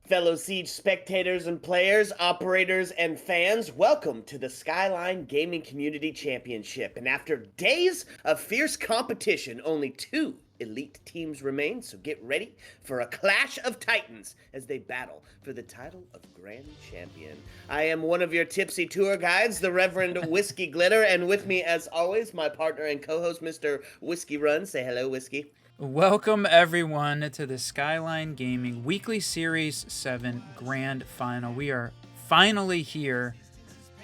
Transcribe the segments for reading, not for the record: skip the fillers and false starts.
Fellow Siege spectators and players, operators and fans, welcome to the Skyline Gaming Community Championship. And after days of fierce competition, only 2 elite teams remain, so get ready for a clash of titans as they battle for the title of Grand Champion. I am one of your tipsy tour guides, the Reverend Whiskey Glitter, and with me, as always, my partner and co-host, Mr. Whiskey Run. Say hello, Whiskey. Welcome, everyone, to the Skyline Gaming Weekly Series 7 Grand Final. We are finally here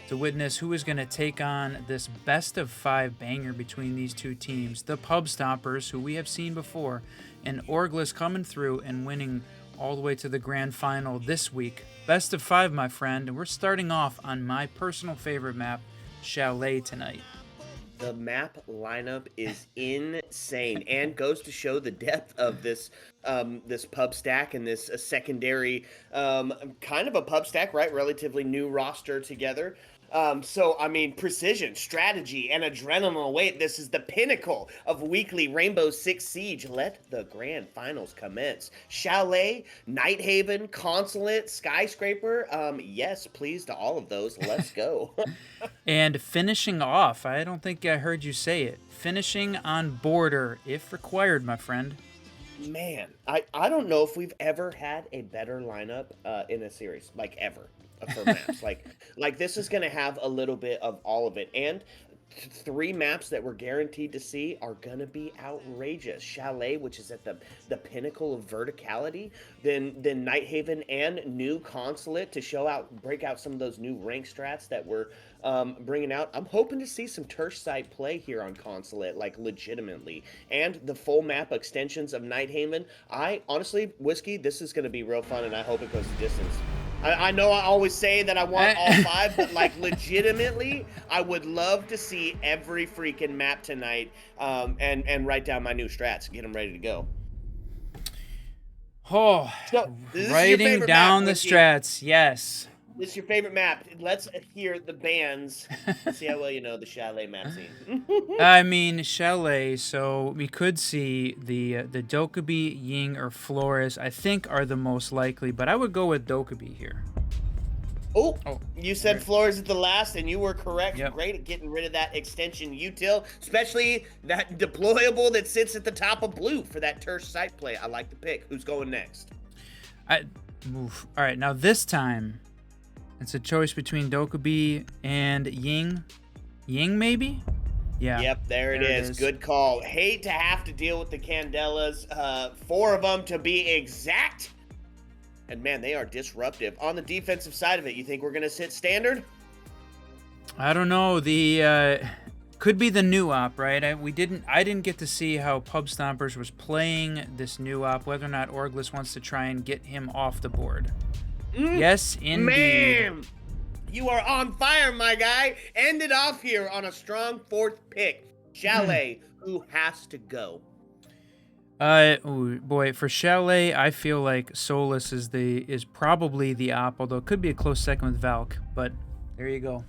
to witness who is going to take on this best-of-5 banger between these two teams. The Pub Stompers, who we have seen before, and OrgLess coming through and winning all the way to the Grand Final this week. Best of 5, my friend, and we're starting off on my personal favorite map, Chalet, tonight. The map lineup is insane and goes to show the depth of this this pub stack and this secondary kind of a pub stack, right? Relatively new roster together. So, I mean, precision, strategy, and adrenaline. Wait, this is the pinnacle of weekly Rainbow Six Siege. Let the grand finals commence. Chalet, Nighthaven, Consulate, Skyscraper. Yes, please to all of those. Let's go. And finishing off, I don't think I heard you say it, finishing on border, if required, my friend. Man, I don't know if we've ever had a better lineup in a series, like ever. For maps like this is going to have a little bit of all of it, and 3 maps that we're guaranteed to see are going to be outrageous. Chalet, which is at the pinnacle of verticality, then Nighthaven and new Consulate to break out some of those new rank strats that we're bringing out. I'm hoping to see some Tersh site play here on Consulate, like legitimately, and the full map extensions of Nighthaven. I honestly, Whiskey, this is going to be real fun, and I hope it goes the distance. I know I always say that I want all 5, but like legitimately, I would love to see every freaking map tonight and write down my new strats, get them ready to go. Oh, so, writing down the strats, yes. This is your favorite map. Let's hear the bands. See how well you know the Chalet map scene. I mean, Chalet, so we could see the Dokkaebi, Ying, or Flores, I think are the most likely, but I would go with Dokkaebi here. Oh, you said Flores at the last, and you were correct. Yep. Great at getting rid of that extension util, especially that deployable that sits at the top of blue for that Tersh site play. I like the pick. Who's going next? All right, now this time, it's a choice between Dokkaebi and Ying. Ying, maybe? Yeah. Yep, there it is. Good call. Hate to have to deal with the Candelas. 4 of them to be exact. And man, they are disruptive. On the defensive side of it, you think we're going to sit standard? I don't know. The could be the new op, right? I didn't get to see how Pub Stompers was playing this new op, whether or not OrgLess wants to try and get him off the board. Yes, indeed. Man, you are on fire, my guy. End it off here on a strong 4th pick. Chalet, who has to go? Oh boy, for Chalet, I feel like Solus is probably the op, although it could be a close second with Valk, but there you go.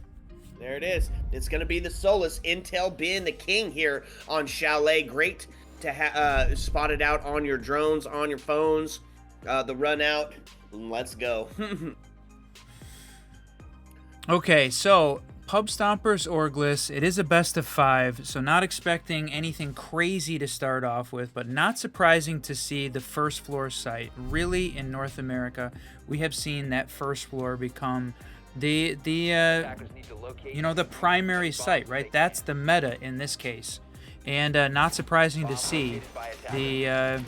There it is. It's going to be the Solus. Intel being the king here on Chalet. Great to spot it out on your drones, on your phones, the run out. Let's go. Okay, so Pub Stompers, OrgLess, it is a best of 5, so not expecting anything crazy to start off with, but not surprising to see the first floor site. Really, in North America, we have seen that first floor become the primary site, right? That's the meta in this case. And not surprising to see the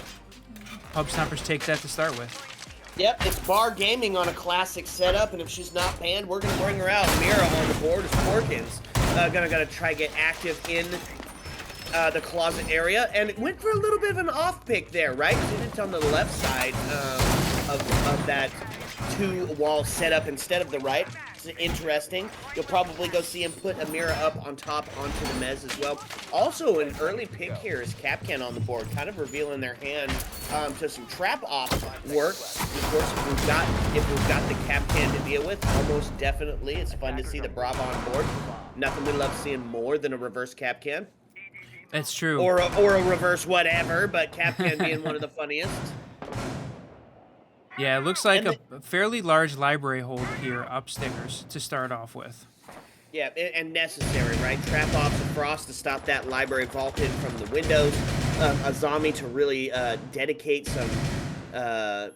Pub Stompers take that to start with. Yep, it's Bar Gaming on a classic setup, and if she's not banned, we're going to bring her out. Mira on the board is Porkins. Gonna try to get active in the closet area, and it went for a little bit of an off pick there, right? It's on the left side of that two walls set up instead of the right. It's interesting. You'll probably go see him put a mirror up on top onto the mez as well. Also, an early pick here is Kapkan on the board, kind of revealing their hand to some trap op work. Of course, if we've got the Kapkan to deal with, almost definitely. It's fun to see the Brava on board. Nothing we love seeing more than a reverse Kapkan. That's true. Or a reverse whatever, but Kapkan being one of the funniest. Yeah, it looks like a fairly large library hold here upstairs to start off with. Yeah, and necessary, right? Trap off the frost to stop that library vaulted from the windows. Azami to really dedicate some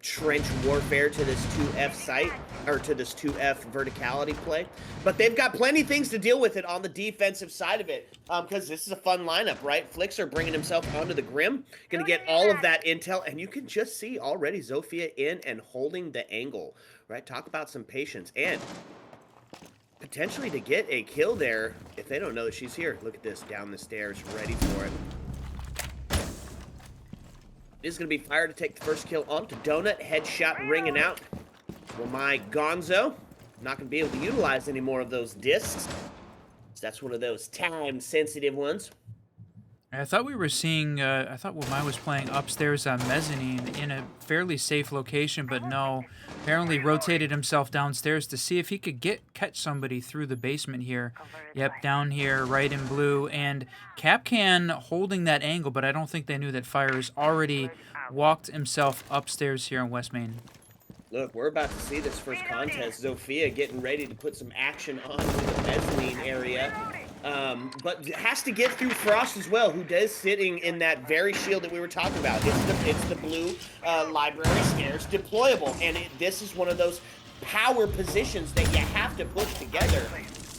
trench warfare to this 2F site, or to this 2F verticality play. But they've got plenty of things to deal with it on the defensive side of it, because this is a fun lineup, right? Flixer bringing himself onto the Grim, gonna get all of that intel, and you can just see already Zofia in and holding the angle, right? Talk about some patience, and potentially to get a kill there if they don't know that she's here. Look at this, down the stairs, ready for it. Is going to be Fire to take the first kill onto Donut. Headshot ringing out. Well, my Gonzo not going to be able to utilize any more of those discs. So that's one of those time-sensitive ones. I thought we were seeing, I thought Wamai was playing upstairs on mezzanine in a fairly safe location, but no. Apparently rotated himself downstairs to see if he could catch somebody through the basement here. Yep, down here, right in blue. And Kapkan holding that angle, but I don't think they knew that Fire has already walked himself upstairs here in West Main. Look, we're about to see this first contest. Zofia getting ready to put some action on the mezzanine area. But has to get through Frost as well, who is sitting in that very shield that we were talking about. It's the blue library stairs deployable, and this is one of those power positions that you have to push together.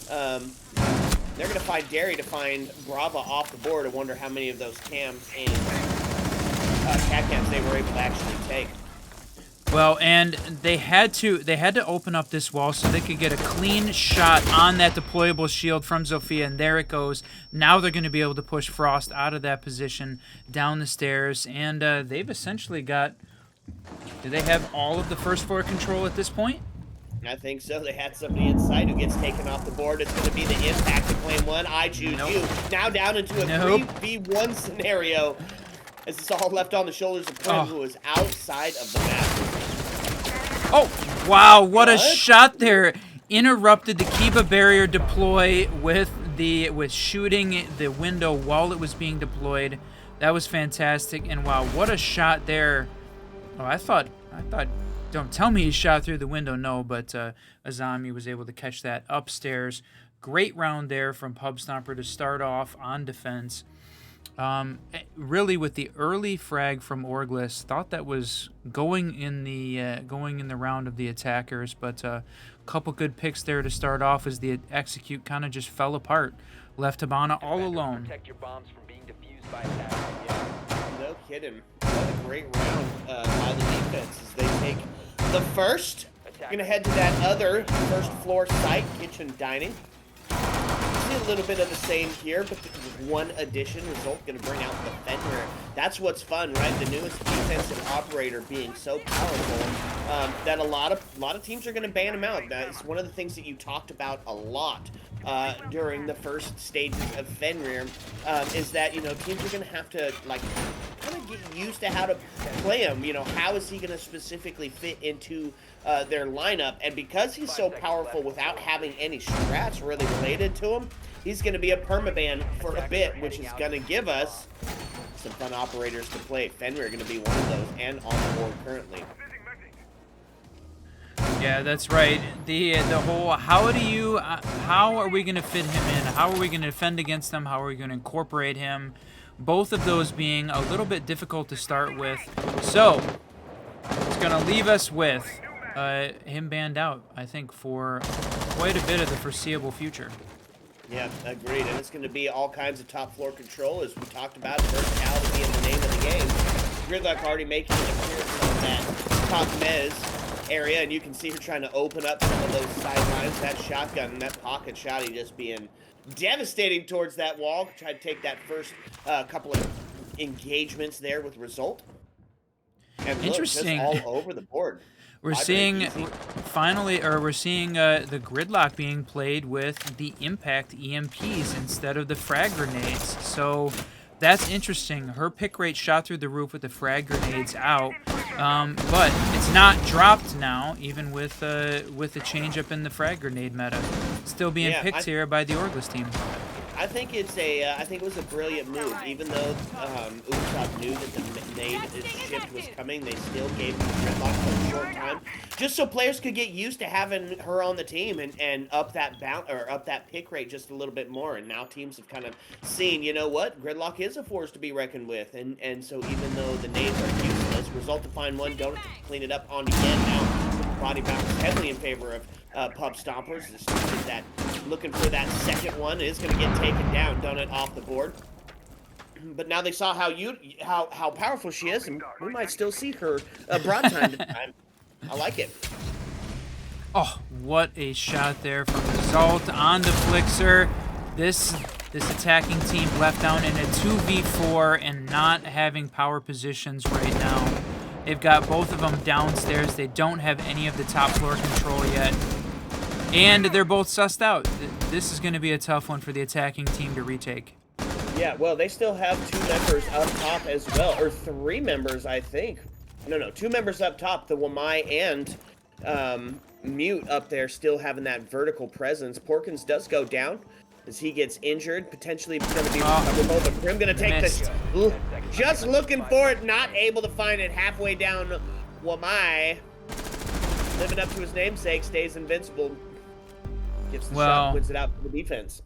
They're going to find Derry to find Brava off the board. I wonder how many of those cams and cat cams they were able to actually take. Well, and they had to open up this wall so they could get a clean shot on that deployable shield from Zofia, and there it goes. Now they're going to be able to push Frost out of that position down the stairs, and they've essentially got... Do they have all of the first floor control at this point? I think so. They had somebody inside who gets taken off the board. It's going to be the impact to claim one. I choose you. Now down into a 3v1 scenario. As it's all left on the shoulders of Quinn, who is outside of the map. Oh, wow, what a shot there. Interrupted the Kiba barrier deploy with shooting the window while it was being deployed. That was fantastic. And wow, what a shot there. Oh, I thought, don't tell me he shot through the window. No, but Azami was able to catch that upstairs. Great round there from Pub Stomper to start off on defense. Really, with the early frag from OrgLess, thought that was going in the round of the attackers, but a couple good picks there to start off as the execute kind of just fell apart, left Habana all alone. Protect your bombs from being defused by attackers. No kidding. What a great round by the defense as they take the first. Gonna head to that other first floor site, kitchen dining. See a little bit of the same here, but one addition result going to bring out the Fenrir. That's what's fun, right? The newest defensive operator being so powerful that a lot of teams are going to ban him out. It's one of the things that you talked about a lot during the first stages of Fenrir, is that, you know, teams are going to have to, like, kind of get used to how to play him. You know, how is he going to specifically fit into their lineup? And because he's so powerful without having any strats really related to him, he's going to be a permaban for a bit, which is going to give us some fun operators to play. Fenrir going to be one of those and on the board currently. Yeah, that's right. The whole how are we going to fit him in? How are we going to defend against them? How are we going to incorporate him? Both of those being a little bit difficult to start with. So it's going to leave us with him banned out, I think, for quite a bit of the foreseeable future. Yeah, agreed. And it's going to be all kinds of top floor control, as we talked about. Verticality being the name of the game. Gridlock already making an appearance on that top mez area, and you can see her trying to open up some of those sidelines. That shotgun and that pocket shotty just being devastating towards that wall. Try to take that first couple of engagements there with result. And look, just Interesting. all over the board. We're 5 seeing easy. we're seeing the gridlock being played with the impact EMPs instead of the frag grenades. So that's interesting. Her pick rate shot through the roof with the frag grenades out, but it's not dropped now, even with the change up in the frag grenade meta. Still being Yeah, picked here by the OrgLess team. I think it's a. I think it was a brilliant move. Even though Ubisoft knew that the nade shift was coming, they still gave the gridlock for a short time, just so players could get used to having her on the team and up that up that pick rate just a little bit more. And now teams have kind of seen, you know what, gridlock is a force to be reckoned with. And so even though the nades are useless, result to find one, don't have to clean it up on again now. Body bounce heavily in favor of Pub Stompers. That looking for that second one is going to get taken down, done it off the board. But now they saw how powerful she is, and we might still see her broad time to time. I like it. Oh, what a shot there from Result on the Flixer. This attacking team left down in a 2v4 and not having power positions right now. They've got both of them downstairs. They don't have any of the top floor control yet. And they're both sussed out. This is going to be a tough one for the attacking team to retake. Yeah, well, they still have 2 members up top as well. Or 3 members, I think. No, 2 members up top. The Wamai and Mute up there still having that vertical presence. Porkins does go down as he gets injured. Potentially going to be recoverable, but Grim going to take this. Just looking for it, not able to find it. Halfway down, Wamai, living up to his namesake, stays invincible. Gets the shot, wins it out for the defense.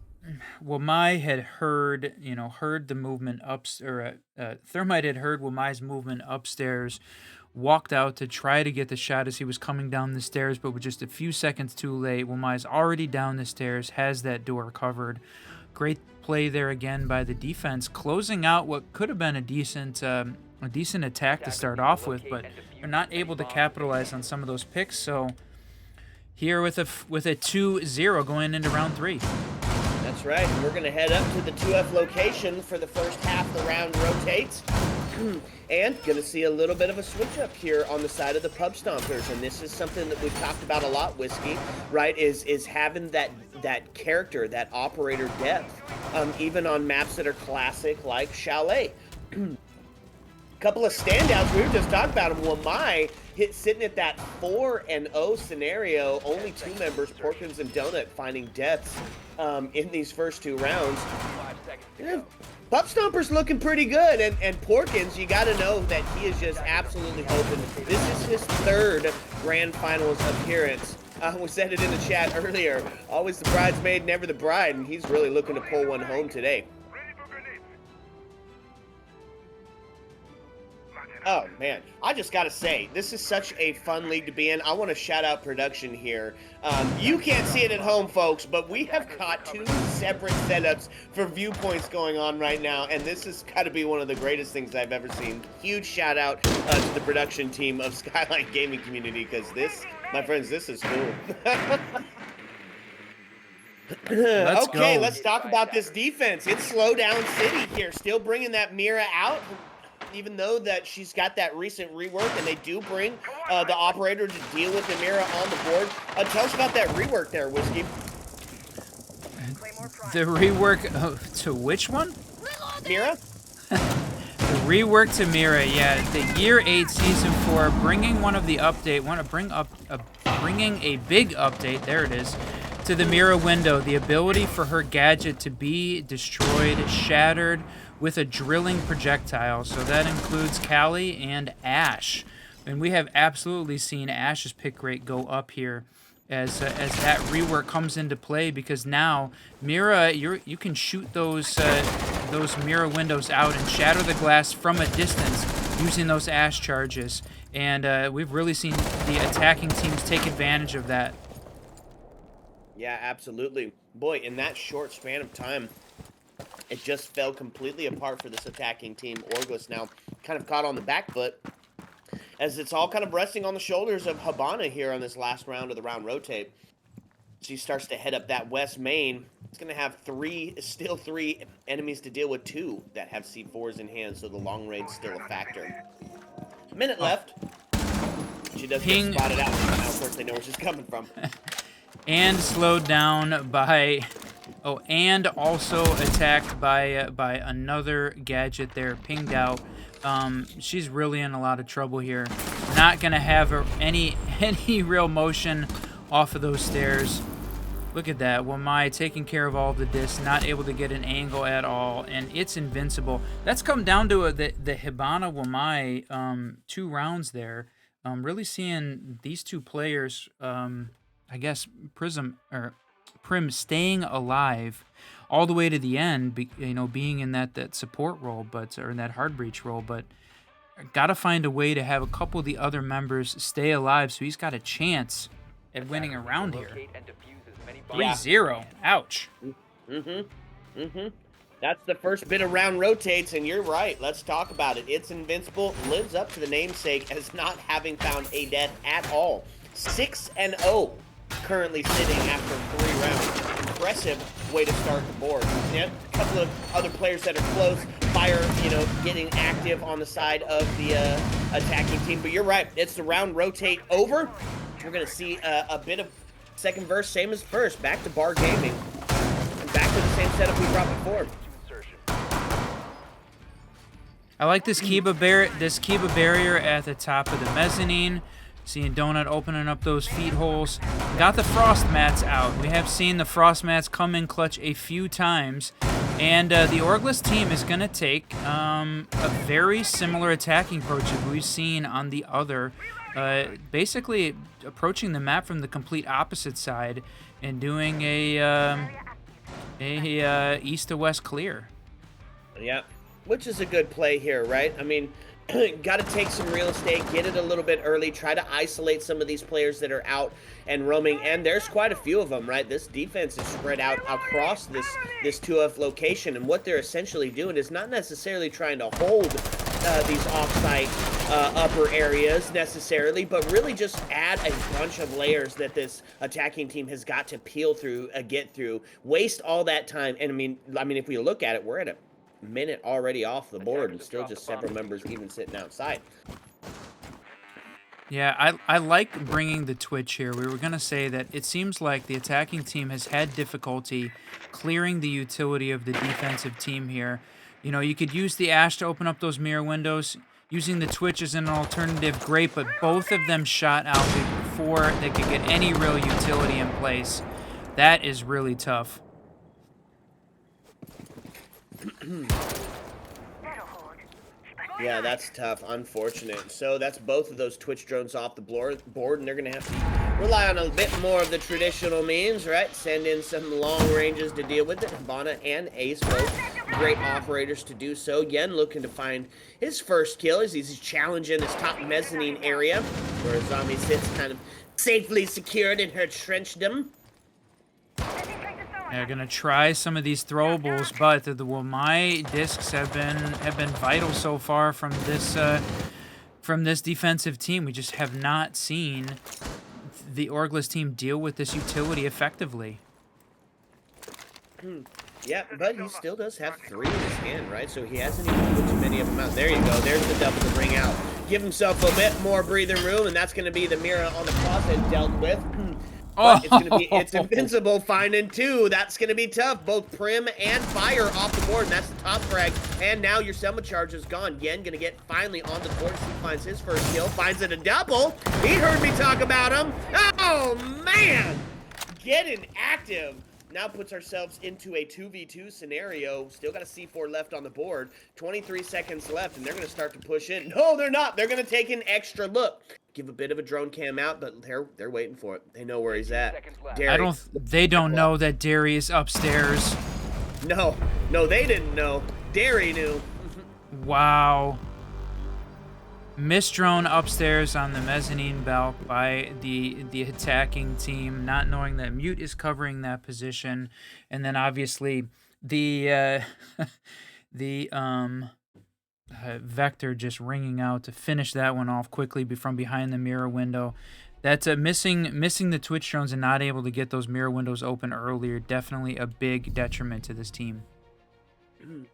Wamai had heard the movement Thermite had heard Wamai's movement upstairs, walked out to try to get the shot as he was coming down the stairs, but with just a few seconds too late. Wamai's already down the stairs, has that door covered. Great play there again by the defense, closing out what could have been a decent attack to start off with, but they're not able to capitalize on some of those picks. So here with a 2-0 going into round 3. That's right. We're going to head up to the 2F location for the first half the round rotates. And going to see a little bit of a switch up here on the side of the Pub Stompers. And this is something that we've talked about a lot, Whiskey, right, is having that character, that operator depth, even on maps that are classic like Chalet. Couple of standouts, we were just talking about them. Wamai sitting at that 4-0 scenario, only 2 members, Porkins and Donut, finding deaths in these first 2 rounds. Yeah, Pub Stompers looking pretty good, and Porkins, you got to know that he is just absolutely hoping. This is his 3rd Grand Finals appearance. We said it in the chat earlier, always the bridesmaid, never the bride, and he's really looking to pull one home today. Oh, man. I just got to say, this is such a fun league to be in. I want to shout out production here. You can't see it at home, folks, but we have got 2 separate setups for viewpoints going on right now, and this has got to be one of the greatest things I've ever seen. Huge shout out to the production team of Skyline Gaming Community, because this, my friends, this is cool. Let's talk about this defense. It's slow down city here, still bringing that Mira out. Even though that she's got that recent rework, and they do bring the operator to deal with the Mira on the board. Tell us about that rework there, Whiskey. The rework to which one? Mira? The rework to Mira, yeah. The Year 8 Season 4, bringing one of the update, bringing a big update, there it is, to the Mira window. The ability for her gadget to be destroyed, shattered, with a drilling projectile. So that includes Callie and Ash. And we have absolutely seen Ash's pick rate go up here as that rework comes into play, because now Mira, you can shoot those Mira windows out and shatter the glass from a distance using those Ash charges. And we've really seen the attacking teams take advantage of that. Yeah, absolutely. Boy, in that short span of time, it just fell completely apart for this attacking team. OrgLess now kind of caught on the back foot, as it's all kind of resting on the shoulders of Habana here on this last round of the round rotate. She starts to head up that west main. It's going to have still three enemies to deal with, 2 that have C4s in hand, so the long range still a factor. Minute left. She does Ping. get spotted out. Now, of course, they know where she's coming from. And slowed down by... Oh, and also attacked by another gadget there, pinged out. She's really in a lot of trouble here. Not going to have any real motion off of those stairs. Look at that. Wamai taking care of all the discs, not able to get an angle at all, and it's invincible. That's come down to the Hibana Wamai 2 rounds there. Really seeing these two players, I guess Prim staying alive all the way to the end, being in that support role, or in that hard breach role, but got to find a way to have a couple of the other members stay alive so he's got a chance at winning a round here. 3-0. Ouch. That's the first bit of round rotates, and you're right. Let's talk about it. It's invincible, lives up to the namesake as not having found a death at all. 6-0 currently sitting after 3 rounds. Impressive way to start the board. Yeah, a couple of other players that are close. Fire, getting active on the side of the attacking team. But you're right. It's the round rotate over. We're going to see a bit of second verse, same as first. Back to bar gaming. And back to the same setup we brought before. I like this Kiba barrier at the top of the mezzanine. Seeing Donut opening up those feed holes. Got the frost mats out. We have seen the frost mats come in clutch a few times. And the OrgLess team is going to take a very similar attacking approach that we've seen on the other. Basically approaching the map from the complete opposite side and doing a east to west clear. Yeah, which is a good play here, right? I mean, got to take some real estate, get it a little bit early, try to isolate some of these players that are out and roaming, and there's quite a few of them, right? This defense is spread out across this 2F location, and what they're essentially doing is not necessarily trying to hold these off-site upper areas necessarily, but really just add a bunch of layers that this attacking team has got to peel through, get through, waste all that time, and I mean, if we look at it, we're at a minute already off the board and still just several members even sitting outside. Yeah, I like bringing the Twitch here. We were going to say that it seems like the attacking team has had difficulty clearing the utility of the defensive team here. You could use the Ash to open up those mirror windows. Using the Twitch as an alternative, great, but both of them shot out before they could get any real utility in place. That is really tough. Yeah, that's tough. Unfortunate. So that's both of those Twitch drones off the board, and they're going to have to rely on a bit more of the traditional means, right? Send in some long ranges to deal with it. Hibana and Ace both great operators to do so. Yen looking to find his first kill as he's challenging this top mezzanine area where Zombie sits kind of safely secured in her trenchdom. They're gonna try some of these throwables, but the Wamai discs have been vital so far from this defensive team. We just have not seen the OrgLess team deal with this utility effectively. Yeah, but he still does have 3 in his hand, right? So he hasn't even put too many of them out. There you go. There's the double to bring out. Give himself a bit more breathing room, and that's going to be the mirror on the closet dealt with. But it's invincible, finding 2. That's going to be tough. Both Prim and Fire off the board, and that's the top frag. And now your Selma charge is gone. Yen going to get finally on the board. He finds his first kill, finds it a double. He heard me talk about him. Oh, man. Getting active. Now puts ourselves into a 2v2 scenario. Still got a C4 left on the board. 23 seconds left, and they're going to start to push in. No, they're not. They're going to take an extra look. Give a bit of a drone cam out, but they're waiting for it. They know where he's at. They don't know that Derry is upstairs. No, they didn't know. Derry knew. Wow. Missed drone upstairs on the mezzanine belt by the attacking team, not knowing that Mute is covering that position, and then obviously the Vector just ringing out to finish that one off quickly from behind the mirror window. That's missing the Twitch drones and not able to get those mirror windows open earlier. Definitely a big detriment to this team.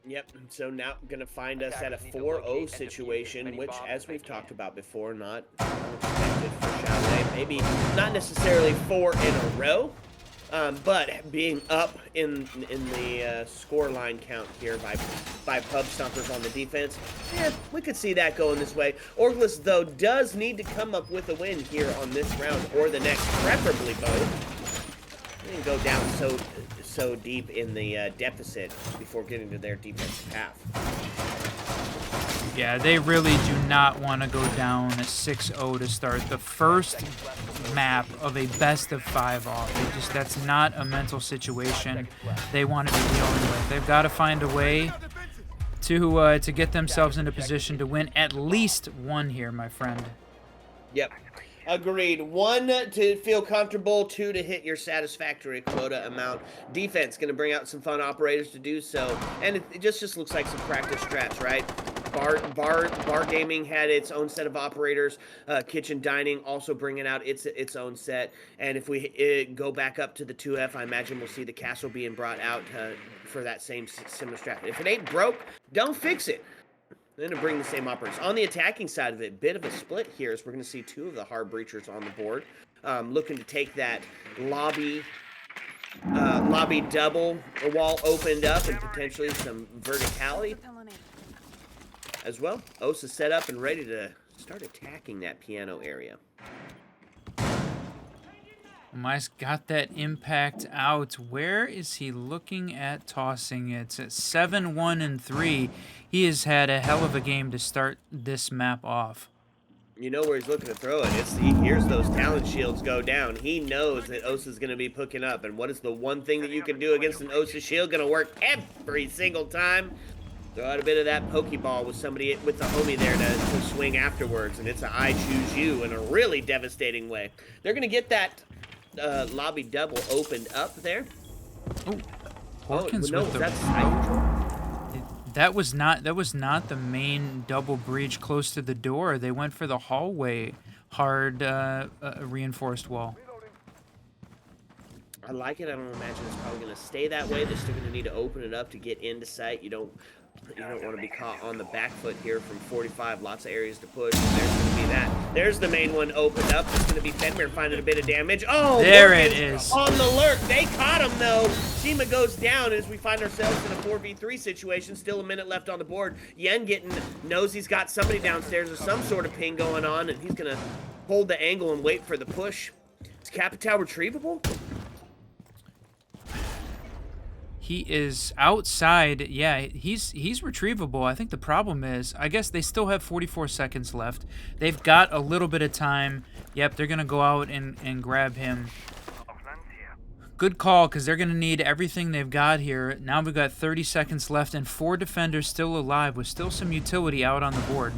Yep. So now gonna find us at a Attackers need to 4-0 locate and defuse as situation, many which, bombs as as they we've talked can. about before, not unexpected for Chalet. Maybe not necessarily 4 in a row, but being up in the score line count here by Pub Stompers on the defense, yeah, we could see that going this way. OrgLess, though, does need to come up with a win here on this round or the next, preferably both. They didn't go down so deep in the deficit before getting to their defensive half. Yeah, they really do not want to go down 6-0 to start the first map of a best of 5 off. That's not a mental situation they want to be dealing with. They've got to find a way to get themselves into position to win at least one here, my friend. Yep. Agreed. 1 to feel comfortable, 2 to hit your satisfactory quota amount. Defense going to bring out some fun operators to do so, and it just looks like some practice strats, right? Bar Gaming had its own set of operators. Kitchen Dining also bringing out its own set. And if we go back up to the 2F, I imagine we'll see the castle being brought out for that same similar strat. If it ain't broke, don't fix it. They're going to bring the same operators. On the attacking side of it, bit of a split here as we're going to see 2 of the hard breachers on the board. Looking to take that lobby double wall opened up and potentially some verticality as well. Osa set up and ready to start attacking that piano area. Mice got that impact out. Where is he looking at tossing it? It's at 7-1-3. He has had a hell of a game to start this map off. You know where he's looking to throw it. He hears those talent shields go down. He knows that Osa's going to be picking up. And what is the one thing that you can do against an Osa shield? Going to work every single time. Throw out a bit of that Pokeball with somebody, with the homie there to swing afterwards. And it's a I choose you in a really devastating way. They're going to get that lobby double opened up there. Oh, Porkins no, with the that's That was not the main double breach close to the door. They went for the hallway hard reinforced wall. I like it. I don't imagine it's probably going to stay that way. They're still going to need to open it up to get into sight. You don't want to be caught on the back foot here from 45. Lots of areas to push. There's going to be that. There's the main one opened up. It's going to be Fenrir finding a bit of damage. Oh, there it is. On the lurk. They caught him, though. Shima goes down as we find ourselves in a 4v3 situation. Still a minute left on the board. Yen knows he's got somebody downstairs with some sort of ping going on, and he's going to hold the angle and wait for the push. Is Capitao retrievable? He is outside. Yeah, he's retrievable. I think the problem is, I guess they still have 44 seconds left. They've got a little bit of time. Yep, they're going to go out and grab him. Good call, because they're going to need everything they've got here. Now we've got 30 seconds left and 4 defenders still alive with still some utility out on the board.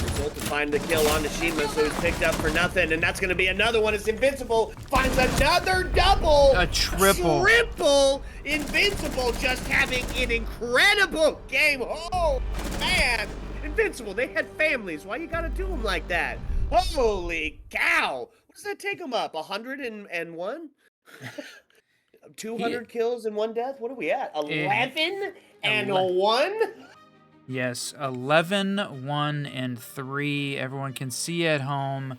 Result to find the kill on Shima, so he's picked up for nothing, and that's going to be another one. It's Invincible finds another double. A triple. Triple. Invincible just having an incredible game. Oh, man. Invincible, they had families. Why you got to do them like that? Holy cow. What does that take them up? 101? 200 kills and 1 death? What are we at? 11 and 1? Yes, 11, 1, and 3. Everyone can see at home.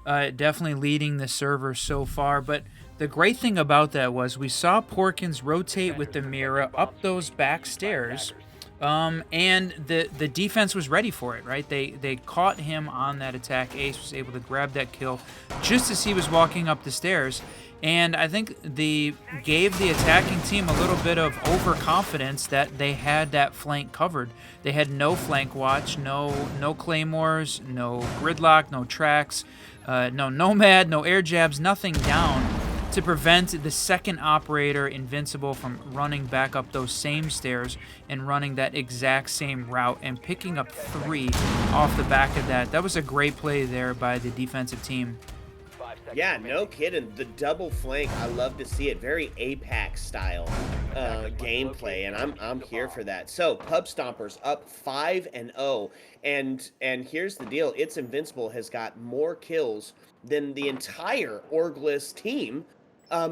Definitely leading the server so far. But the great thing about that was we saw Porkins rotate with the Mira up those back stairs. And the defense was ready for it, right? They caught him on that attack. Ace was able to grab that kill just as he was walking up the stairs. And I think they gave the attacking team a little bit of overconfidence that they had that flank covered. They had no flank watch, no claymores, no gridlock, no tracks, no nomad, no air jabs, nothing down to prevent the second operator, Invincible, from running back up those same stairs and running that exact same route and picking up 3 off the back of that. That was a great play there by the defensive team. Yeah, no kidding. The double flank, I love to see it. Very Apex style gameplay, and I'm here for that. So, Pub Stompers up 5-0, and here's the deal. It's Invincible has got more kills than the entire OrgLess team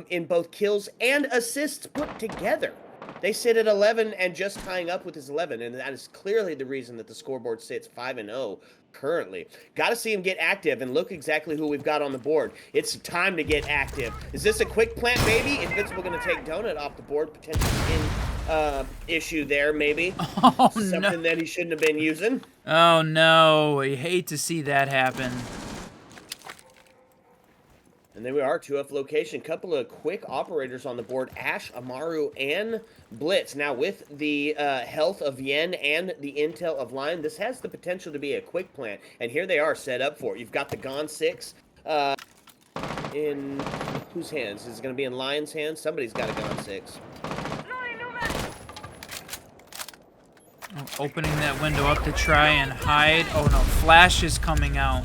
in both kills and assists put together. They sit at 11 and just tying up with his 11, and that is clearly the reason that the scoreboard sits 5-0 currently. Got to see him get active and look exactly who we've got on the board. It's time to get active. Is this a quick plant, maybe? Invincible going to take Donut off the board, potentially issue there, maybe. Oh, Something that he shouldn't have been using. Oh, no. I hate to see that happen. And there we are, 2F location. Couple of quick operators on the board. Ash, Amaru, and Blitz. Now, with the health of Yen and the intel of Lion, this has the potential to be a quick plant. And here they are set up for it. You've got the Gon 6 in whose hands? Is it going to be in Lion's hands? Somebody's got a Gon 6. Oh, opening that window up to try and hide. Oh, no. Flash is coming out.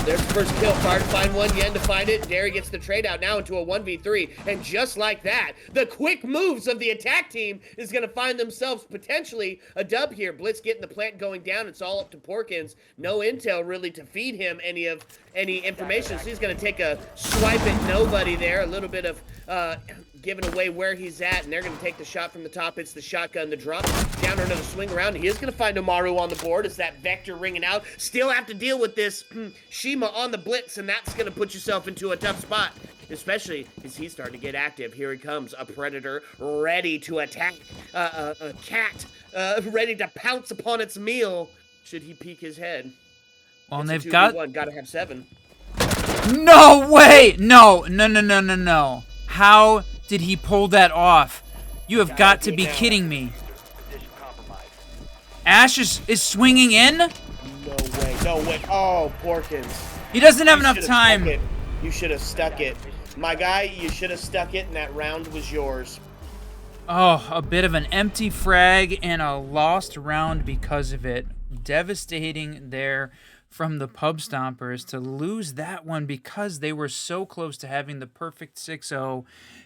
There's the first kill. Hard to find one. Yen to find it. Derry gets the trade out now into a 1v3. And just like that, the quick moves of the attack team is going to find themselves potentially a dub here. Blitz getting the plant going down. It's all up to Porkins. No intel really to feed him any information. So he's going to take a swipe at nobody there. A little bit of giving away where he's at, and they're going to take the shot from the top. It's the shotgun, the drop, down another swing around. He is going to find Amaru on the board. It's that Vector ringing out. Still have to deal with this Shima on the Blitz, and that's going to put yourself into a tough spot, especially as he's starting to get active. Here he comes, a Predator ready to attack, a cat ready to pounce upon its meal should he peek his head. Well, and It's they've a 2v1. got... Gotta have 7. No way! No. How did he pull that off? You have got to be kidding me. Ash is swinging in? No way. Oh, Porkins. He doesn't have enough time. You should have stuck it. My guy, you should have stuck it, and that round was yours. Oh, a bit of an empty frag and a lost round because of it. Devastating there from the Pub Stompers to lose that one because they were so close to having the perfect 6-0,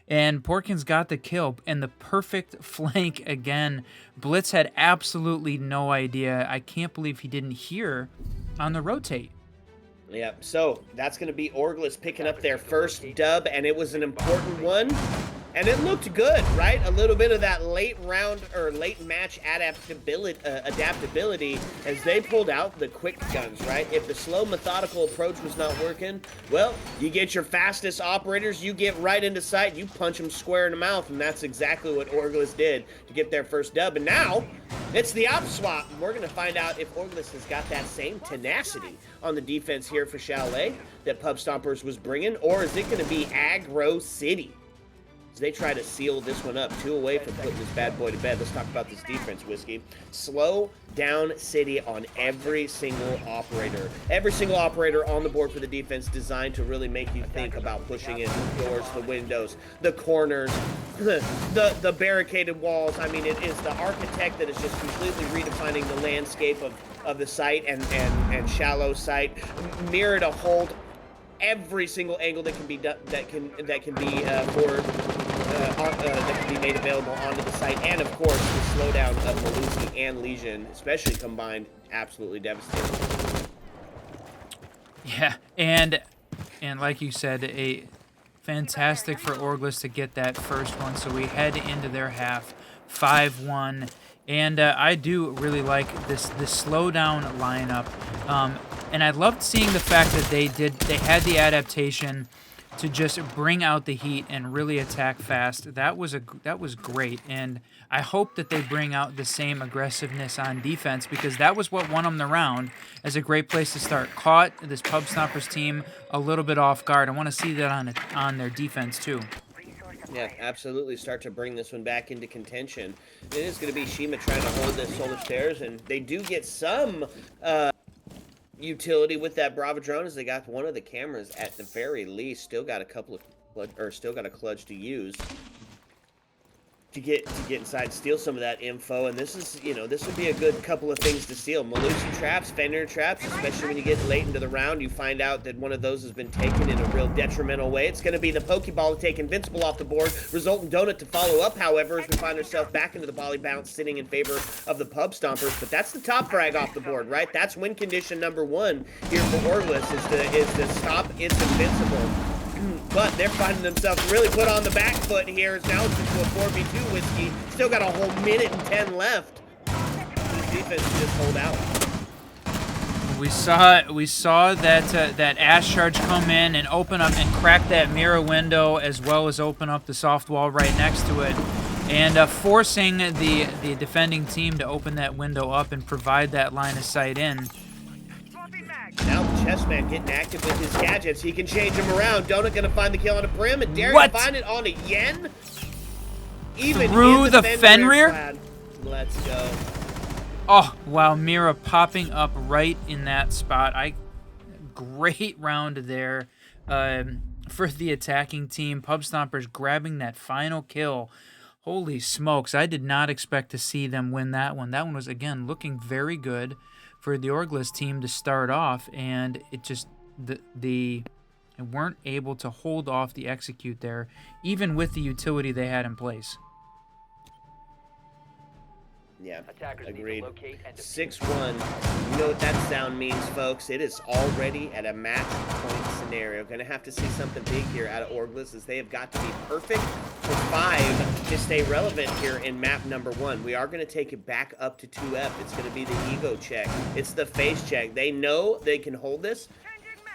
and Porkins got the kill and the perfect flank again. Blitz had absolutely no idea. I can't believe he didn't hear on the rotate. Yeah, so that's going to be OrgLess picking up their first dub, and it was an important one. And it looked good, right? A little bit of that late round or late match adaptability as they pulled out the quick guns, right? If the slow, methodical approach was not working, well, you get your fastest operators, you get right into sight, you punch them square in the mouth, and that's exactly what OrgLess did to get their first dub. And now, it's the op swap. We're going to find out if OrgLess has got that same tenacity on the defense here for Chalet that Pub Stompers was bringing, or is it going to be Aggro City? As they try to seal this one up, 2 away from putting this bad boy to bed. Let's talk about this defense, Whiskey. Slow down City on every single operator. Every single operator on the board for the defense designed to really make you think about pushing in the doors, the windows, the corners, the barricaded walls. I mean, it is the architect that is just completely redefining the landscape of the site and shallow site. Mirror to hold every single angle that can be done, that can be made available onto the site, and of course the slowdown of Malusi and Legion, especially combined, absolutely devastating. Yeah, and like you said, a fantastic for OrgLess to get that first one. So we head into their half 5-1. And I do really like this slowdown lineup, and I loved seeing the fact that they had the adaptation to just bring out the heat and really attack fast. That was great, and I hope that they bring out the same aggressiveness on defense, because that was what won them the round. As a great place to start. Caught this Pub Stompers team a little bit off guard. I want to see that on their defense too. Yeah, absolutely. Start to bring this one back into contention. It is going to be Shima trying to hold this Solar Stairs, and they do get some utility with that Bravo drone, as they got one of the cameras at the very least. Still got a couple of, still got a clutch to use to get inside, steal some of that info. And this is, this would be a good couple of things to steal. Malusi traps, Fender traps, especially when you get late into the round, you find out that one of those has been taken in a real detrimental way. It's going to be the Pokeball to take Invincible off the board, resulting Donut to follow up, however, as we find ourselves back into the volley bounce, sitting in favor of the Pub Stompers. But that's the top frag off the board, right? That's win condition number 1 here for OrgLess, is to stop its Invincible. But they're finding themselves really put on the back foot here. Now it's into a 4v2 Whiskey. Still got a whole minute and 10 left. The defense just hold out. We saw that Ash Charge come in and open up and crack that mirror window, as well as open up the soft wall right next to it, and forcing the defending team to open that window up and provide that line of sight in. Now the Chessman getting active with his gadgets. He can change them around. Donut gonna find the kill on a Prim, and Derek What? find it on a Yen. Even Through in the Fenrir Fenrir? clad. Let's go. Oh, wow, Mira popping up right in that spot. Great round there for the attacking team. Pub Stompers grabbing that final kill. Holy smokes, I did not expect to see them win that one. That one was, again, looking very good for the OrgLess team to start off, and it just, they weren't able to hold off the execute there, even with the utility they had in place. Yeah, Attackers need to agreed. locate and defuse. 6-1. You know what that sound means, folks. It is already at a match point scenario. Going to have to see something big here out of OrgLess, as they have got to be perfect for 5 to stay relevant here in map number 1. We are going to take it back up to 2F. It's going to be the ego check. It's the face check. They know they can hold this,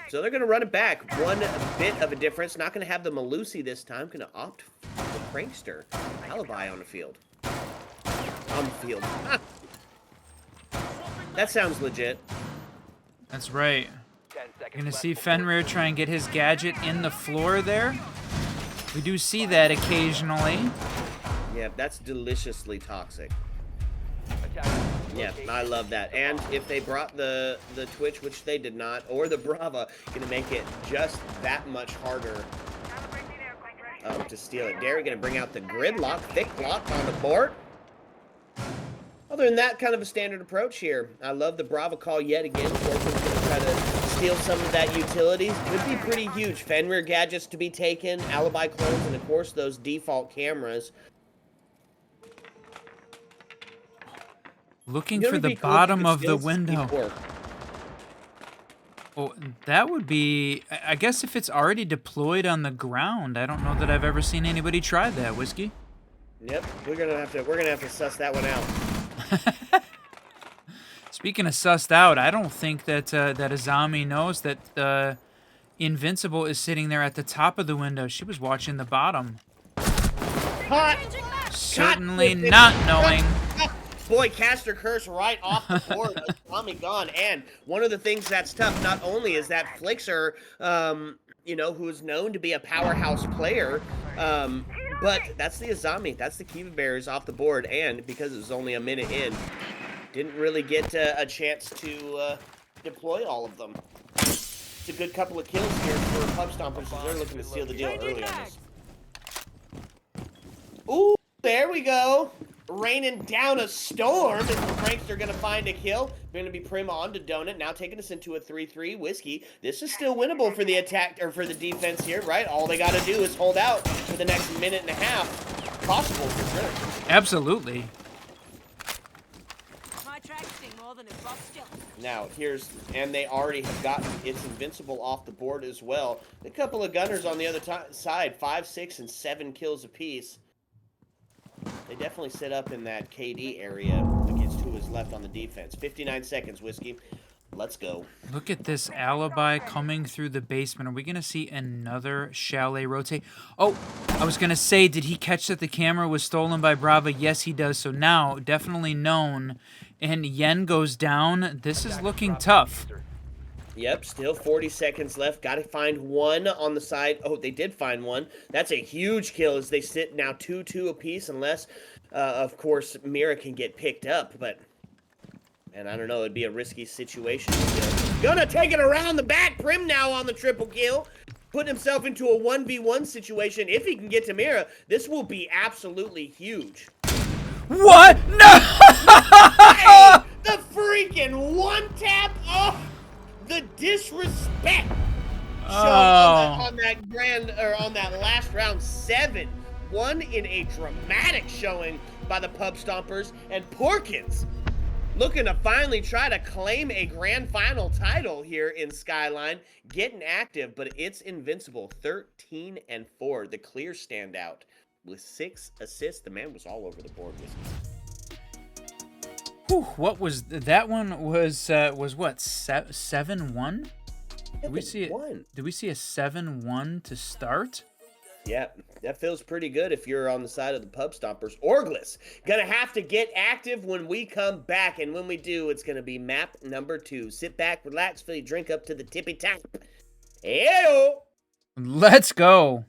so they're going to run it back. One bit of a difference. Not going to have the Malusi this time. Going to opt for the Prankster. Alibi on the field. On the field. That sounds legit. That's right. 10 seconds You're gonna left see before Fenrir try and get his gadget in the floor there. We do see that occasionally. Yeah, that's deliciously toxic. attackers Yeah, locate I love that. And if they brought the Twitch, which they did not, or the Brava, gonna make it just that much harder to steal it. Derry gonna bring out the gridlock, thick block on the board. Other than that, kind of a standard approach here. I love the Brava call yet again. Corcoran's gonna try to steal some of that utilities. Could be pretty huge. Fenrir gadgets to be taken, alibi clones, and of course those default cameras. Looking You know, for it'd the be cool if you bottom could of the steal window. C4. Oh, that would be, I guess if it's already deployed on the ground. I don't know that I've ever seen anybody try that, Whiskey. Yep, we're gonna have to suss that one out. Speaking of sussed out, I don't think that that Azami knows that Invincible is sitting there at the top of the window. She was watching the bottom. Hot. Certainly Cut. not knowing. Boy, caster curse right off the board. Tommy gone. And one of the things that's tough, not only is that Flixer, you know, who is known to be a powerhouse player, but that's the Azami. That's the Kiva Bears off the board. And because it was only a minute in, didn't really get a chance to deploy all of them. It's a good couple of kills here for Pub Stompers, as they're looking to seal the deal early on this. Ooh, there we go. Raining down a storm, and the Prankster gonna find a kill. Gonna be Prim on to Donut, now taking us into a 3-3 Whiskey. This is still winnable for the attack, or for the defense here, right? All they gotta do is hold out for the next minute and a half. Possible for sure. Absolutely. My tracks sting more than a box still. Now, and they already have gotten It's Invincible off the board as well. A couple of gunners on the other side, 5, 6, and 7 kills apiece. They definitely sit up in that KD area against who is left on the defense. 59 seconds, Whiskey. Let's go. Look at this alibi coming through the basement. Are we going to see another Chalet rotate? Oh, I was going to say, did he catch that the camera was stolen by Brava? Yes, he does. So now, definitely known. And Yen goes down. This is looking tough. Yep, still 40 seconds left. Got to find one on the side. Oh, they did find one. That's a huge kill as they sit now 2-2 apiece, unless, of course, Mira can get picked up. But, and I don't know, it'd be a risky situation. Gonna take it around the back. Prim now on the triple kill. Putting himself into a 1v1 situation. If he can get to Mira, this will be absolutely huge. What? No! Hey, the freaking one tap. Oh! The disrespect shown on that last round 7. One in a dramatic showing by the Pub Stompers, and Porkins looking to finally try to claim a grand final title here in Skyline, getting active, but it's invincible. 13-4, the clear standout with 6 assists. The man was all over the board with Whew, what was that one? Was what 7-1? Did we see it? one. Did we see a 7-1 to start? Yeah, that feels pretty good if you're on the side of the pub stompers. OrgLess gonna have to get active when we come back, and when we do, it's gonna be map number 2. Sit back, relax, fill your drink up to the tippy top. Ew! Let's go.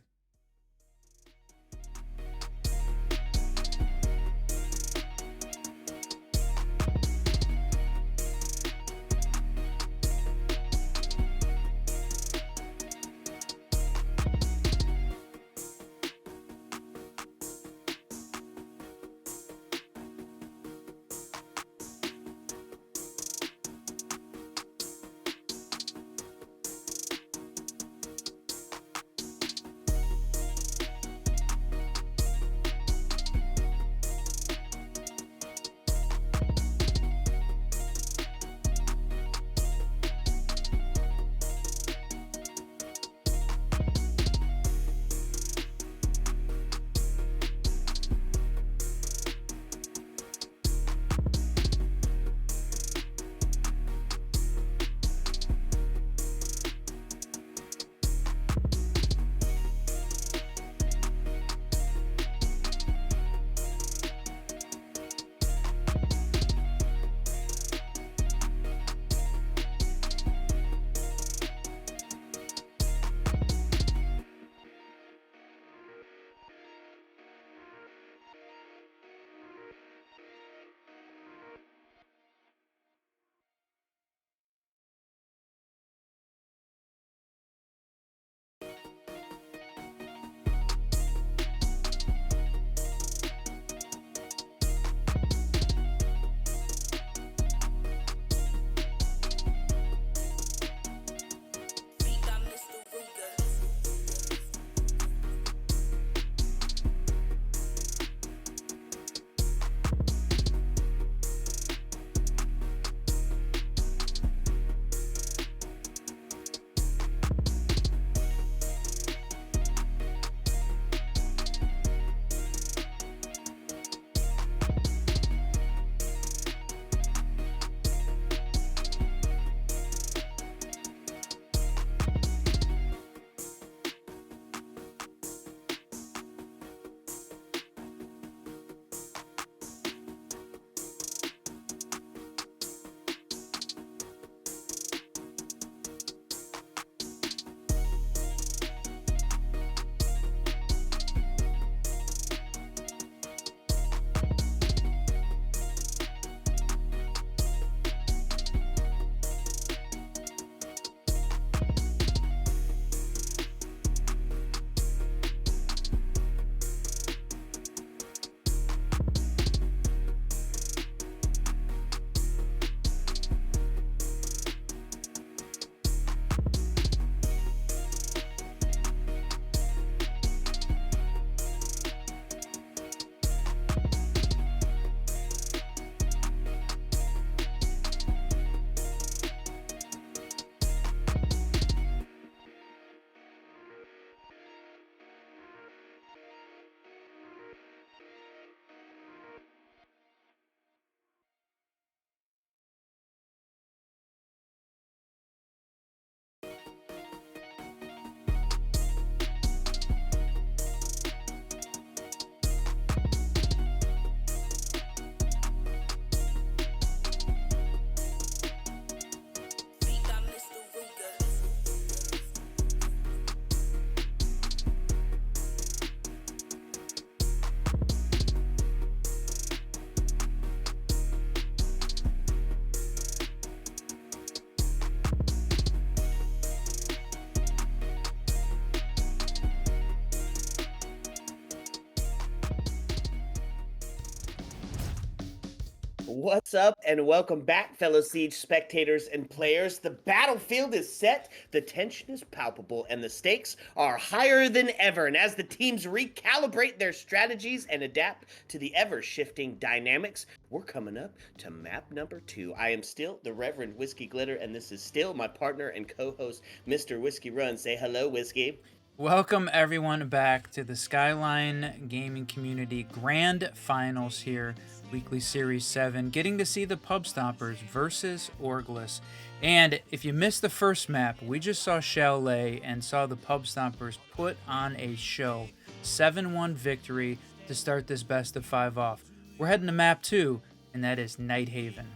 What's up, and welcome back, fellow Siege spectators and players. The battlefield is set, the tension is palpable, and the stakes are higher than ever. And as the teams recalibrate their strategies and adapt to the ever-shifting dynamics, we're coming up to map number 2. I am still the Reverend Whiskey Glitter, and this is still my partner and co-host, Mr. Whiskey Run. Say hello, Whiskey. Welcome everyone back to the Skyline Gaming Community Grand Finals here, Weekly Series 7, getting to see the Pub Stompers versus OrgLess. And if you missed the first map, we just saw Chalet and saw the Pub Stompers put on a show. 7-1 victory to start this best of 5 off. We're heading to map 2, and that is Nighthaven.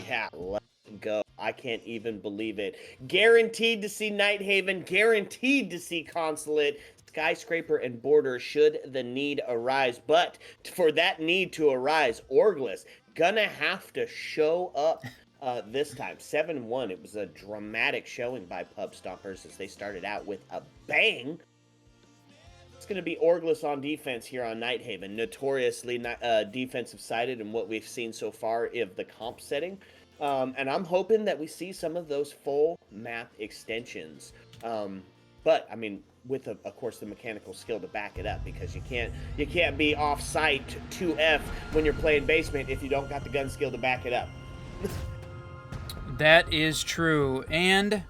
Yeah, let's go. I can't even believe it. Guaranteed to see Nighthaven, guaranteed to see Consulate, Skyscraper, and Border should the need arise. But for that need to arise, OrgLess gonna have to show up this time. 7-1. It was a dramatic showing by Pub Stompers as they started out with a bang. It's going to be OrgLess on defense here on Nighthaven. Notoriously defensive-sided in what we've seen so far of the comp setting. And I'm hoping that we see some of those full map extensions. But I mean, with of course the mechanical skill to back it up, because you can't be off site 2F when you're playing basement if you don't got the gun skill to back it up. That is true. And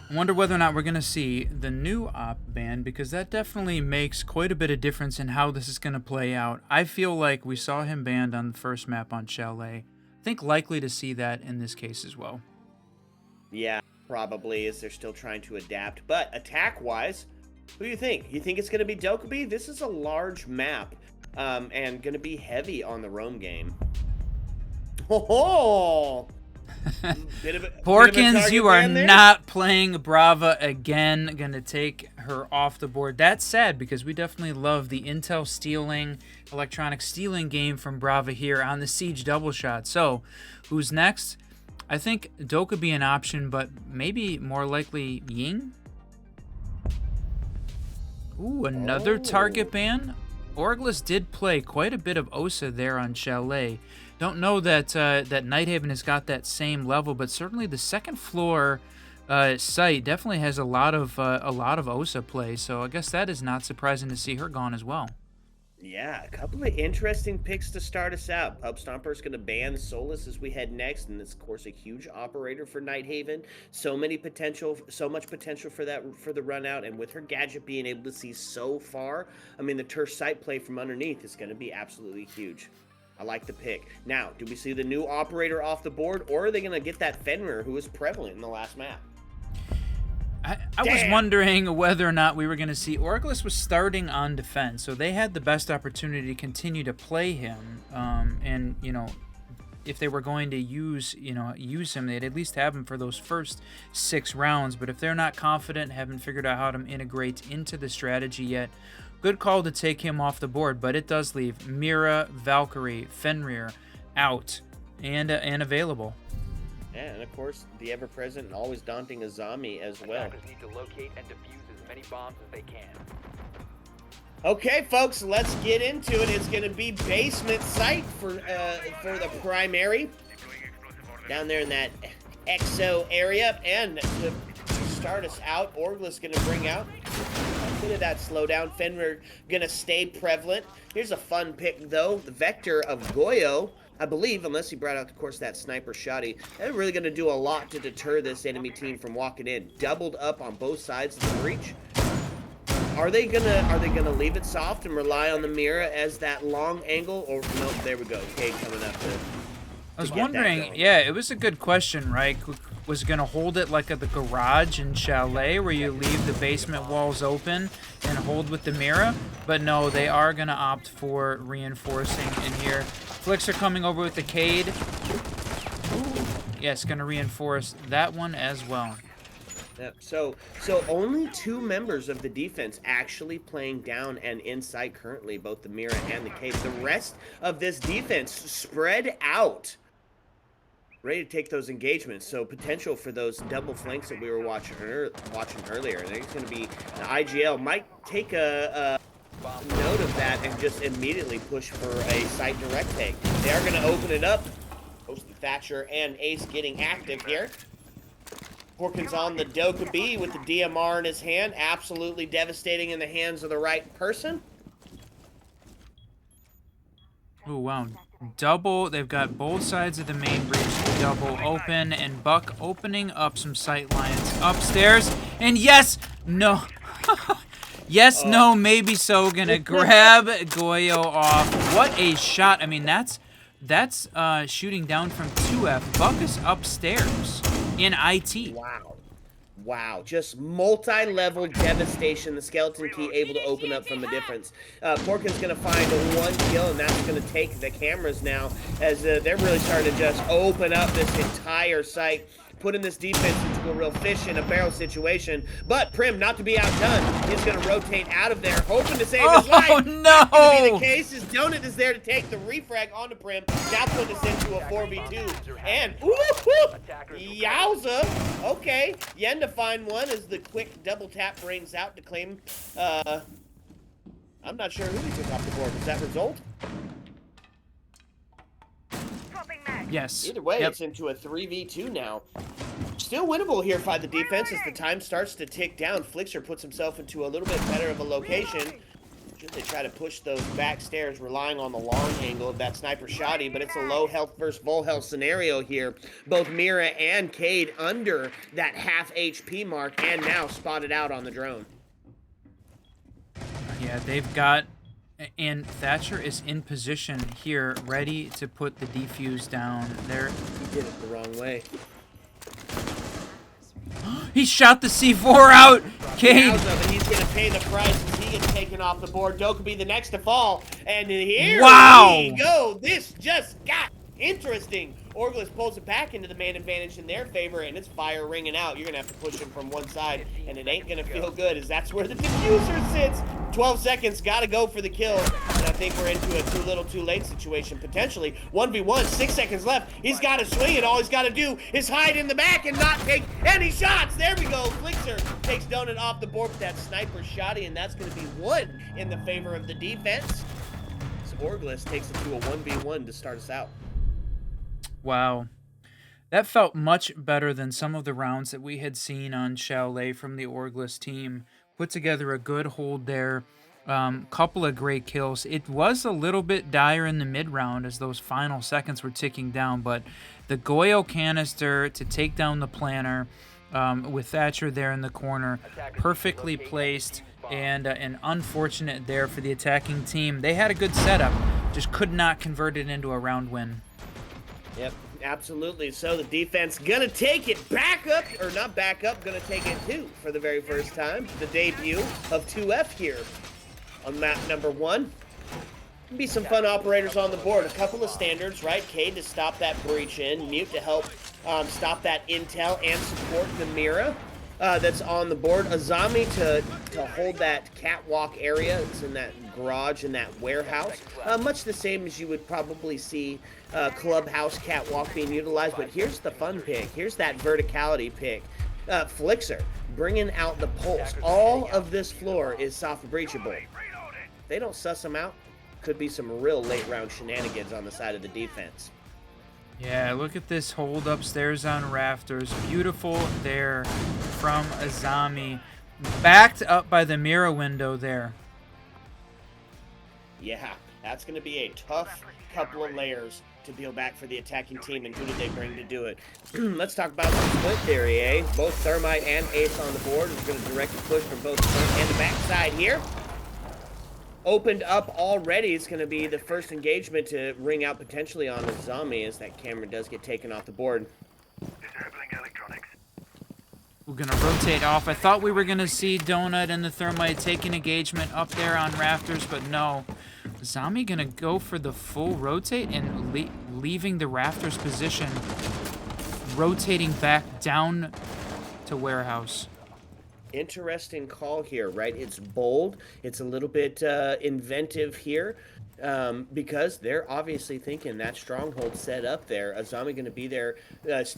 I wonder whether or not we're going to see the new op ban, because that definitely makes quite a bit of difference in how this is going to play out. I feel like we saw him banned on the first map on Chalet. I think likely to see that in this case as well. Yeah, probably, as they're still trying to adapt. But attack-wise, who do you think? You think it's going to be Dokkaebi? This is a large map, and going to be heavy on the roam game. Oh! Porkins, you are not playing Brava again. Gonna take her off the board. That's sad, because we definitely love the intel stealing, electronic stealing game from Brava here on the Siege double shot. So, who's next? I think Dokkaebi an option, but maybe more likely Ying? Ooh, another target ban? OrgLess did play quite a bit of Osa there on Chalet. Don't know that that Nighthaven has got that same level, but certainly the second floor site definitely has a lot of Osa play. So I guess that is not surprising to see her gone as well. Yeah, a couple of interesting picks to start us out. Pub Stompers going to ban Solus as we head next, and it's of course a huge operator for Nighthaven. So much potential for the run out, and with her gadget being able to see so far, I mean the turf site play from underneath is going to be absolutely huge. I like the pick. Now, do we see the new operator off the board, or are they going to get that Fenrir who was prevalent in the last map? I was wondering whether or not we were going to see OrgLess was starting on defense, so they had the best opportunity to continue to play him. And you know, if they were going to use him, they'd at least have him for those first 6 rounds. But if they're not confident, haven't figured out how to integrate into the strategy yet, good call to take him off the board. But it does leave Mira, Valkyrie, Fenrir out and available. Yeah, and of course, the ever-present and always daunting Azami as well. Attackers need to locate and defuse as many bombs as they can. Okay, folks, let's get into it. It's going to be basement site for the primary. Down there in that XO area. And to start us out, OrgLess going to bring out a bit of that slowdown. Fenrir going to stay prevalent. Here's a fun pick, though. The Vector of Goyo, I believe, unless he brought out, of course, that sniper shotty. That's really going to do a lot to deter this enemy team from walking in. Doubled up on both sides of the breach. Are they gonna leave it soft and rely on the Mira as that long angle, or no? There we go. Cade coming up to I was wondering, yeah, it was a good question, right? Was it going to hold it like at the garage in Chalet, where you leave the basement walls open and hold with the Mira? But no, they are going to opt for reinforcing in here. Flicks are coming over with the Cade. Yes, going to reinforce that one as well. Yep. So only 2 members of the defense actually playing down and inside currently, both the Mira and the Cade. The rest of this defense spread out, ready to take those engagements. So potential for those double flanks that we were watching earlier. I think it's going to be the IGL might take a note of that and just immediately push for a site direct take. They are going to open it up. Both Thatcher and Ace getting active here. Porkins on the Doka B with the DMR in his hand. Absolutely devastating in the hands of the right person. Oh, wow. Double. They've got both sides of the main breach double open, and Buck opening up some sight lines upstairs. And yes, no. Yes, no, maybe so. Gonna grab Goyo off. What a shot. I mean, that's shooting down from 2F. Buck is upstairs in IT. Wow. Wow, just multi-level devastation. The Skeleton Key able to open up from the difference. Porkin's going to find one kill, and that's going to take the cameras now as they're really starting to just open up this entire site, putting this defense into a real fish in a barrel situation. But Prim, not to be outdone, he's going to rotate out of there, hoping to save his life. Oh, no! Not going to be the case. His Donut is there to take the refrag onto Prim. Now put us into a 4v2. And, yowza. Okay, Yen to find one as the quick double tap rings out to claim. I'm not sure who he took off the board. Was that Result? Yes. Either way, it's into a 3v2 now. Still winnable here by the defense as the time starts to tick down. Flixer puts himself into a little bit better of a location. Should they try to push those back stairs, relying on the long angle of that sniper shotty, but it's a low health versus full health scenario here. Both Mira and Cade under that half HP mark and now spotted out on the drone. Yeah, they've got, and Thatcher is in position here, ready to put the defuse down. There, He did it the wrong way. he shot the C4 out. Cade. But he's going to pay the price as he gets taken off the board. Doe could be the next to fall. And here we go. This just got interesting. OrgLess pulls it back into the man advantage in their favor, and it's fire ringing out. You're going to have to push him from one side, and it ain't going to feel good as that's where the diffuser sits. 12 seconds, got to go for the kill. And I think we're into a too little too late situation, potentially. 1v1, 6 seconds left. He's got to swing it. All he's got to do is hide in the back and not take any shots. There we go. Flixer takes Donut off the board with that sniper shotty, and that's going to be one in the favor of the defense. So OrgLess takes it to a 1v1 to start us out. Wow. That felt much better than some of the rounds that we had seen on Chalet from the OrgLess team. Put together a good hold there. Couple of great kills. It was a little bit dire in the mid-round as those final seconds were ticking down, but the Goyo canister to take down the planner with Thatcher there in the corner, perfectly placed, and an unfortunate there for the attacking team. They had a good setup, just could not convert it into a round win. Yep, absolutely. So the defense gonna take it back up, or not back up, gonna take it two for the very first time. The debut of 2F here on map number 1. Be some fun operators on the board. A couple of standards, right? Cade to stop that breach in, Mute to help stop that intel and support the Mira that's on the board. Azami to hold that catwalk area. It's in that garage in that warehouse. Much the same as you would probably see clubhouse catwalk being utilized. But here's the fun pick. Here's that verticality pick. Flixer bringing out the pulse. All of this floor is soft breachable. If they don't suss them out, could be some real late round shenanigans on the side of the defense. Yeah, look at this hold upstairs on rafters. Beautiful there from Azami. Backed up by the Mira window there. Yeah, that's going to be a tough couple of layers to peel back for the attacking team, and who did they bring to do it? Let's talk about some split theory, eh? Both Thermite and Ace on the board. We're going to direct a push from both the front and the back side here. Opened up already. It's going to be the first engagement to ring out potentially on the zombie as that camera does get taken off the board. We're going to rotate off. I thought we were going to see Donut and the Thermite taking engagement up there on rafters, but no. Zombie going to go for the full rotate and leaving the rafters position, rotating back down to warehouse. Interesting call here, right? It's bold. It's a little bit inventive here. Because they're obviously thinking that stronghold set up there. Azami going to be there,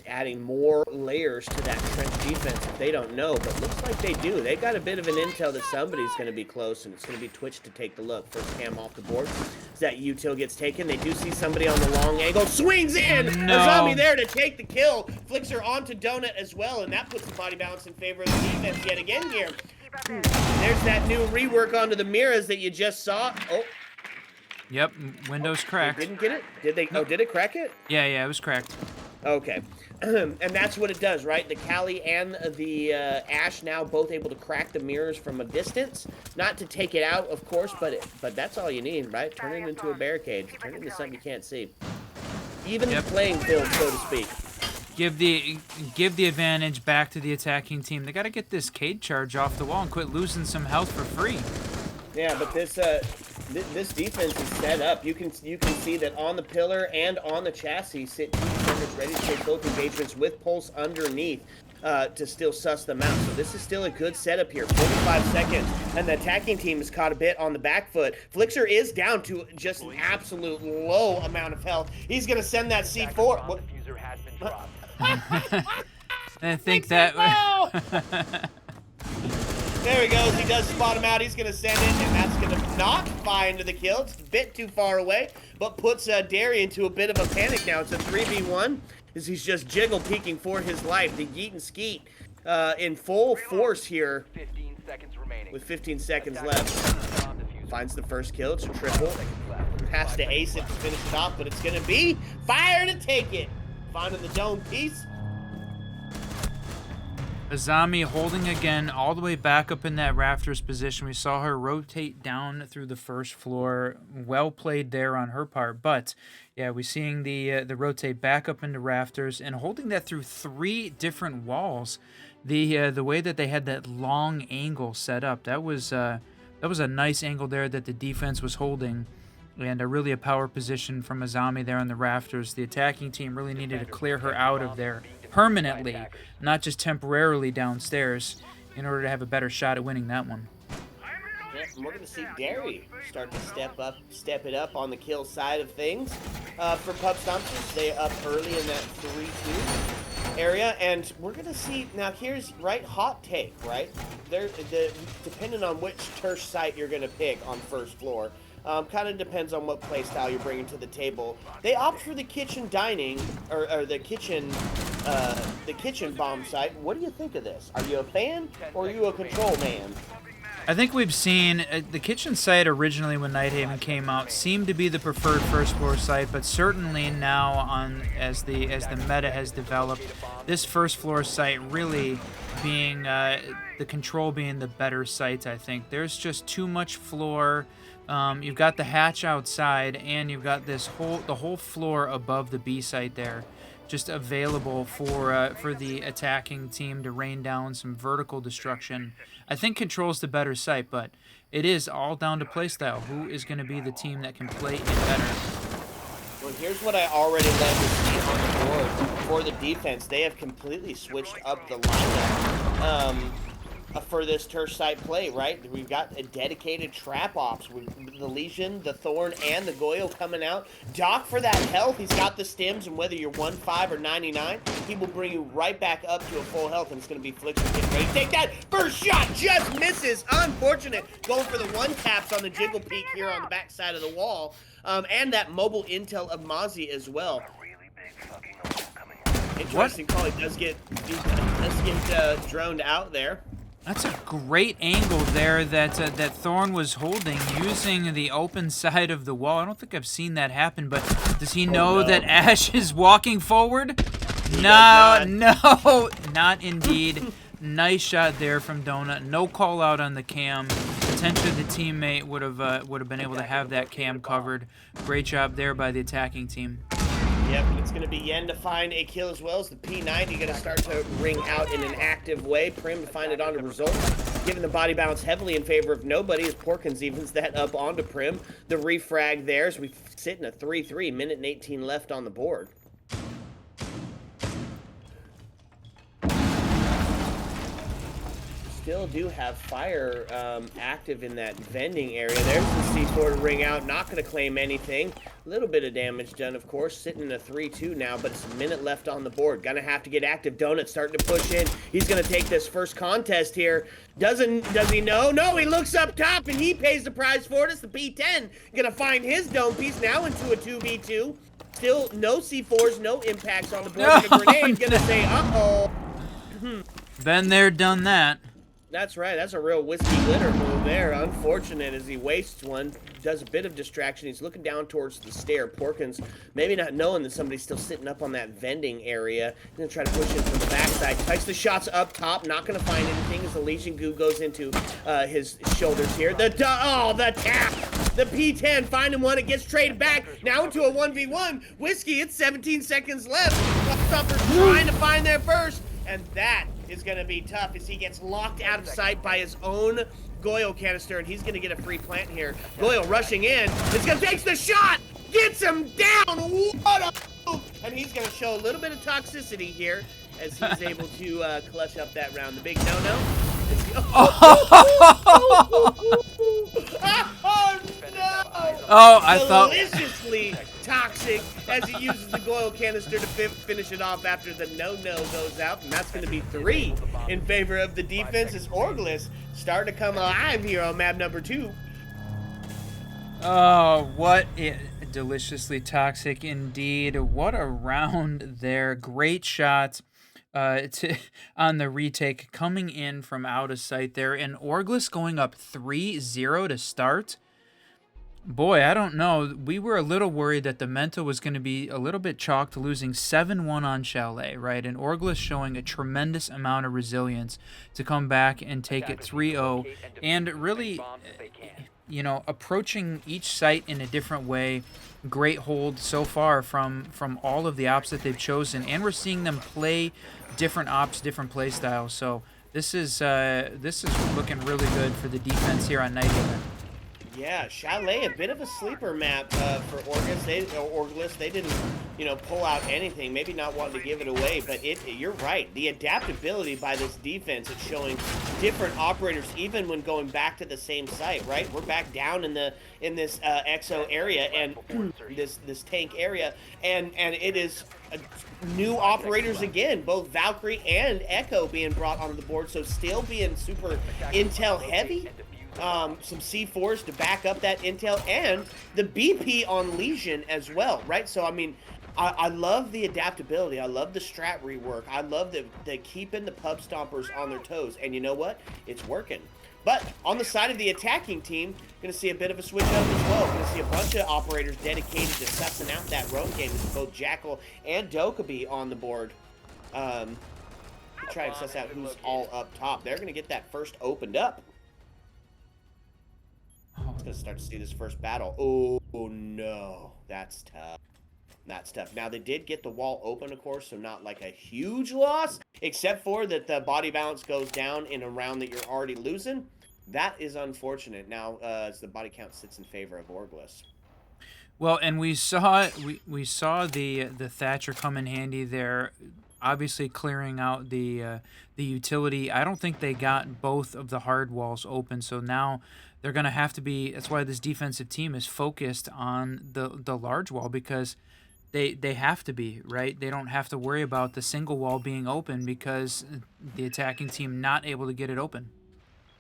adding more layers to that trench defense if they don't know, but looks like they do. They got a bit of an intel that somebody's going to be close, and it's going to be Twitch to take the look. First cam off the board. As that util gets taken, they do see somebody on the long angle. Swings in! No. Azami there to take the kill. Flicks her onto Donut as well, and that puts the body balance in favor of the defense yet again here. There's that new rework onto the mirrors that you just saw. Oh. Yep, window's cracked. They didn't get it? Did they? Oh, did it crack it? Yeah, it was cracked. Okay. And that's what it does, right? The Cali and the Ash now both able to crack the mirrors from a distance. Not to take it out, of course, but that's all you need, right? Turn it into a barricade. Turn it into something you can't see. Even the playing field, so to speak. Give the advantage back to the attacking team. They got to get this Cade charge off the wall and quit losing some health for free. Yeah, but this defense is set up. You can see that on the pillar and on the chassis sit two defenders ready to take both engagements with pulse underneath to still suss them out. So this is still a good setup here. 45 seconds, and the attacking team is caught a bit on the back foot. Flixer is down to just an absolute low amount of health. He's gonna send that C4. What? Diffuser has been dropped. I think that. There he goes. He does spot him out. He's going to send it, and that's going to not find the kill. It's a bit too far away, but puts Derry into a bit of a panic now. It's a 3v1 as he's just jiggle peeking for his life. The Yeet and Skeet in full force here 15 seconds remaining. with 15 seconds left. Finds the first kill. It's a triple. Has to ace it to finish it off, but it's going to be fire to take it. Finding the dome piece. Azami holding again all the way back up in that rafters position. We saw her rotate down through the first floor. Well played there on her part. But yeah, we're seeing the rotate back up into rafters and holding that through 3 different walls. The way that they had that long angle set up, that was a nice angle there that the defense was holding. And really a power position from Azami there on the rafters. The attacking team really needed to clear her out of there permanently, not just temporarily downstairs, in order to have a better shot at winning that one. Yeah, and we're going to see Derry start to step it up on the kill side of things. For Pub Stompers, they up early in that 3-2 area, and we're going to see, now here's, right, hot take, right? Depending on which Tersh site you're going to pick on first floor, kind of depends on what play style you're bringing to the table. They opt for the kitchen dining, or the kitchen bomb site. What do you think of this? Are you a fan, or are you a control man? I think we've seen the kitchen site originally when Nighthaven came out seemed to be the preferred first floor site, but certainly now as the meta has developed, this first floor site really being the control being the better site. I think there's just too much floor. You've got the hatch outside, and you've got the whole floor above the B site there, just available for the attacking team to rain down some vertical destruction. I think control's the better site, but it is all down to playstyle. Who is going to be the team that can play it better? Well, here's what I already love to see on the board for the defense. They have completely switched up the lineup. For this Tersh site play, right? We've got a dedicated trap ops with the Legion, the Thorn, and the Goyle coming out. Doc for that health, he's got the stims, and whether you're 1-5 or 99, he will bring you right back up to a full health, and it's going to be Flixer getting ready to take that. First shot just misses. Unfortunate. Going for the one taps on the jiggle peak here on the back side of the wall. And that mobile intel of Mozzie as well. Interesting call. He does get droned out there. That's a great angle there that Thorn was holding using the open side of the wall. I don't think I've seen that happen, but does he know that Ash is walking forward? No, not indeed. Nice shot there from Donut. No call out on the cam. Potentially the teammate would have been able to have that cam covered. Great job there by the attacking team. Yep, it's going to be Yen to find a kill as well as the P90 going to start to ring out in an active way. Prim to find it on the result. Giving the body balance heavily in favor of nobody as Porkins evens that up onto Prim. The refrag there as we sit in a 3-3, minute and 18 left on the board. Just still do have fire active in that vending area. There's the C4 to ring out. Not going to claim anything. A little bit of damage done, of course. Sitting in a 3-2 now, but it's a minute left on the board. Gonna have to get active. Donut starting to push in. He's going to take this first contest here. Does he know? No, he looks up top, and he pays the prize for it. It's the P10. Going to find his dome piece now into a 2v2. Still no C4s, no impacts on the board. And a grenade going to say, uh-oh. Been there, done that. That's right. That's a real whiskey glitter move there. Unfortunate as he wastes one. Does a bit of distraction. He's looking down towards the stair. Porkins, maybe not knowing that somebody's still sitting up on that vending area. He's going to try to push in from the backside. Takes the shots up top. Not going to find anything as the Legion goo goes into his shoulders here. The tap. The P10 finding one. It gets traded back. Now into a 1v1. Whiskey, it's 17 seconds left. Stompers trying to find their first. And that is going to be tough as he gets locked out of sight by his own Goyle canister, and he's going to get a free plant here. Goyle rushing in. It's going to take the shot. Gets him down. What a move. And he's going to show a little bit of toxicity here as he's able to clutch up that round. The big no-no. Oh, no. Oh, I thought... Deliciously toxic as he uses the Goyle canister to finish it off after the no-no goes out, and that's going to be 3 in favor of the defense as OrgLess starting to come alive here on map number 2. Oh, deliciously toxic indeed. What a round there. Great shot on the retake coming in from out of sight there, and OrgLess going up 3-0 to start. Boy, I don't know. We were a little worried that the mental was going to be a little bit chalked, losing 7-1 on Chalet, right? And OrgLess showing a tremendous amount of resilience to come back and take it 3-0 and really, you know, approaching each site in a different way. Great hold so far from all of the ops that they've chosen, and we're seeing them play different ops, different play styles. So this is looking really good for the defense here on Nighthaven. Yeah, Chalet, a bit of a sleeper map for OrgLess. They didn't, you know, pull out anything. Maybe not wanting to give it away, but you're right. The adaptability by this defense is showing different operators, even when going back to the same site. Right, we're back down in this XO area and this tank area, and it is new operators again. Both Valkyrie and Echo being brought onto the board, so still being super intel heavy. Some C4s to back up that intel, and the BP on Legion as well, right? So, I mean, I love the adaptability. I love the strat rework. I love the keeping the pub stompers on their toes. And you know what? It's working. But on the side of the attacking team, going to see a bit of a switch up as well. Going to see a bunch of operators dedicated to sussing out that roam game with both Jackal and Dokkaebi on the board. To try and suss out who's all up top. They're going to get that first opened up. It's going to start to see this first battle. Oh, no. That's tough. That's tough. Now, they did get the wall open, of course, so not like a huge loss, except for that the body balance goes down in a round that you're already losing. That is unfortunate. Now, as the body count sits in favor of OrgLess. Well, and we saw the Thatcher come in handy there, obviously clearing out the utility. I don't think they got both of the hard walls open, so now they're going to have to be. That's why this defensive team is focused on the large wall, because they have to be, right? They don't have to worry about the single wall being open because the attacking team not able to get it open.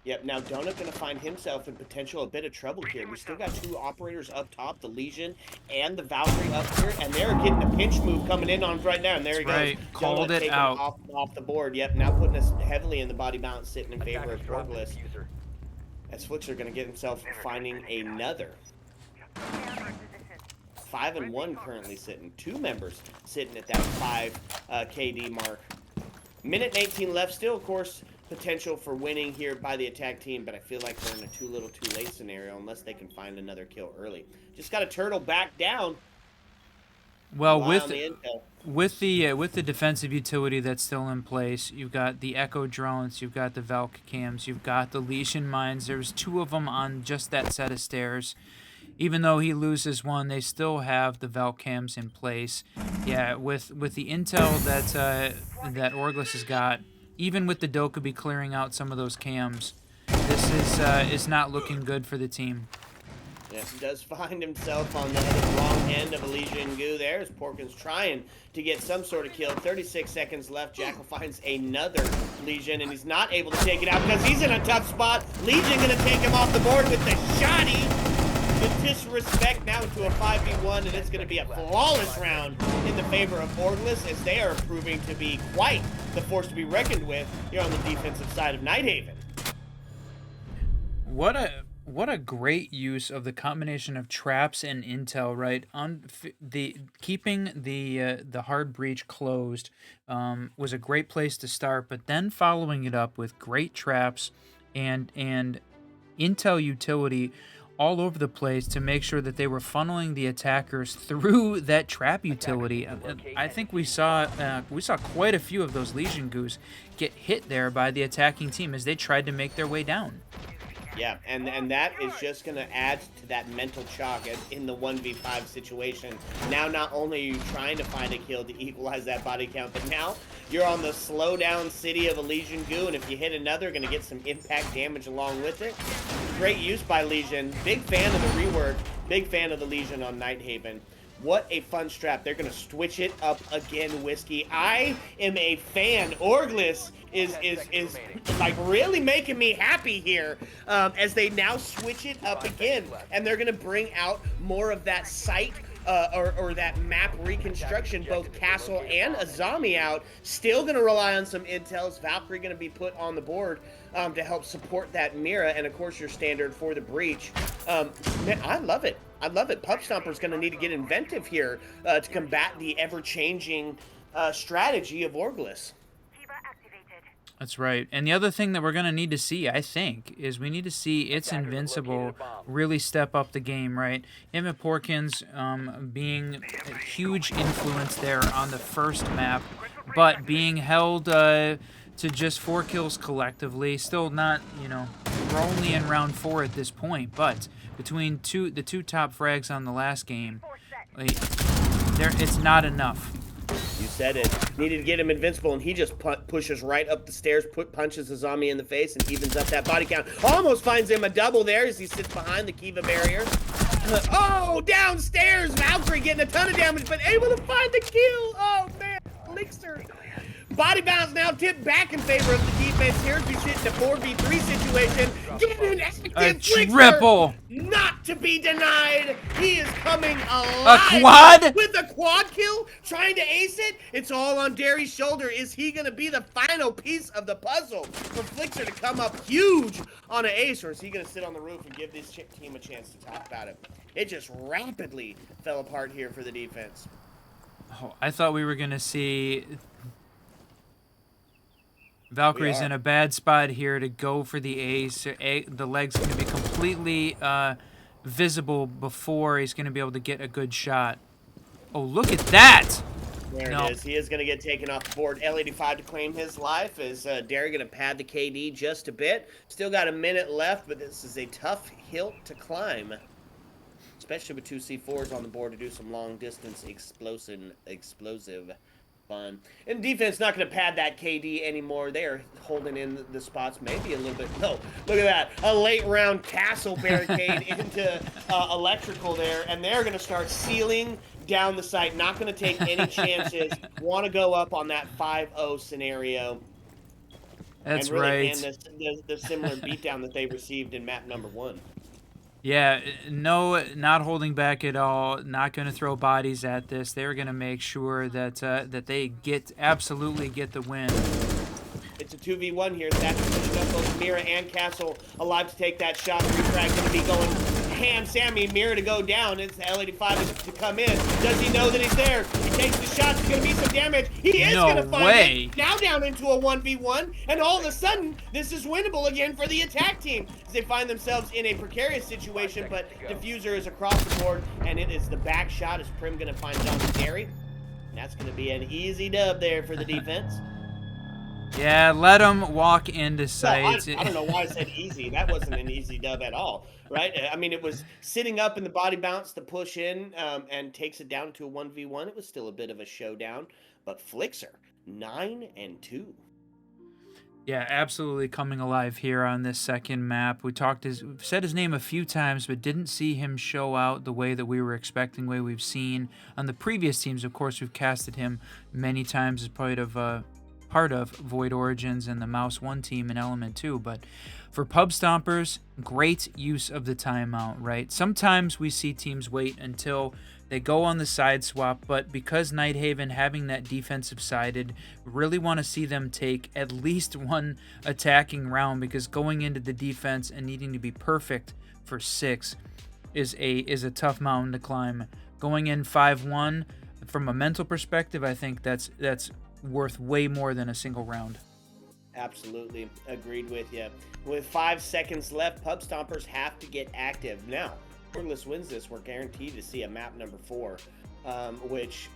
Yep, now Donut going to find himself in potential a bit of trouble here. We still got 2 operators up top, the Legion and the Valkyrie up here, and they're getting a pinch move coming in on right now, and there he goes. Right, called Donut it out. Off the board. Yep, now putting us heavily in the body balance, sitting in favor of OrgLess. As Flixer going to get himself finding another. 5-1 currently sitting. 2 members sitting at that 5 KD mark. Minute and 18 left. Still, of course, potential for winning here by the attack team, but I feel like we're in a too little too late scenario unless they can find another kill early. Just got to turtle back down. Well, with the defensive utility that's still in place, you've got the Echo drones, you've got the Valk cams, you've got the Legion mines. There's 2 of them on just that set of stairs. Even though he loses one, they still have the Valk cams in place. Yeah, with the intel that OrgLess has got, even with the Dokkaebi clearing out some of those cams, this is not looking good for the team. Yes, he does find himself on the wrong end of Elysian Goo there as Porkins trying to get some sort of kill. 36 seconds left. Jackal finds another Legion, and he's not able to take it out because he's in a tough spot. Legion going to take him off the board with the shoddy. The disrespect now to a 5v1, and it's going to be a flawless round in the favor of OrgLess as they are proving to be quite the force to be reckoned with here on the defensive side of Nighthaven. What a great use of the combination of traps and intel, right? On keeping the hard breach closed was a great place to start, but then following it up with great traps and intel utility all over the place to make sure that they were funneling the attackers through that trap utility. I think we saw quite a few of those Legion Goos get hit there by the attacking team as they tried to make their way down. Yeah, and that is just going to add to that mental chalk in the 1v5 situation. Now, not only are you trying to find a kill to equalize that body count, but now you're on the slowdown city of Elysian Goo, and if you hit another, going to get some impact damage along with it. Great use by Legion. Big fan of the rework. Big fan of the Legion on Nighthaven. What a fun strap. They're going to switch it up again, Whiskey. I am a fan. OrgLess is like really making me happy here as they now switch it up again. And they're going to bring out more of that site or that map reconstruction, both Castle and Azami out. Still going to rely on some intels. Valkyrie going to be put on the board to help support that Mira. And, of course, your standard for the breach. Man, I love it. I love it. Pup Stomper's going to need to get inventive here to combat the ever-changing strategy of OrgLess. That's right. And the other thing that we're going to need to see, I think, is we need to see It's Invincible really step up the game, right? Him and Porkins being a huge influence there on the first map, but being held to just 4 kills collectively. Still not, we're only in round 4 at this point, but between the two top frags on the last game, it's not enough. You said it. Needed to get him invincible, and he just pushes right up the stairs, punches Azami in the face, and evens up that body count. Almost finds him a double there as he sits behind the Kiva barrier. Oh, downstairs! Valkyrie getting a ton of damage, but able to find the kill! Oh, man. Elixir. Body bounce now tipped back in favor of the defense here as we sit in a 4v3 situation. Get an active triple! Not to be denied. He is coming alive. A quad? With a quad kill, trying to ace it. It's all on Derry's shoulder. Is he going to be the final piece of the puzzle for Flixer to come up huge on an ace, or is he going to sit on the roof and give this team a chance to talk about it? It just rapidly fell apart here for the defense. Oh, I thought we were going to see Valkyrie's in a bad spot here to go for the ace. The leg's going to be completely visible before he's going to be able to get a good shot. Oh, look at that! There it is. He is going to get taken off the board. L85 to claim his life. Is Derry going to pad the KD just a bit? Still got a minute left, but this is a tough hill to climb. Especially with 2 C4s on the board to do some long-distance explosive fun. And defense not going to pad that KD anymore. They are holding in the spots maybe a little bit. No, look at that. A late round castle barricade into electrical there. And they're going to start sealing down the site. Not going to take any chances. Want to go up on that 5-0 scenario. That's and really right. And the similar beatdown that they received in map number 1. Yeah, no, not holding back at all. Not going to throw bodies at this. They're going to make sure that that they absolutely get the win. It's a 2v1 here. That's pushing up both Mira and Castle alive to take that shot. Refrag going to be going ham Sammy. Mira to go down. It's the L85 to come in. Does he know that he's there? He takes the shot. There's going to be some damage. He is going to find it. Now down into a 1v1. And all of a sudden, this is winnable again for the attack team. As they find themselves in a precarious situation, but Diffuser is across the board. And it is the back shot. Is Prim going to find Jonathan Derry? That's going to be an easy dub there for the defense. Yeah, let him walk into sight. I don't know why I said easy. That wasn't an easy dub at all, right? I mean, it was sitting up in the body bounce to push in and takes it down to a 1v1. It was still a bit of a showdown, but Flixer, 9-2. Yeah, absolutely coming alive here on this second map. We've said his name a few times, but didn't see him show out the way that we were expecting, the way we've seen on the previous teams. Of course, we've casted him many times as part of Void Origins and the Mouse 1 team in Element 2. But for Pub Stompers, great use of the timeout, right? Sometimes we see teams wait until they go on the side swap, but because Nighthaven having that defensive sided, really want to see them take at least one attacking round, because going into the defense and needing to be perfect for 6 is a tough mountain to climb. Going in 5-1, from a mental perspective, I think that's worth way more than a single round. Absolutely. Agreed with you. With 5 seconds left, Pub Stompers have to get active. Now, OrgLess wins this, we're guaranteed to see a map number 4, which,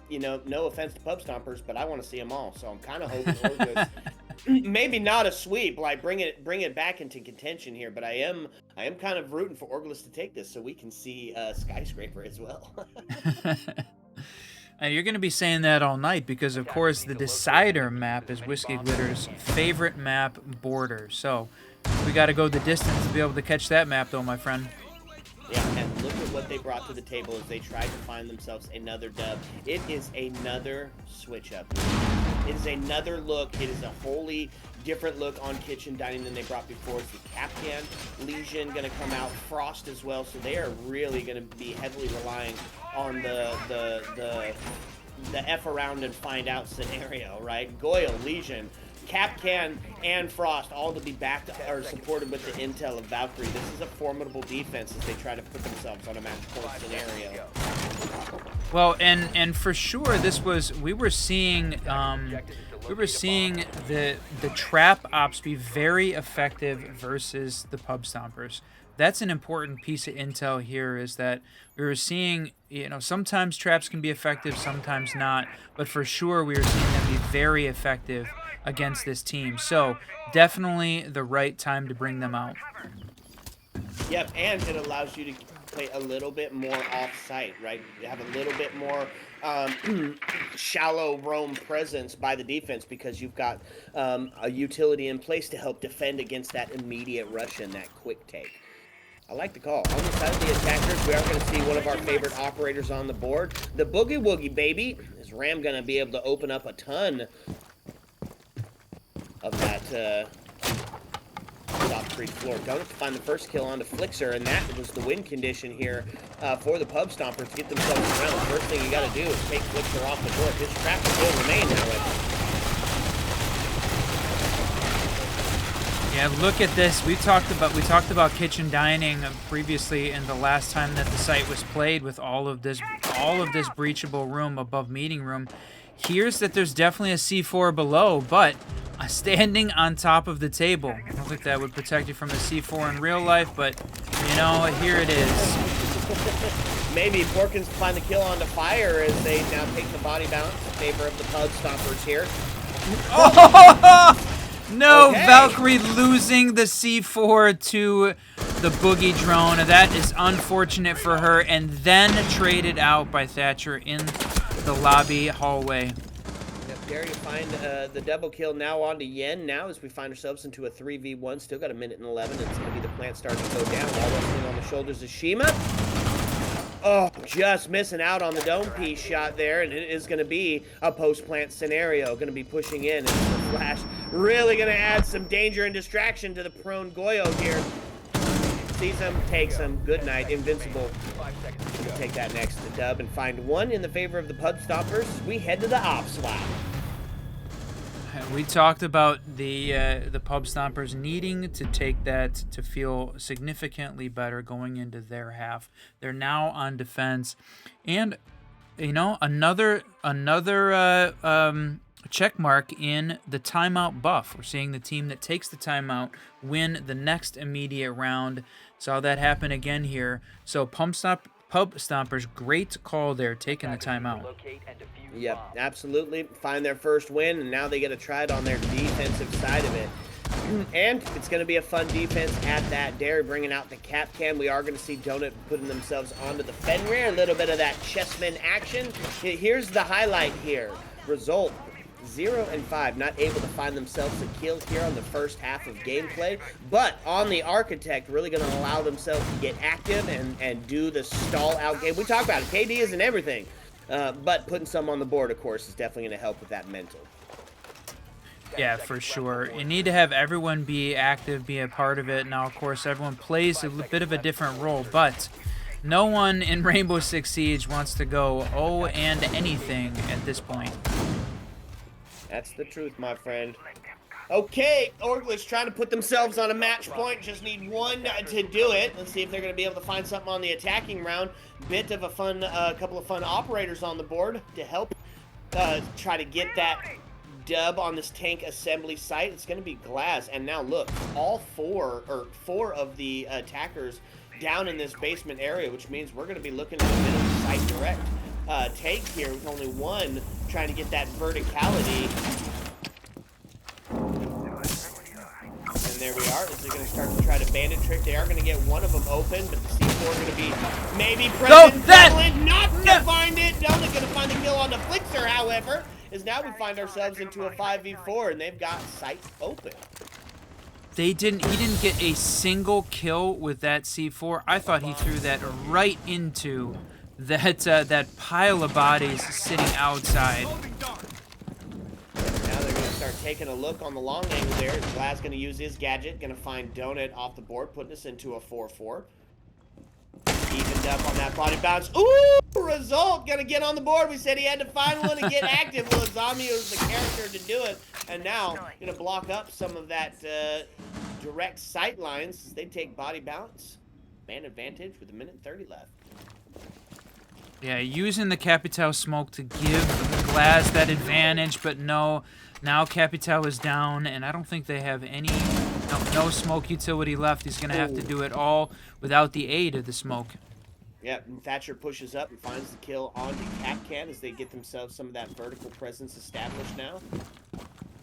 you know, no offense to Pub Stompers, but I want to see them all. So I'm kind of hoping OrgLess, maybe not a sweep, like bring it back into contention here, but I am kind of rooting for OrgLess to take this so we can see Skyscraper as well. And you're going to be saying that all night because, of course, the decider map is Whiskey Glitter's favorite map, Border. So we got to go the distance to be able to catch that map, though, my friend. Yeah, and look at what they brought to the table as they tried to find themselves another dub. It is another switch up. It is another look. It is a wholly different look on kitchen dining than they brought before. It's the Capcan Legion going to come out, Frost as well, so they are really going to be heavily relying on the F around and find out scenario, right? Goyle, Legion, Capcan, and Frost all to be backed or supported with the intel of Valkyrie. This is a formidable defense as they try to put themselves on a match point scenario. Well, and for sure, we were seeing the trap ops be very effective versus the Pub Stompers. That's an important piece of intel here, is that we were seeing, you know, sometimes traps can be effective, sometimes not, but for sure we were seeing them be very effective against this team. So definitely the right time to bring them out. Yep, and it allows you to play a little bit more off-site, right? You have a little bit more shallow roam presence by the defense because you've got a utility in place to help defend against that immediate Russian, that quick take. I like the call. On the side of the attackers, we are going to see one of our favorite operators on the board. The Boogie Woogie, baby. Is Ram going to be able to open up a ton of that soft creek floor? Donut to find the first kill onto Flixer, and that was the win condition here for the Pub Stompers to get themselves around. The first thing you got to do is take Flixer off the board. His trap will remain, however. Yeah, look at this. We talked about kitchen dining previously, in the last time that the site was played, with all of this breachable room above meeting room. Here's that there's definitely a C4 below, but standing on top of the table. I don't think that would protect you from the C4 in real life, but you know, here it is. Maybe Porkins find the kill onto Fire as they now take the body balance in favor of the Pub Stompers here. Oh! No, okay. Valkyrie losing the C4 to the Boogie drone. That is unfortunate for her, and then traded out by Thatcher in the lobby hallway. Yep, dare to find the double kill now onto Yen. Now as we find ourselves into a 3v1, still got a minute and 11. It's going to be the plant starting to go down. All resting on the shoulders of Shima. Oh, just missing out on the dome piece shot there, and it is going to be a post-plant scenario. Going to be pushing in, and the Flash really going to add some danger and distraction to the prone Goyo here. Sees him, takes him. Good night, Invincible. We'll take that next to dub and find one in the favor of the Pub Stompers. We head to the op swap. We talked about the Pub Stompers needing to take that to feel significantly better going into their half. They're now on defense, and you know, another check mark in the timeout buff. We're seeing the team that takes the timeout win the next immediate round. Saw that happen again here. So Pub Stompers, great call there, taking the timeout. Yep, absolutely. Find their first win, and now they get to try it on their defensive side of it. And it's going to be a fun defense at that. Derry bringing out the cap cam. We are going to see Donut putting themselves onto the Fenrir. A little bit of that chessman action. Here's the highlight here. Result. 0 and 5, not able to find themselves a kill here on the first half of gameplay, but on the Architect, really going to allow themselves to get active and do the stall out game. We talk about it, KD isn't everything, but putting some on the board, of course, is definitely going to help with that mental. Yeah, for sure. You need to have everyone be active, be a part of it. Now, of course, everyone plays a bit of a different role, but no one in Rainbow Six Siege wants to go oh and anything at this point. That's the truth, my friend. Okay, OrgLess trying to put themselves on a match point. Just need one to do it. Let's see if they're going to be able to find something on the attacking round. Bit of a fun, couple of fun operators on the board to help try to get that dub on this tank assembly site. It's going to be Glass, and now look, all four of the attackers down in this basement area, which means we're going to be looking at a bit of a site direct take here with only one trying to get that verticality. And there we are. They're going to start to try to bandit trick. They are going to get one of them open, but the C4 going to be maybe present. Not going to find it. No, they're going to find the kill on the Flixer, however, is now we find ourselves into a 5v4, and they've got sights open. He didn't get a single kill with that C4. I thought he threw that right into that pile of bodies sitting outside. Now they're going to start taking a look on the long angle there. Vlad's going to use his gadget, going to find Donut off the board, putting us into a 4-4. Evened up on that body bounce. Ooh, result. Going to get on the board. We said he had to find one and get active. Well, Zombie was the character to do it. And now, going to block up some of that direct sight lines. They take body bounce. Man advantage with 1:30 left. Yeah, using the Capital smoke to give Glass that advantage, but no. Now Capital is down, and I don't think they have any no smoke utility left. He's going to have to do it all without the aid of the smoke. Yeah, and Thatcher pushes up and finds the kill onto Capcan as they get themselves some of that vertical presence established now.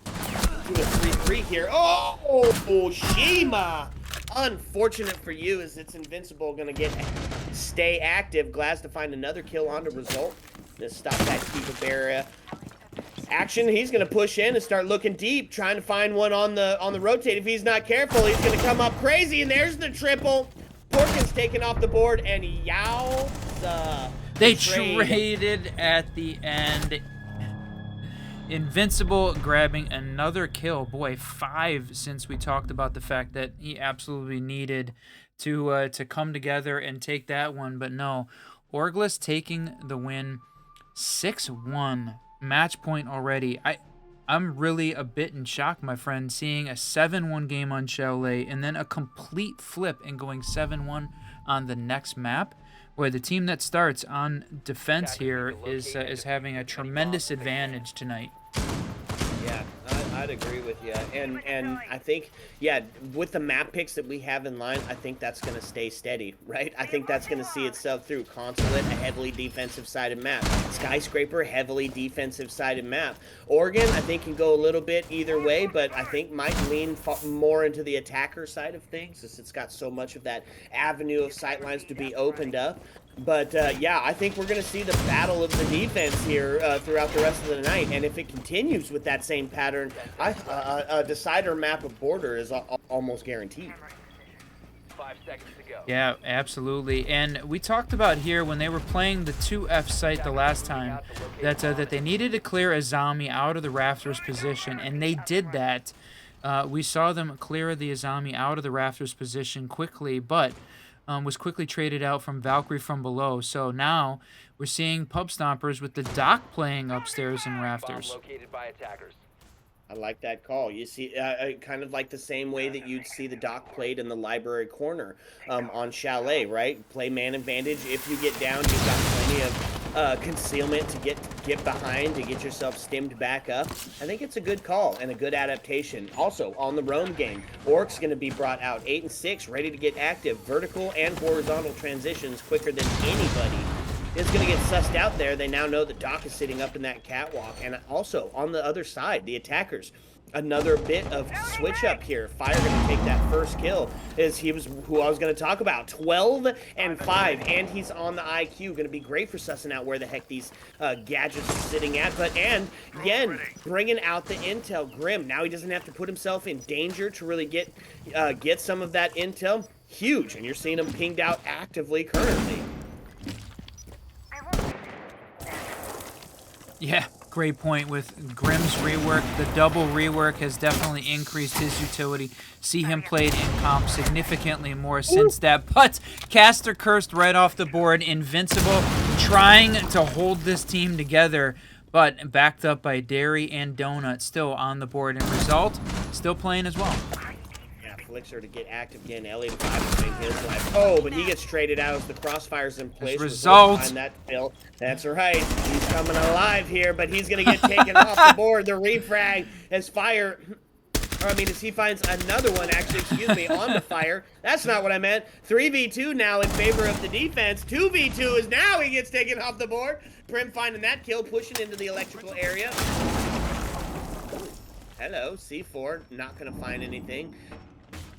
Do a 3-3 here. Oh, Shima! Unfortunate for you, as it's Invincible going to stay active. Glass to find another kill onto Result. Just stop that keep area. Action, he's going to push in and start looking deep, trying to find one on the rotate. If he's not careful, he's going to come up crazy, and there's the triple. Porkins taken off the board, and yowza. They traded at the end. Invincible grabbing another kill. Boy, 5 since we talked about the fact that he absolutely needed to come together and take that one, but no. OrgLess taking the win, 6-1. Match point already. I'm really a bit in shock, my friend, seeing a 7-1 game on Chalet and then a complete flip and going 7-1 on the next map. Boy, the team that starts on defense here is having a tremendous advantage tonight. Yeah, I'd agree with you. And I think, yeah, with the map picks that we have in line, I think that's going to stay steady, right? I think that's going to see itself through. Consulate, a heavily defensive-sided map. Skyscraper, heavily defensive-sided map. Oregon, I think, can go a little bit either way, but I think might lean more into the attacker side of things, since it's got so much of that avenue of sightlines to be opened up. But, yeah, I think we're going to see the battle of the defense here throughout the rest of the night. And if it continues with that same pattern, a decider map of border is almost guaranteed. 5 seconds to go. Yeah, absolutely. And we talked about here when they were playing the 2F site the last time that they needed to clear a zombie out of the rafters position, and they did that. We saw them clear the Azami out of the rafters position quickly, but was quickly traded out from Valkyrie from below. So now we're seeing Pub Stompers with the Doc playing upstairs in rafters. Located by attackers. I like that call. You see, kind of like the same way that you'd see the Doc played in the library corner on Chalet, right? Play man advantage. If you get down, you've got plenty of concealment to get behind, to get yourself stemmed back up. I think it's a good call and a good adaptation. Also, on the roam game, Orc's going to be brought out 8 and 6, ready to get active. Vertical and horizontal transitions quicker than anybody is going to get sussed out there. They now know that Doc is sitting up in that catwalk. And also, on the other side, the attackers, another bit of switch up here. Fire going to take that first kill. He was who I was going to talk about. 12 and 5, and he's on the IQ. Going to be great for sussing out where the heck these gadgets are sitting at. But and again, bringing out the intel. Grim. Now he doesn't have to put himself in danger to really get some of that intel. Huge, and you're seeing him pinged out actively currently. Yeah, great point with Grimm's rework. The double rework has definitely increased his utility. See him played in comp significantly more since that. But Caster cursed right off the board. Invincible trying to hold this team together, but backed up by Dairy and Donut still on the board. And Result still playing as well. Elixir to get active again. Ellie to 5 to save his life. Oh, but he gets traded out as the crossfire's in place. Result. That kill. That's right. He's coming alive here, but he's going to get taken off the board. The refrag as Fire... Or, I mean, as he finds another one, actually, excuse me, on the Fire. That's not what I meant. 3v2 now in favor of the defense. 2v2 is now he gets taken off the board. Prim finding that kill, pushing into the electrical area. Hello, C4. Not going to find anything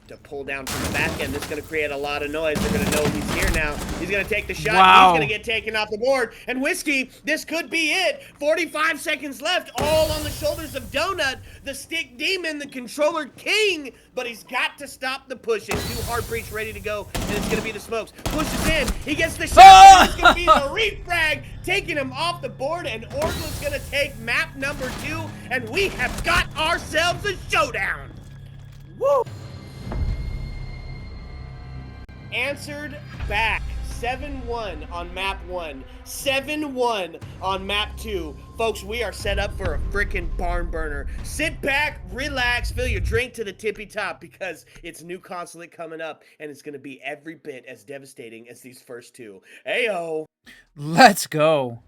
to pull down from the back end. This is going to create a lot of noise. They're going to know he's here now. He's going to take the shot. Wow. He's going to get taken off the board. And Whiskey, this could be it. 45 seconds left, all on the shoulders of Donut, the stick demon, the controller king. But he's got to stop the push. It's too hard breach ready to go, and it's going to be the smokes. Pushes in. He gets the shot. It's going to be the refrag, taking him off the board, and OrgLess going to take map number 2, and we have got ourselves a showdown. Woo! Answered back. 7-1 on map 1. 7-1 on map 2. Folks, we are set up for a freaking barn burner. Sit back, relax, fill your drink to the tippy top because it's new Consulate coming up and it's going to be every bit as devastating as these first two. Ayo! Let's go.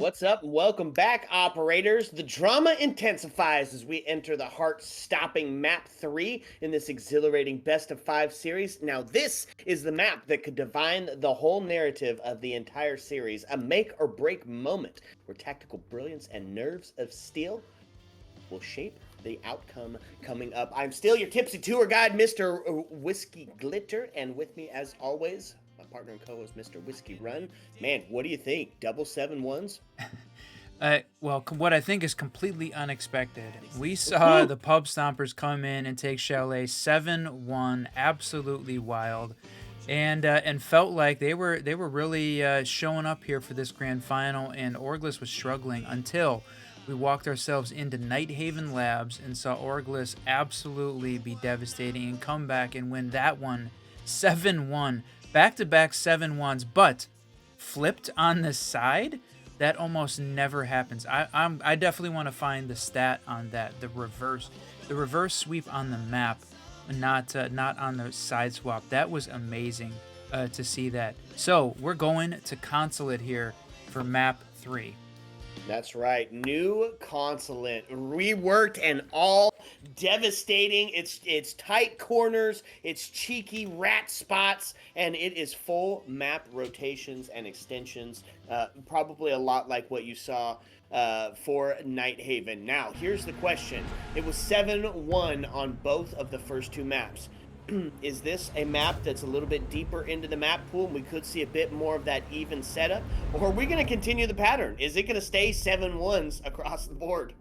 What's up? Welcome back, operators. The drama intensifies as we enter the heart-stopping map 3 in this exhilarating best of 5 series. Now, this is the map that could define the whole narrative of the entire series, a make-or-break moment where tactical brilliance and nerves of steel will shape the outcome coming up. I'm still your tipsy tour guide, Mr. Whiskey Glitter, and with me, as always, my partner and co-host, Mr. Whiskey Run. Man, what do you think? Double 7-1s? Well, what I think is completely unexpected. We saw the Pub Stompers come in and take Chalet 7-1, absolutely wild, and felt like they were really showing up here for this grand final. And OrgLess was struggling until we walked ourselves into Nighthaven Labs and saw OrgLess absolutely be devastating and come back and win that one 7-1. Back-to-back 7-1s, but flipped on the side, that almost never happens. I definitely want to find the stat on that, the reverse sweep on the map, not on the side swap. That was amazing to see that. So we're going to Consulate here for map 3. That's right, new Consulate, reworked and all devastating. It's tight corners, it's cheeky rat spots, and it is full map rotations and extensions. Probably a lot like what you saw for Nighthaven. Now, here's the question. It was 7-1 on both of the first two maps. Is this a map that's a little bit deeper into the map pool and we could see a bit more of that even setup? Or are we going to continue the pattern? Is it going to stay 7-1s across the board?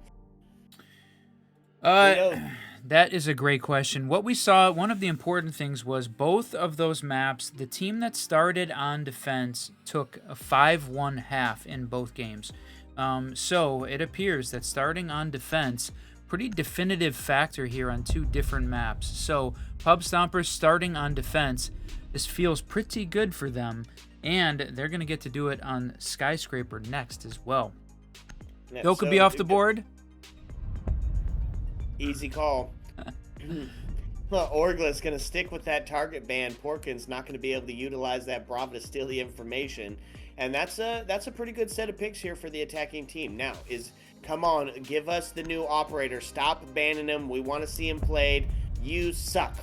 That is a great question. What we saw, one of the important things was both of those maps, the team that started on defense took a 5-1 half in both games. So it appears that starting on defense, pretty definitive factor here on two different maps. So Pub Stompers starting on defense, this feels pretty good for them, and they're going to get to do it on Skyscraper next as well. Yeah, Bill could be off the board. Easy call. Well, OrgLess going to stick with that target ban. Porkins not going to be able to utilize that Bravo to steal the information. And that's a pretty good set of picks here for the attacking team. Now, come on, give us the new operator. Stop banning him. We want to see him played. You suck.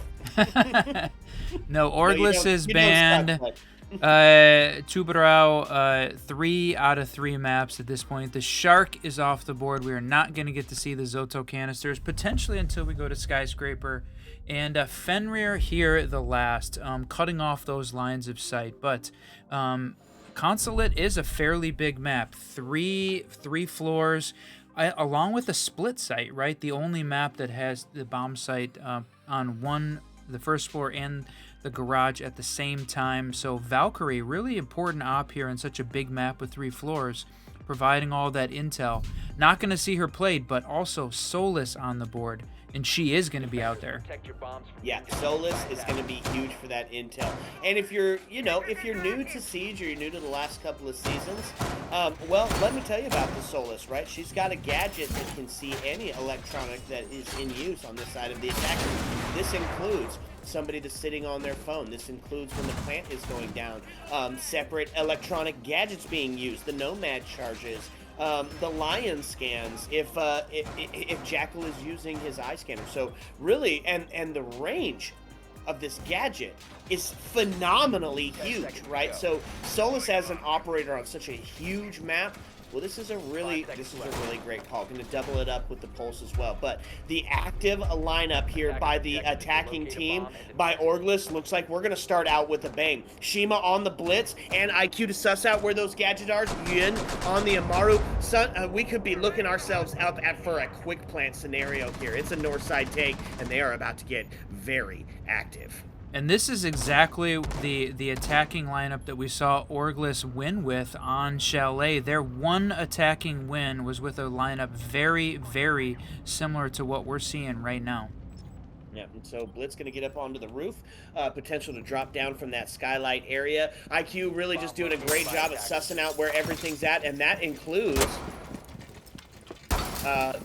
No, OrgLess is banned. Tubarão, 3 out of 3 maps at this point. The Shark is off the board. We are not going to get to see the Zoto canisters, potentially until we go to Skyscraper. And Fenrir here, the last, cutting off those lines of sight. But Consulate is a fairly big map. Three floors, along with a split site, right? The only map that has the bomb site on the first floor and the garage at the same time. So Valkyrie, really important op here in such a big map with 3 floors, providing all that intel. Not going to see her played, but also Solus on the board, and she is going to be out there. Yeah, Solus is going to be huge for that intel. And if you're new to Siege or you're new to the last couple of seasons, well, let me tell you about the Solus, right? She's got a gadget that can see any electronic that is in use on this side of the attacker. This includes somebody that's sitting on their phone. This includes when the plant is going down. Separate electronic gadgets being used. The Nomad charges. The Lion scans. If Jackal is using his eye scanner. So really, and the range of this gadget is phenomenally huge, right? So Solus as an operator on such a huge map. Well, this is a really great call. Going to double it up with the pulse as well. But the active lineup here by the attacking team, by OrgLess, looks like we're going to start out with a bang. Shima on the blitz, and IQ to suss out where those gadgets are. Yin on the Amaru. We could be looking ourselves up for a quick plant scenario here. It's a north side take, and they are about to get very active. And this is exactly the attacking lineup that we saw OrgLess win with on Chalet. Their one attacking win was with a lineup very, very similar to what we're seeing right now. Yeah, and so Blitz going to get up onto the roof, potential to drop down from that skylight area. IQ really just doing a great job at sussing out where everything's at, and that includes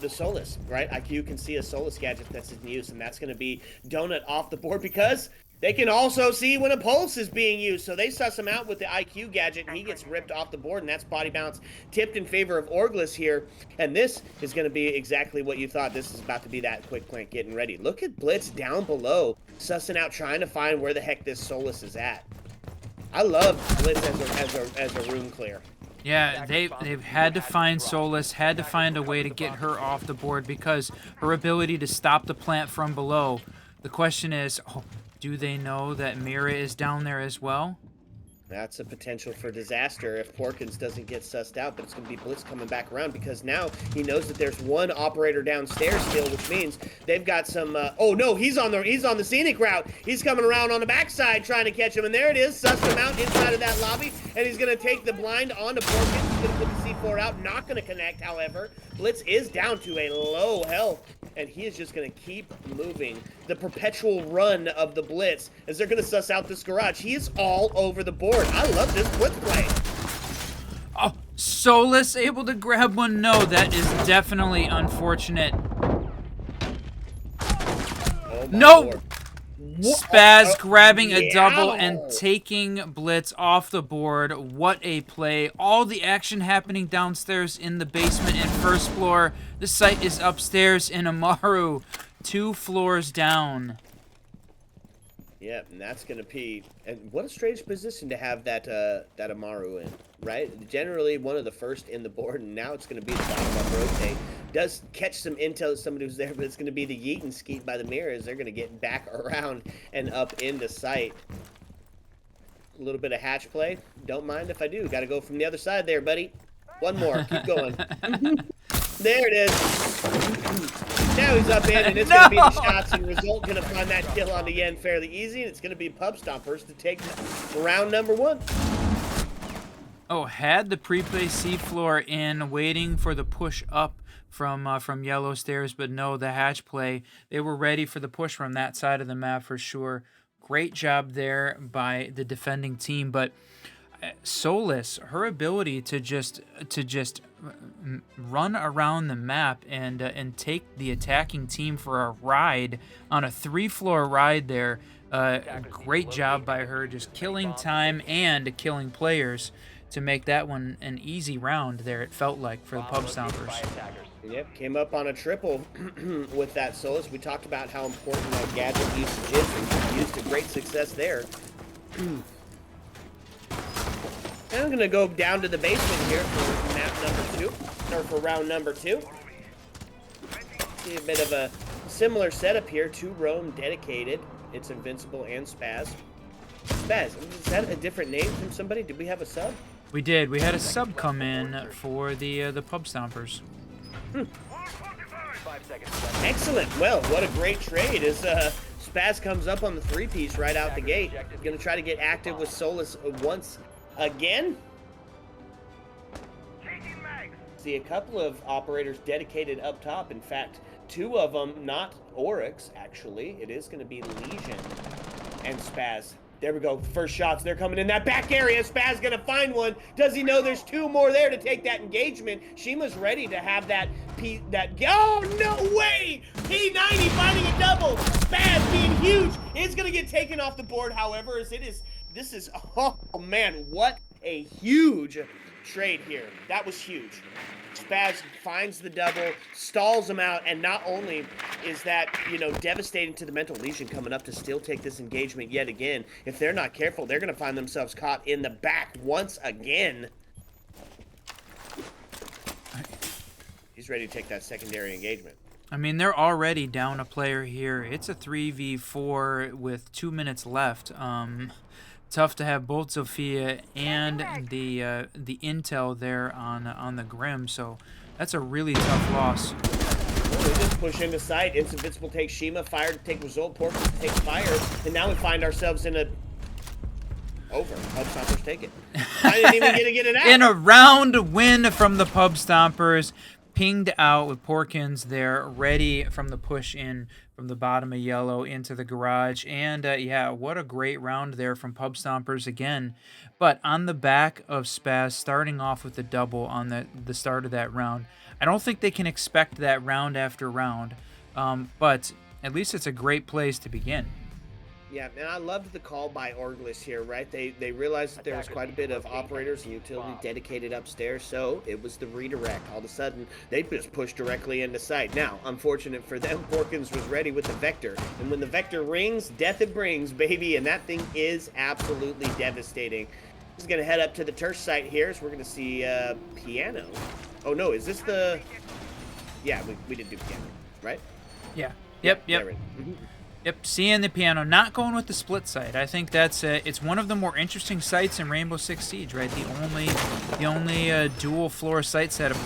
the Solus, right? IQ can see a Solus gadget that's in use, and that's going to be Donut off the board because They can also see when a pulse is being used, so they suss him out with the IQ gadget, and he gets ripped off the board, and that's body bounce tipped in favor of OrgLess here. And this is going to be exactly what you thought. This is about to be that quick plant getting ready. Look at Blitz down below, sussing out, trying to find where the heck this Solus is at. I love Blitz as a room clear. Yeah, they've had to find Solus, had to find a way to get her off the board because her ability to stop the plant from below. The question is, do they know that Mira is down there as well? That's a potential for disaster if Porkins doesn't get sussed out, but it's going to be Blitz coming back around because now he knows that there's one operator downstairs still, which means they've got some. Oh no, he's on the scenic route. He's coming around on the backside trying to catch him, and there it is, sussed him out inside of that lobby, and he's going to take the blind onto Porkins. He's going to put the C4 out, not going to connect. However, Blitz is down to a low health, and he is just going to keep moving. The perpetual run of the Blitz as they're going to suss out this garage. He is all over the board. I love this Blitz play. Oh, Solus able to grab one? No, that is definitely unfortunate. Oh No! Lord. Spaz grabbing a yeah. double and taking Blitz off the board. What a play. All the action happening downstairs in the basement and first floor. The site is upstairs in Amaru, 2 floors down. Yep, and that's gonna be, and what a strange position to have that that Amaru in, right? Generally one of the first in the board, and now it's gonna be the bottom up rotate. Does catch some intel, somebody who's there, but it's gonna be the yeet and skeet by the mirrors. They're gonna get back around and up into sight. A little bit of hatch play. Don't mind if I do. Got to go from the other side there, buddy. One more. Keep going. There it is. Now he's up in, and it's going to be the shots, and Result going to find that kill on the end fairly easy, and it's going to be Pub Stompers to take round number 1. Oh, had the pre-play seafloor in, waiting for the push up from Yellow Stairs, but no, the hatch play. They were ready for the push from that side of the map for sure. Great job there by the defending team, but Solus, her ability to just run around the map and take the attacking team for a ride on a 3-floor ride there. Great job by her, just killing time and killing players to make that one an easy round there. It felt like for the Pub Stompers. Yep, came up on a triple with that Solus. We talked about how important that gadget usage is, and used to great success there. And I'm going to go down to the basement here for map number 2, or for round number 2. See a bit of a similar setup here. 2 roam dedicated. It's Invincible and Spaz. Spaz, is that a different name from somebody? Did we have a sub? We did. We had a sub come in for the Pub Stompers. 5 seconds left. Excellent. Well, what a great trade as Spaz comes up on the 3-piece right out the gate. Going to try to get active with Solus once again. See a couple of operators dedicated up top. In fact, 2 of them, not Oryx, actually. It is going to be Legion and Spaz. There we go. First shots. They're coming in that back area. Spaz going to find one. Does he know there's 2 more there to take that engagement? Shima's ready to have that oh, no way! P90 finding a double. Spaz being huge. It's going to get taken off the board, however, as this is, oh man, what a huge trade here. That was huge. Spaz finds the double, stalls him out, and not only is that, devastating to the mental Legion coming up to still take this engagement yet again. If they're not careful, they're going to find themselves caught in the back once again. He's ready to take that secondary engagement. I mean, they're already down a player here. It's a 3v4 with 2 minutes left. Tough to have both Zofia and the intel there on the Grim, so that's a really tough loss. Well, we just push into sight. It's Invincible takes Shima, Fire to take Result, Porpoise to take Fire, and now we find ourselves in a over. Pub Stompers take it. I didn't even get it out. In a round win from the Pub Stompers, pinged out with Porkins there, ready from the push in from the bottom of Yellow into the garage. And yeah, what a great round there from Pub Stompers again. But on the back of Spaz, starting off with the double on the start of that round, I don't think they can expect that round after round. But at least it's a great place to begin. Yeah, and I loved the call by OrgLess here, right? They realized that there was quite a bit of operators and utility dedicated upstairs, so it was the redirect. All of a sudden, they just pushed directly into sight. Now, unfortunate for them, Porkins was ready with the Vector. And when the Vector rings, death it brings, baby. And that thing is absolutely devastating. He's going to head up to the turf site here, so we're going to see Piano. Oh, no, is this the... Yeah, we did do Piano, right? Yeah. Yep. Yep, seeing the Piano, not going with the split site. I think that's it's one of the more interesting sites in Rainbow Six Siege, right? The only dual floor site setup.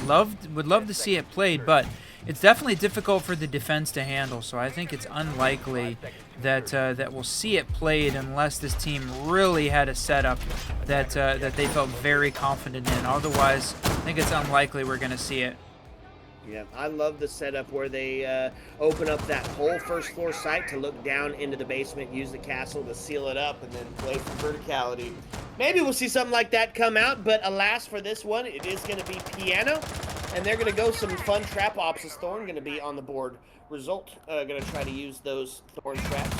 Would love to see it played, but it's definitely difficult for the defense to handle. So I think it's unlikely that that we'll see it played unless this team really had a setup that that they felt very confident in. Otherwise, I think it's unlikely we're going to see it. Yeah, I love the setup where they open up that whole first floor site to look down into the basement, use the castle to seal it up, and then play for verticality. Maybe we'll see something like that come out, but alas for this one, it is going to be Piano, and they're going to go some fun trap ops. Is Thorn going to be on the board? Result, going to try to use those Thorn traps.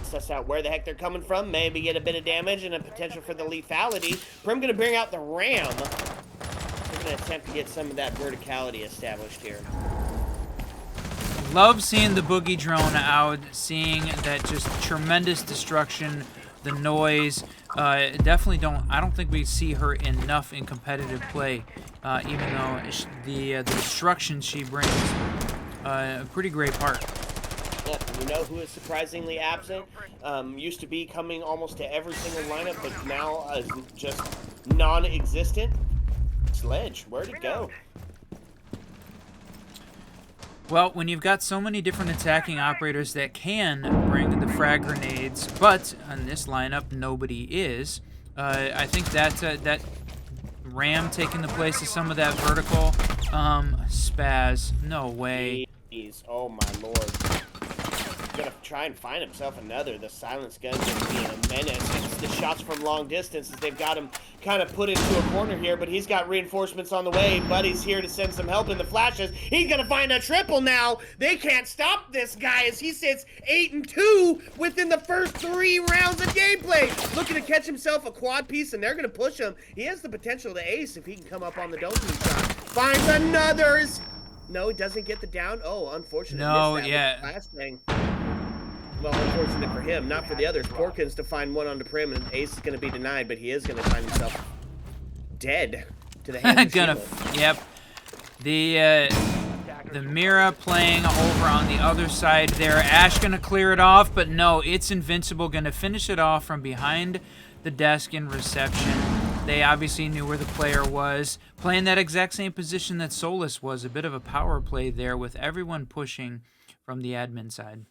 Suss out where the heck they're coming from, maybe get a bit of damage and a potential for the lethality. Prim going to bring out the Ram. Going to attempt to get some of that verticality established here. Love seeing the boogie drone out, seeing that just tremendous destruction, the noise. I don't think we see her enough in competitive play, even though the destruction she brings a pretty great part. Yeah, you know who is surprisingly absent? Used to be coming almost to every single lineup, but now is just non-existent. Sledge, where'd it go? Well, when you've got so many different attacking operators that can bring the frag grenades, but on this lineup nobody is, I think that that Ram taking the place of some of that vertical, Spaz, no way. Jeez, oh my lord. Gonna try and find himself another. The silence gun just being a menace. It's the shots from long distance as they've got him kind of put into a corner here, but he's got reinforcements on the way. Buddy's here to send some help in the flashes. He's gonna find a triple now. They can't stop this guy as he sits 8-2 within the first 3 rounds of gameplay. Looking to catch himself a quad piece, and they're gonna push him. He has the potential to ace if he can come up on the dome shot. Finds another. No, he doesn't get the down. Oh, unfortunate. No, yeah. Last thing. Well, unfortunate for him, not for the others. Porkins to find one on the Prim, and Ace is going to be denied, but he is going to find himself dead to the hands of Sheila. Yep. The Mira playing over on the other side there. Ash going to clear it off, but no, it's Invincible going to finish it off from behind the desk in reception. They obviously knew where the player was, playing that exact same position that Solus was. A bit of a power play there with everyone pushing from the admin side.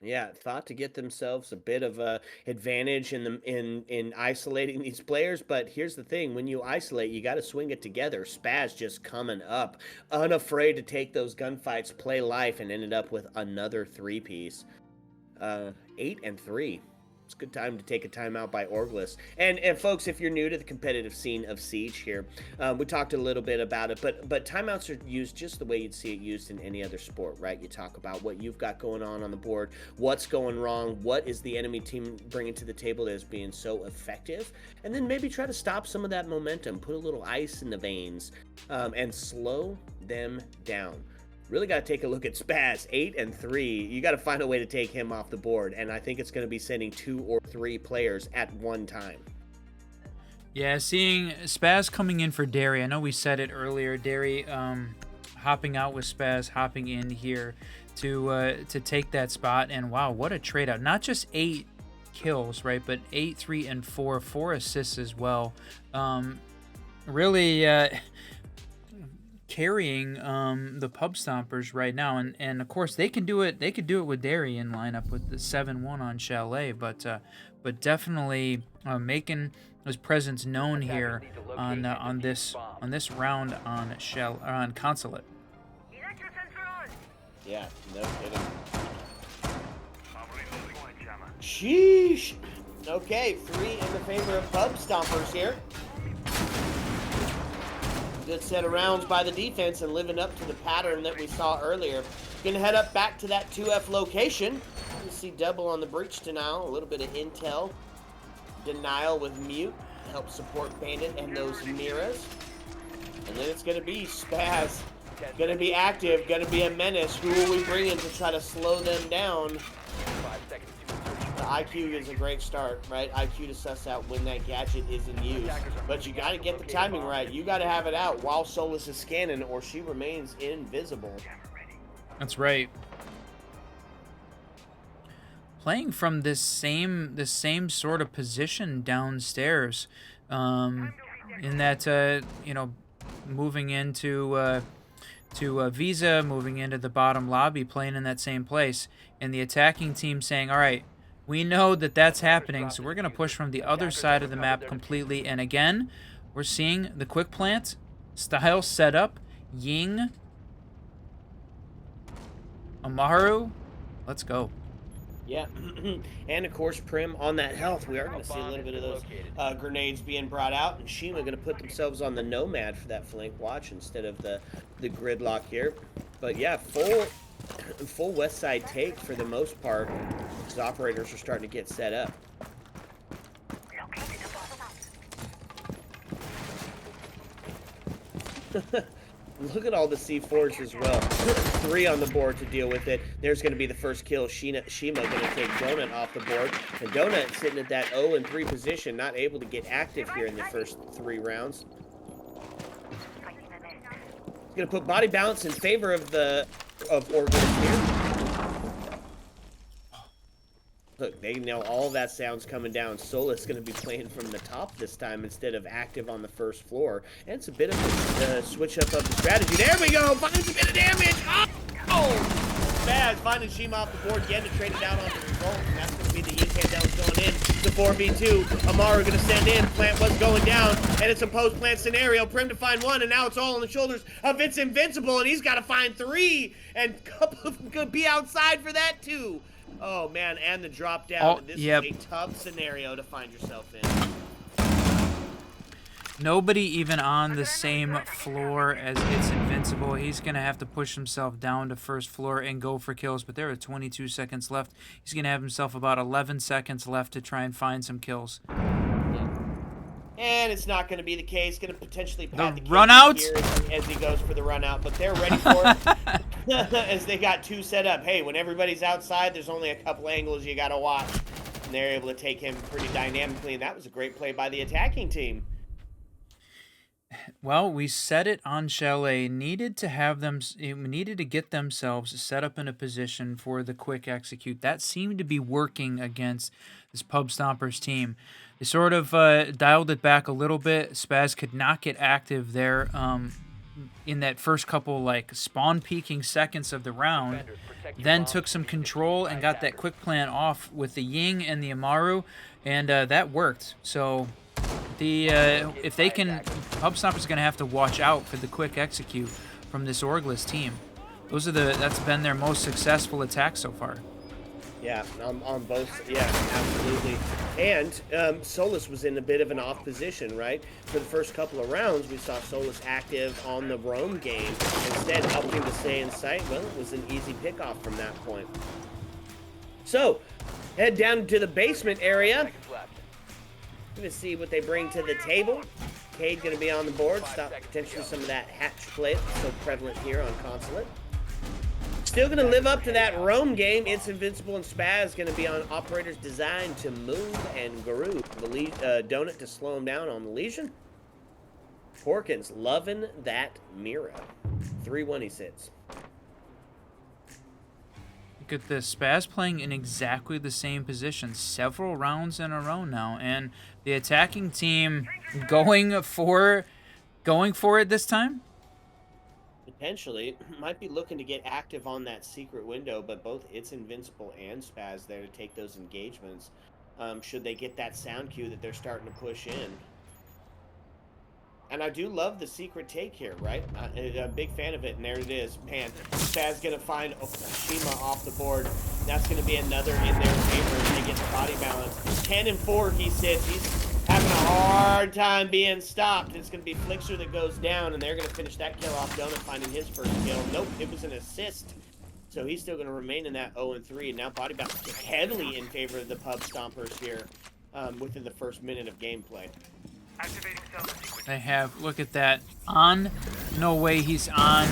Yeah, thought to get themselves a bit of a advantage in isolating these players, but here's the thing: when you isolate, you got to swing it together. Spaz just coming up, unafraid to take those gunfights, play life, and ended up with another 3-piece. 8-3. It's a good time to take a timeout by OrgLess. And folks, if you're new to the competitive scene of Siege here, we talked a little bit about it, but timeouts are used just the way you'd see it used in any other sport, right? You talk about what you've got going on the board, what's going wrong, what is the enemy team bringing to the table that is being so effective, and then maybe try to stop some of that momentum, put a little ice in the veins, and slow them down. Really got to take a look at Spaz, 8-3. You got to find a way to take him off the board, and I think it's going to be sending 2 or 3 players at one time. Yeah, seeing Spaz coming in for Derry. I know we said it earlier. Derry hopping out with Spaz, hopping in here to take that spot. And wow, what a trade out! Not just 8 kills, right, but 8, 3, and 4 assists as well. Really. Carrying the pub stompers right now, and of course they can do it. They could do it with Derry in lineup with the 7-1 on Chalet, but definitely making his presence known here on this round on Consulate. Yeah, no kidding. Sheesh. Okay, 3 in the favor of pub stompers here. Good set of rounds by the defense and living up to the pattern that we saw earlier. Gonna head up back to that 2F location. You see double on the breach denial, a little bit of intel. Denial with mute, help support Bandit and those Miras. And then it's going to be Spaz. Going to be active, going to be a menace. Who will we bring in to try to slow them down? 5 seconds to insertion. The IQ is a great start, right? IQ to suss out when that gadget is in use. But you got to get the timing right. You got to have it out while Solus is scanning, or she remains invisible. That's right. Playing from the same sort of position downstairs, in that you know, moving into to Visa, moving into the bottom lobby, playing in that same place, and the attacking team saying, all right, we know that that's happening, so we're going to push from the other side of the map completely. And again, we're seeing the quick plant style setup. Ying, Amaru, let's go. Yeah, and of course Prim on that health. We are going to see a little bit of those grenades being brought out, and Shima going to put themselves on the Nomad for that flank watch instead of the gridlock here. But yeah, full west side take for the most part, because operators are starting to get set up. Look at all the C4s as well. 3 on the board to deal with it. There's going to be the first kill. Shima going to take Donut off the board. And Donut sitting at that 0-3 position, not able to get active here in the first 3 rounds. Going to put body balance in favor of OrgLess here. Look, they know all that sound's coming down. Solus going to be playing from the top this time instead of active on the first floor. And it's a bit of a switch up of the strategy. There we go! Finds a bit of damage! Oh! Spaz finding Shima off the board again to trade it down on the result. And that's going to be the Yin down going in. The 4v2. Amaru going to send in. Plant was going down. And it's a post-plant scenario. Prim to find 1. And now it's all on the shoulders of It's Invincible. And he's got to find 3. And a couple of them could be outside for that too. Oh man, and the drop down. Oh, this yep. is a tough scenario to find yourself in. Nobody even on the same floor as It's Invincible. He's going to have to push himself down to first floor and go for kills, but there are 22 seconds left. He's going to have himself about 11 seconds left to try and find some kills. And it's not going to be the case. Going to potentially pad the run out here as he goes for the run out, but they're ready for it as they got 2 set up. Hey, when everybody's outside, there's only a couple angles you got to watch, and they're able to take him pretty dynamically. And that was a great play by the attacking team. Well, we said it on Chalet. Needed to get themselves set up in a position for the quick execute. That seemed to be working against this Pub Stompers team. They sort of dialed it back a little bit. Spaz could not get active there in that first couple like spawn peeking seconds of the round. Then took some control and got that quick plant off with the Ying and the Amaru, and that worked. So if they can, Pub Stompers going to have to watch out for the quick execute from this OrgLess team. That's been their most successful attack so far. Yeah, on both. Yeah, absolutely. And Solus was in a bit of an off position, right? For the first couple of rounds, we saw Solus active on the roam game. Instead, helping to stay in sight. Well, it was an easy pickoff from that point. So, head down to the basement area. Going to see what they bring to the table. Cade going to be on the board. Stop potentially some of that hatch play that's so prevalent here on Consulate. Still going to live up to that roam game. It's Invincible and Spaz going to be on operators designed to move and groove. The Donut to slow him down on the Legion. Porkins loving that Mira. 3-1 he sits. Look at this. Spaz playing in exactly the same position several rounds in a row now. And the attacking team going for it this time? Potentially. Might be looking to get active on that secret window, but both It's Invincible and Spaz there to take those engagements. Should they get that sound cue that they're starting to push in. And I do love the secret take here, right? I'm a big fan of it, and there it is. Man, Spaz going to find Shima off the board. That's going to be another in their favor as they get the body balance. 10-4 he sits. He's having a hard time being stopped. It's going to be Flixer that goes down, and they're going to finish that kill off. Donut finding his first kill. Nope, it was an assist So he's still going to remain in that 0-3, and now Body Bounce heavily in favor of the Pub Stompers here within the first minute of gameplay. They have, look at that, on. No way he's on.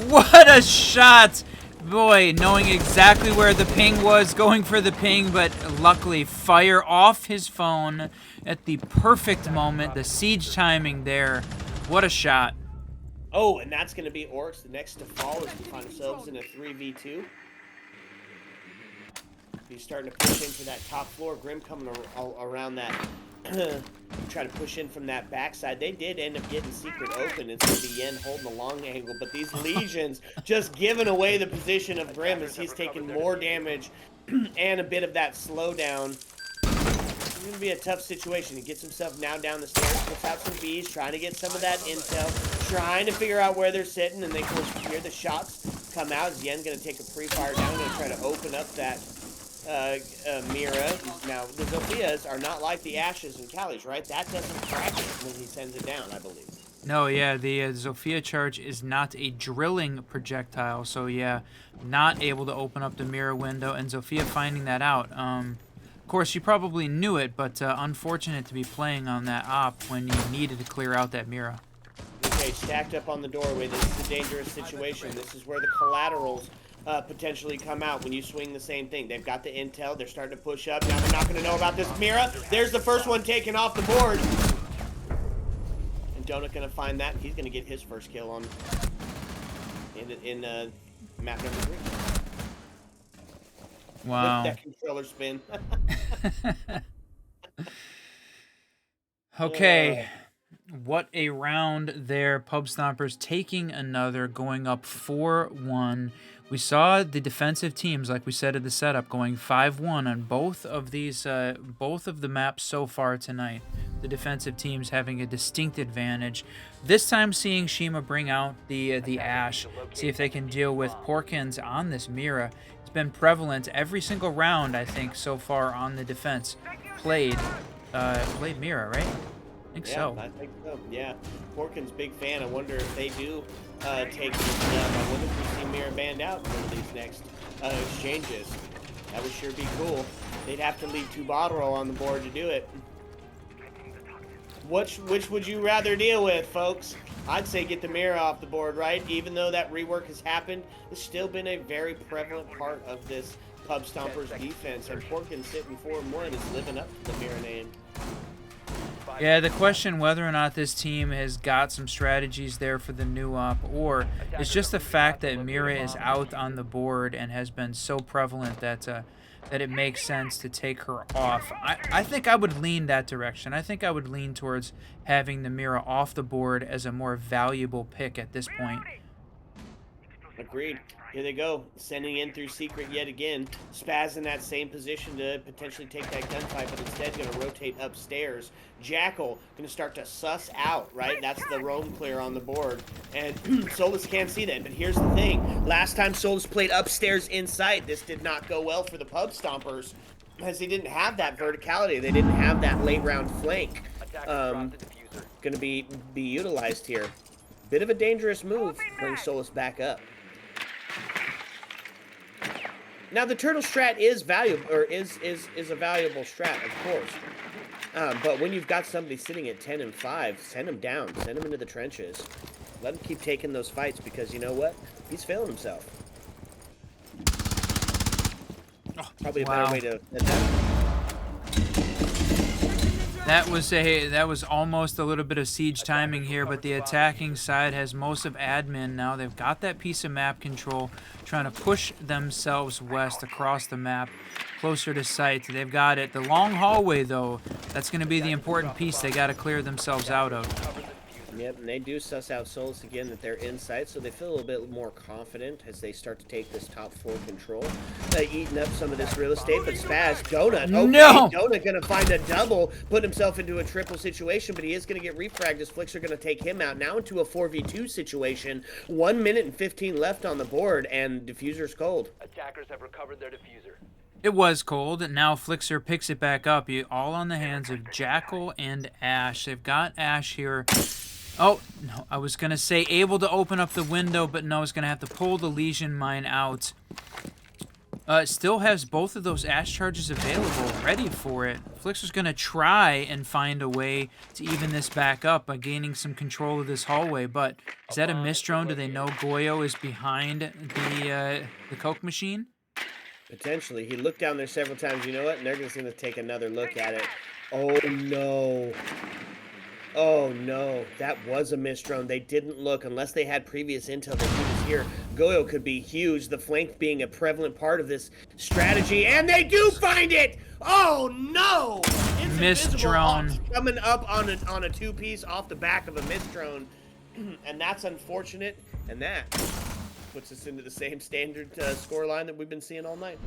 What a shot! Boy, knowing exactly where the ping was, going for the ping, but luckily fire off his phone at the perfect moment. The siege timing there. What a shot. Oh, and that's going to be Orcs. The next to fall as we find ourselves in a 3v2. He's starting to push in for that top floor. Grim coming around that. Try to push in from that backside. They did end up getting Secret open. It's going to be Yen holding the long angle, but these Legions just giving away the position of Grim as he's taking more damage and a bit of that slowdown. It's going to be a tough situation. He gets himself now down the stairs, puts out some Bs, trying to get some of that intel, trying to figure out where they're sitting, and they can hear the shots come out. Yen going to take a pre-fire down, going to try to open up that Mira. Now, the Zophias are not like the Ashes and Callies, right? That doesn't crack it when he sends it down, I believe. No, yeah, the Zofia charge is not a drilling projectile, so yeah, not able to open up the mirror window, and Zofia finding that out. Of course, you probably knew it, but unfortunate to be playing on that op when you needed to clear out that mirror. Okay, stacked up on the doorway. This is a dangerous situation. This is where the collaterals potentially come out when you swing the same thing. They've got the intel. They're starting to push up. Now they're not going to know about this Mira. There's the first one taken off the board. And Donut going to find that. He's going to get his first kill on in map number 3. Wow. That controller spin. Okay. What a round there. Pub Stompers taking another, going up 4-1. We saw the defensive teams, like we said at the setup, going 5-1 on both of these, both of the maps so far tonight. The defensive teams having a distinct advantage. This time seeing Shima bring out the Ash, see if they can deal with Porkins on this Mira. It's been prevalent every single round, I think, so far on the defense. Played Mira, right? I think so. I think so. Yeah, Porkins big fan. I wonder if they do take this up. I wonder if we see Mira banned out in one of these next exchanges. That would sure be cool. They'd have to leave 2 bottle on the board to do it. Which would you rather deal with, folks? I'd say get the Mira off the board, right? Even though that rework has happened, it's still been a very prevalent part of this Pub Stompers defense, and Porkins sitting 4-1 is living up to the Mira name. Yeah, the question whether or not this team has got some strategies there for the new op, or it's just the fact that Mira is out on the board and has been so prevalent that that it makes sense to take her off. I think I would lean that direction. I think I would lean towards having the Mira off the board as a more valuable pick at this point. Agreed. Here they go, sending in through Secret yet again. Spaz in that same position to potentially take that gunfight, but instead going to rotate upstairs. Jackal going to start to suss out, right? That's the roam clear on the board. And Solus can't see that, but here's the thing. Last time Solus played upstairs inside, this did not go well for the Pub Stompers, as they didn't have that verticality. They didn't have that late round flank going to be utilized here. Bit of a dangerous move, bring Solus back up. Now the turtle strat is valuable, or is a valuable strat, of course. But when you've got somebody sitting at 10 and 5, send him down, send him into the trenches. Let him keep taking those fights, because you know what? He's failing himself. Probably a better way to end that. That was almost a little bit of siege timing here, but the attacking side has most of admin now. They've got that piece of map control, trying to push themselves west across the map, closer to site. They've got it. The long hallway, though, that's going to be the important piece they got to clear themselves out of. Yep, and they do suss out Solus again that they're in sight, so they feel a little bit more confident as they start to take this top floor control. Eating up some of this real estate, but Spaz, Donut, okay, no! Donut gonna find a double, put himself into a triple situation, but he is gonna get refragged as Flicks are gonna take him out. Now into a 4v2 situation. 1 minute and 15 left on the board, and Diffuser's cold. Attackers have recovered their diffuser. It was cold. Now Flixer picks it back up. All on the hands of Jackal and Ash. They've got Ash here Oh, no, I was going to say able to open up the window, but no, it's going to have to pull the Legion mine out. Still has both of those ash charges available, ready for it. Flixer's going to try and find a way to even this back up by gaining some control of this hallway, but is that a misdrone? Do they know Goyo is behind the Coke machine? Potentially. He looked down there several times. You know what? And they're just going to take another look at it. Oh, no. Oh, no. That was a misdrone. They didn't look. Unless they had previous intel that he was here, Goyo could be huge. The flank being a prevalent part of this strategy. And they do find it! Oh, no! It's Misdrone. coming up on a two-piece off the back of a misdrone. And that's unfortunate. And that puts us into the same standard score line that we've been seeing all night.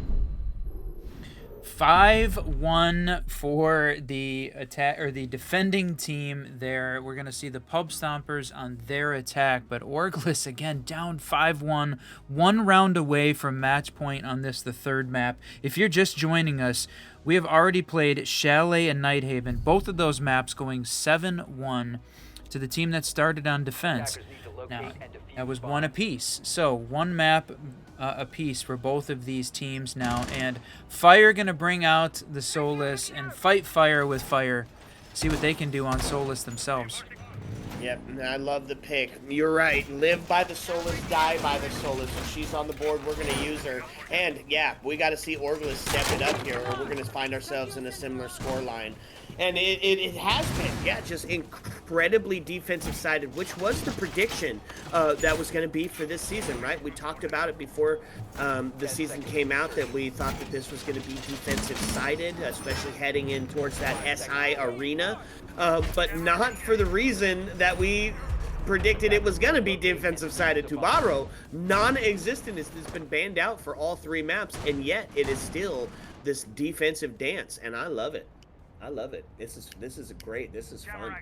5-1 for the attack or the defending team there. We're going to see the Pub Stompers on their attack, but OrgLess again down 5-1, 1 round away from match point on this, the third map. If you're just joining us, we have already played Chalet and Nighthaven, both of those maps going 7-1 to the team that started on defense. Now, that was 1 apiece, so 1 map apiece for both of these teams now, and Fire gonna bring out the Solus and fight Fire with Fire, see what they can do on Solus themselves. Yep, I love the pick. You're right. Live by the Solus, die by the Solus. If she's on the board, we're going to use her. And, yeah, we got to see OrgLess step it up here, or we're going to find ourselves in a similar score line. And it has been, yeah, just incredibly defensive-sided, which was the prediction that was going to be for this season, right? We talked about it before the season came out, that we thought that this was going to be defensive-sided, especially heading in towards that SI arena, but not for the reason that we predicted it was going to be defensive-sided. Tubaro, non-existent, has been banned out for all 3 maps, and yet it is still this defensive dance, and I love it. I love it. This is great. This is fun.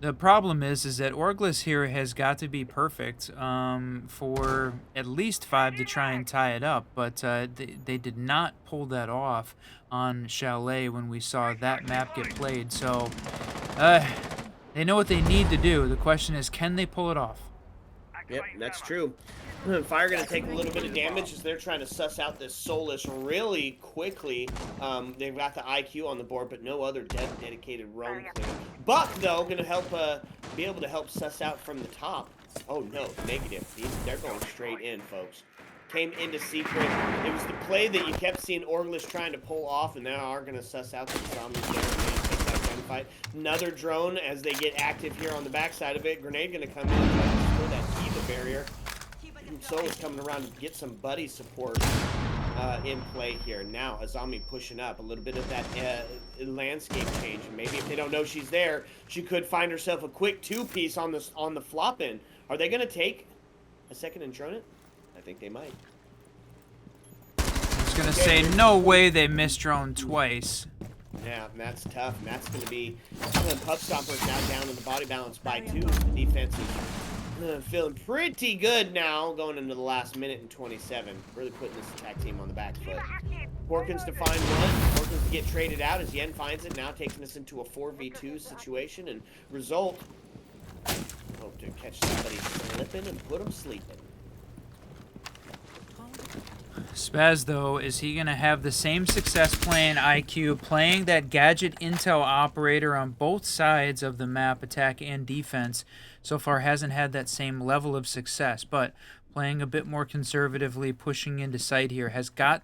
The problem is that OrgLess here has got to be perfect for at least 5 to try and tie it up, but they did not pull that off on Chalet when we saw that map get played. So they know what they need to do. The question is, can they pull it off? Yep, that's true. Fire going to take a little bit of damage as they're trying to suss out this Solus really quickly. They've got the IQ on the board, but no other dedicated roam clear. Buck, though, going to help be able to help suss out from the top. Oh, no, negative. They're going straight in, folks. Came into secret. It was the play that you kept seeing OrgLess trying to pull off, and now are going to suss out the zombies there and take that gunfight. Another drone as they get active here on the backside of it. Grenade going to come in and try to destroy that Eva barrier. Solus coming around to get some buddy support in play here. Now a zombie pushing up, a little bit of that landscape change, and maybe if they don't know she's there, she could find herself a quick 2-piece on the flop in. Are they going to take a second and drone it? I think they might. I was going to say, no way they missed drone twice. Yeah, and that's tough, and that's going to be Pub Stompers now down in the body balance by 2. The defense is feeling pretty good now, going into the last minute and 27. Really putting this attack team on the back foot. Porkins to find one. Porkins to get traded out as Yen finds it, now taking us into a 4v2 situation, and result, hope to catch somebody slipping and put them sleeping. Spaz, though, is he going to have the same success playing IQ, playing that gadget intel operator on both sides of the map, attack and defense? So far hasn't had that same level of success, but playing a bit more conservatively, pushing into sight here, has got,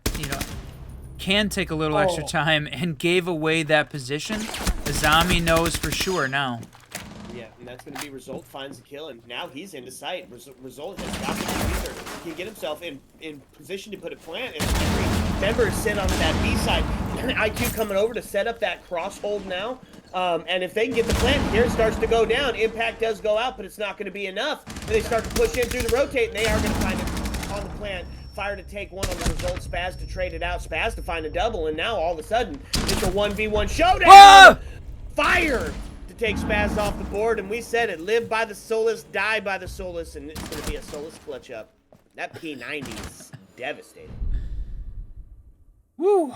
can take a little extra time and gave away that position. Azami knows for sure now. Yeah, and that's going to be Result finds the kill, and now he's into sight. Result has got the computer. He can get himself in position to put a plant, and members sit on that B side. IQ coming over to set up that cross hold now. And if they can get the plant, here it starts to go down. Impact does go out, but it's not going to be enough. And they start to push in through the rotate, and they are going to find it on the plant. Fire to take one on the Result. Spaz to trade it out. Spaz to find a double, and now all of a sudden, it's a 1v1 showdown. Whoa! Fire to take Spaz off the board, and we said it. Live by the Solus, die by the Solus, and it's going to be a Solus clutch up. That P90 is devastating. Woo!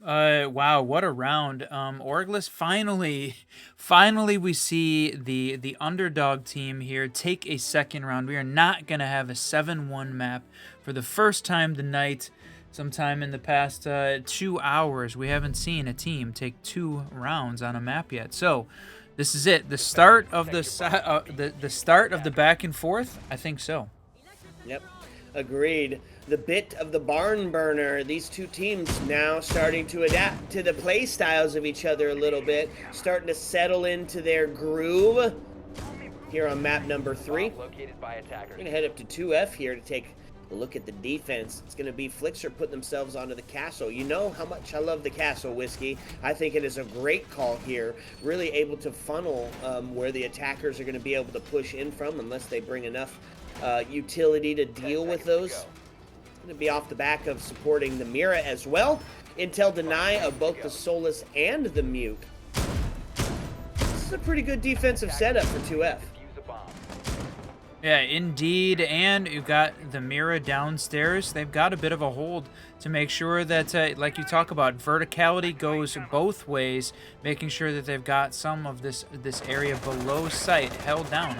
Wow, what a round. OrgLess finally we see the underdog team here take a second round. We are not gonna have a 7-1 map for the first time tonight. Sometime in the past 2 hours, we haven't seen a team take 2 rounds on a map yet. So, this is it. The start of the start of the back and forth. I think so. Yep, agreed. The bit of the barn burner. These two teams now starting to adapt to the play styles of each other a little bit, starting to settle into their groove here on map number 3. Located by attackers. We're gonna head up to 2F here to take a look at the defense. It's gonna be Flixer putting themselves onto the castle. You know how much I love the castle, Whiskey. I think it is a great call here. Really able to funnel where the attackers are gonna be able to push in from, unless they bring enough utility to deal with those. Going to be off the back of supporting the Mira as well. Intel deny of both the Solus and the Mute. This is a pretty good defensive setup for 2F. Yeah, indeed. And you've got the Mira downstairs. They've got a bit of a hold to make sure that, like you talk about, verticality goes both ways, making sure that they've got some of this area below sight held down.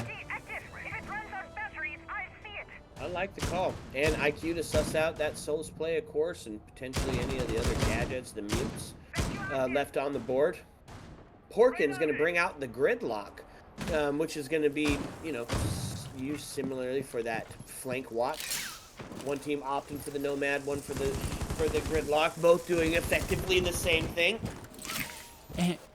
I like the call. And IQ to suss out that Solus play, of course, and potentially any of the other gadgets, the mutes left on the board. Porkin's going to bring out the gridlock, which is going to be, you know, used similarly for that flank watch. One team opting for the Nomad, one for the gridlock, both doing effectively the same thing.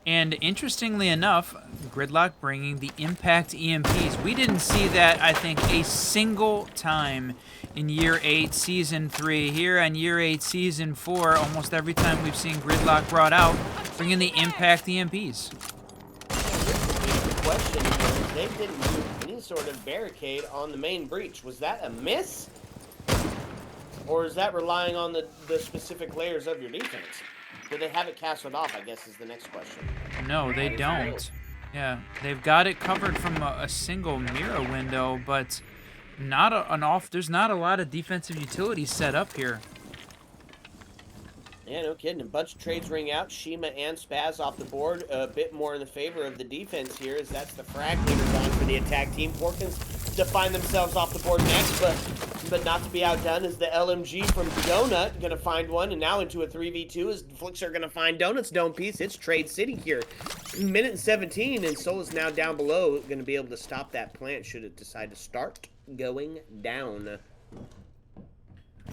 And interestingly enough, Gridlock bringing the impact EMPs. We didn't see that, I think, a single time in Year 8, Season 3. Here on Year 8, Season 4, almost every time we've seen Gridlock brought out, bringing the impact EMPs. The question is, they didn't do any sort of barricade on the main breach. Was that a miss? Or is that relying on the specific layers of your defense? Do they have it castled off, I guess, is the next question. No, they don't. Yeah, they've got it covered from a single Mira window, but there's not a lot of defensive utility set up here. Yeah, no kidding. A bunch of trades ring out. Shima and Spaz off the board. A bit more in the favor of the defense here, as that's the frag leaders on for the attack team. Porkins to find themselves off the board next, but not to be outdone is the LMG from Donut going to find one, and now into a 3v2 is Flixer going to find Donut's dome piece. It's Trade City here. Minute and 17, and Soul is now down below, going to be able to stop that plant should it decide to start going down.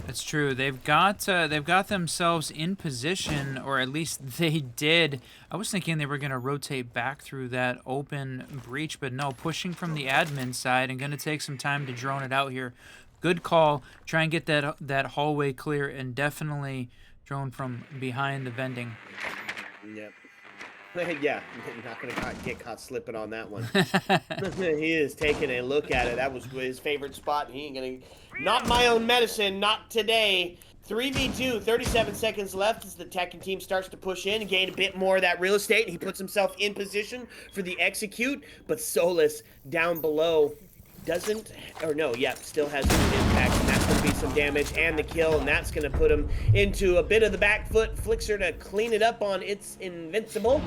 That's true. They've got themselves in position, or at least they did. I was thinking they were going to rotate back through that open breach, but no, pushing from the admin side and going to take some time to drone it out here. Good call. Try and get that hallway clear, and definitely drone from behind the vending. Yep. Yeah, not going to get caught slipping on that one. He is taking a look at it. That was his favorite spot. And he ain't going to... Not my own medicine, not today. 3v2, 37 seconds left as the Tekken team starts to push in and gain a bit more of that real estate. And he puts himself in position for the execute. But Solus down below doesn't... Or no, yeah, still has an impact. And that's going to be some damage and the kill. And that's going to put him into a bit of the back foot. Flixer to clean it up on It's Invincible.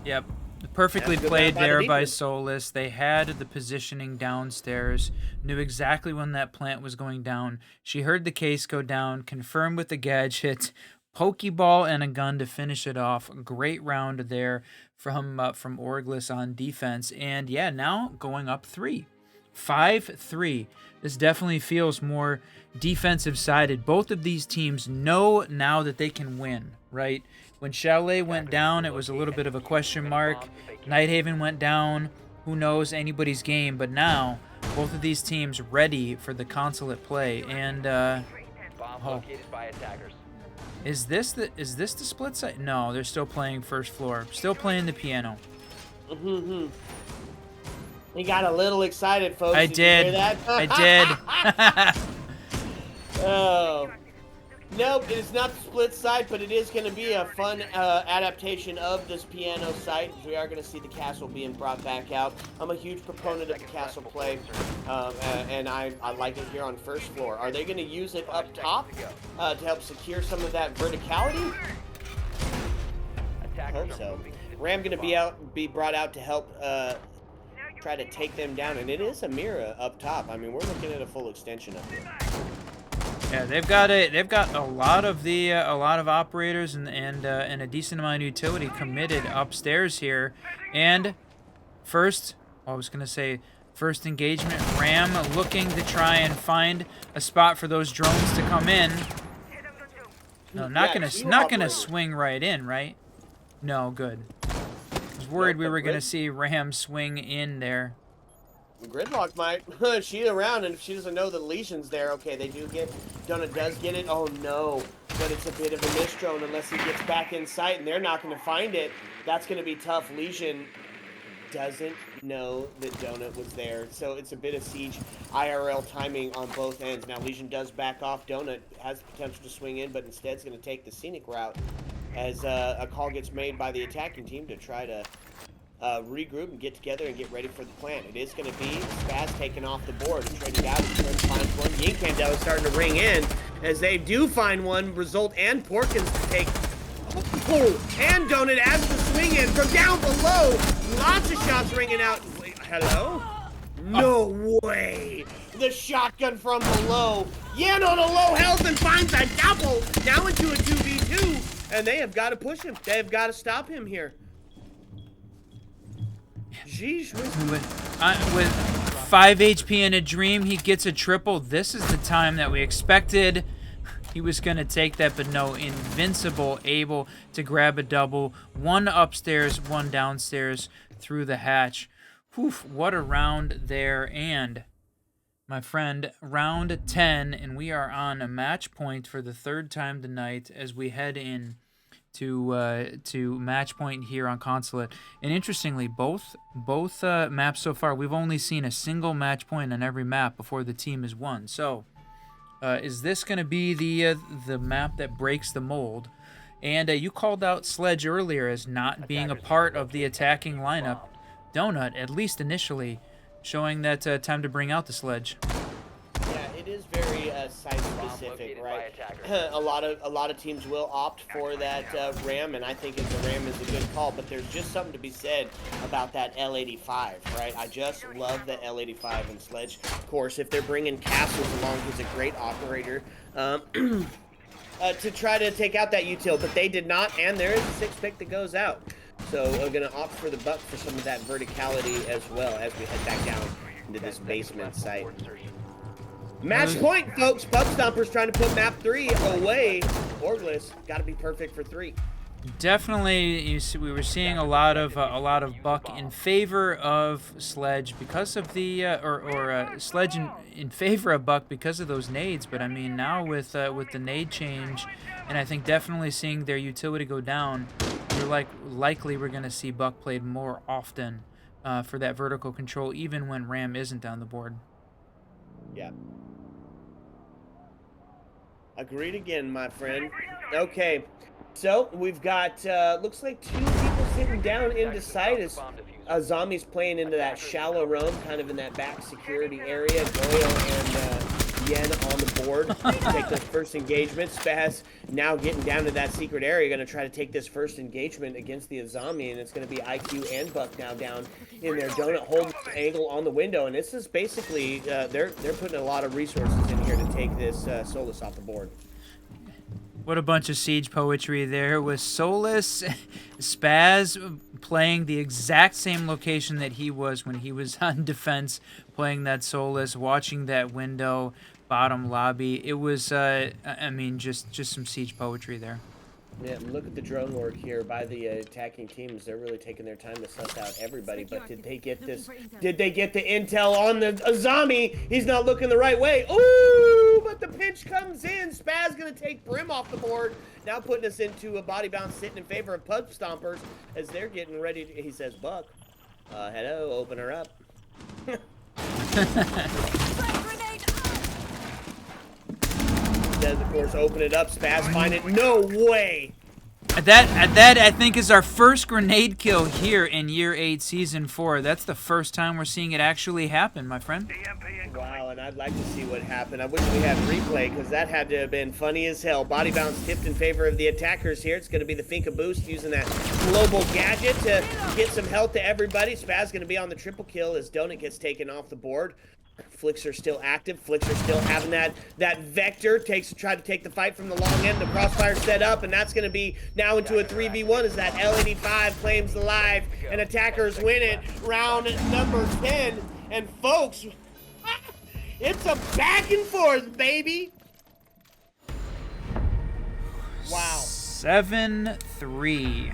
Yep. Perfectly played there by Solus. They had the positioning downstairs, knew exactly when that plant was going down. She heard the case go down, confirmed with the gadget, Pokeball and a gun to finish it off. Great round there from OrgLess on defense. And yeah, now going up 5-3. This definitely feels more defensive sided. Both of these teams know now that they can win, right? When Chalet went down, it was a little bit of a question mark. Nighthaven went down. Who knows? Anybody's game. But now, both of these teams ready for the Consulate play. And is this the split side? No, they're still playing first floor. Still playing the piano. He got a little excited, folks. I did. You hear that? I did. Oh. Nope, it is not the split site, but it is going to be a fun adaptation of this piano site. We are going to see the castle being brought back out. I'm a huge proponent of the castle play, and I like it here on first floor. Are they going to use it up top to help secure some of that verticality? I hope so. Ram going to be brought out to help try to take them down, and it is a mirror up top. I mean, we're looking at a full extension up here. Yeah, they've got a lot of operators and a decent amount of utility committed upstairs here. And first engagement, Ram looking to try and find a spot for those drones to come in. No, not gonna swing right in, right? No, good. I was worried we were gonna see Ram swing in there. Gridlock might. She's around, and if she doesn't know the Legion's there, okay, they do get... Donut does get it. Oh, no. But it's a bit of a miss drone unless he gets back in sight, and they're not going to find it. That's going to be tough. Legion doesn't know that Donut was there, so it's a bit of siege IRL timing on both ends. Now, Legion does back off. Donut has the potential to swing in, but instead is going to take the scenic route as a call gets made by the attacking team to try to regroup and get together and get ready for the plan. It is going to be Spaz taken off the board and trading out. He finds one. Yink Candela is starting to ring in as they do find one. Result and Porkins to take. Oh, and Donut as the swing in from down below. Lots of shots ringing out. Wait, hello? No way. The shotgun from below. Yan on a low health and finds a double. Now into a 2v2. And they have got to push him. They have got to stop him here. Jeez, with 5 HP in a dream, he gets a triple. This is the time that we expected. He was going to take that, but no, Invincible able to grab a double. One upstairs, one downstairs through the hatch. Whew, what a round there. And, my friend, round 10, and we are on a match point for the third time tonight as we head in to match point here on Consulate. And interestingly, both maps so far, we've only seen a single match point on every map before the team is won. So, is this going to be the map that breaks the mold? And you called out Sledge earlier as not being a part of the attacking lineup. Donut, at least initially, showing that time to bring out the Sledge. Yeah, it is very site specific, right? a lot of teams will opt for that Ram, and I think the Ram is a good call. But there's just something to be said about that L85, right? I just love the L85 and Sledge. Of course, if they're bringing Castles along, he's a great operator to try to take out that util, but they did not, and there is a 6 pick that goes out. So we're going to opt for the buck for some of that verticality as well as we head back down into this basement site. Match point, folks. Pub Stompers trying to put map 3 away. OrgLess got to be perfect for 3. Definitely, we were seeing a lot of buck in favor of Sledge because of the Sledge in favor of buck because of those nades. But I mean, now with the nade change, and I think definitely seeing their utility go down, we're likely we're going to see buck played more often for that vertical control, even when Ram isn't on the board. Yeah. Agreed again, my friend. Okay, so we've got, looks like 2 people sitting down into sight as zombies playing into that shallow roam, kind of in that back security area. Doyle and Yen on the board to take this first engagement. Spaz now getting down to that secret area, going to try to take this first engagement against the Azami, and it's going to be IQ and Buck now down in their donut holding angle on the window, and this is basically they're putting a lot of resources in here to take this Solus off the board. What a bunch of siege poetry there with Solus, Spaz playing the exact same location that he was when he was on defense, playing that Solus, watching that window, bottom lobby. It was, I mean, just some siege poetry there. Yeah, look at the drone work here by the attacking teams. They're really taking their time to suss out everybody. But did they get this? Did they get the intel on the Azami? He's not looking the right way. Ooh, but the pinch comes in. Spaz gonna take Brim off the board. Now putting us into a body bounce sitting in favor of Pub Stompers as they're getting ready to, he says, Buck, hello, open her up. does, of course, open it up. Spaz find it. No way. That I think is our first grenade kill here in Year 8, Season 4. That's the first time we're seeing it actually happen, my friend. Wow, and I'd like to see what happened. I wish we had replay, because that had to have been funny as hell. Body bounce tipped in favor of the attackers here. It's going to be the Finka boost using that global gadget to get some health to everybody. Spaz going to be on the triple kill as Donut gets taken off the board. Flixer still active. Flixer still having that vector. Try to take the fight from the long end. The crossfire set up, and that's going to be now into a 3v1 as that L85 claims the live, and attackers win it. Round number 10. And folks, it's a back and forth, baby. Wow. 7-3.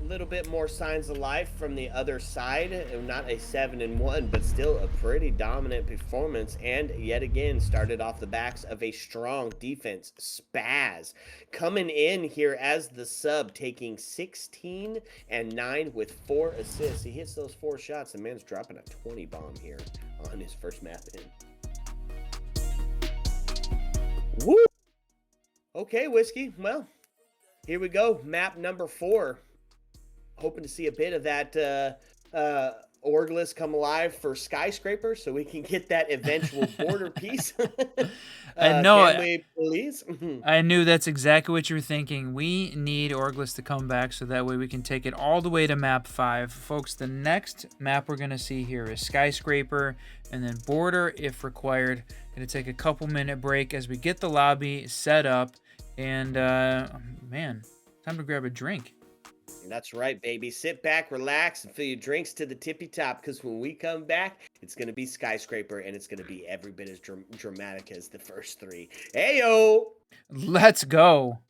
A little bit more signs of life from the other side. Not a 7-1, but still a pretty dominant performance. And yet again, started off the backs of a strong defense. Spaz coming in here as the sub, taking 16 and 9 with 4 assists. He hits those 4 shots. The man's dropping a 20 bomb here on his first map in. Woo! Okay, Whiskey. Well, here we go. Map number 4. Hoping to see a bit of that OrgLess come alive for Skyscraper, so we can get that eventual border piece. I know. Can we please? I knew that's exactly what you were thinking. We need OrgLess to come back so that way we can take it all the way to map 5. Folks, the next map we're going to see here is Skyscraper and then border if required. Going to take a couple minute break as we get the lobby set up. And, man, time to grab a drink. That's right, baby. Sit back, relax, and fill your drinks to the tippy top, because when we come back, it's going to be Skyscraper, and it's going to be every bit as dramatic as the first 3. Heyo! Let's go.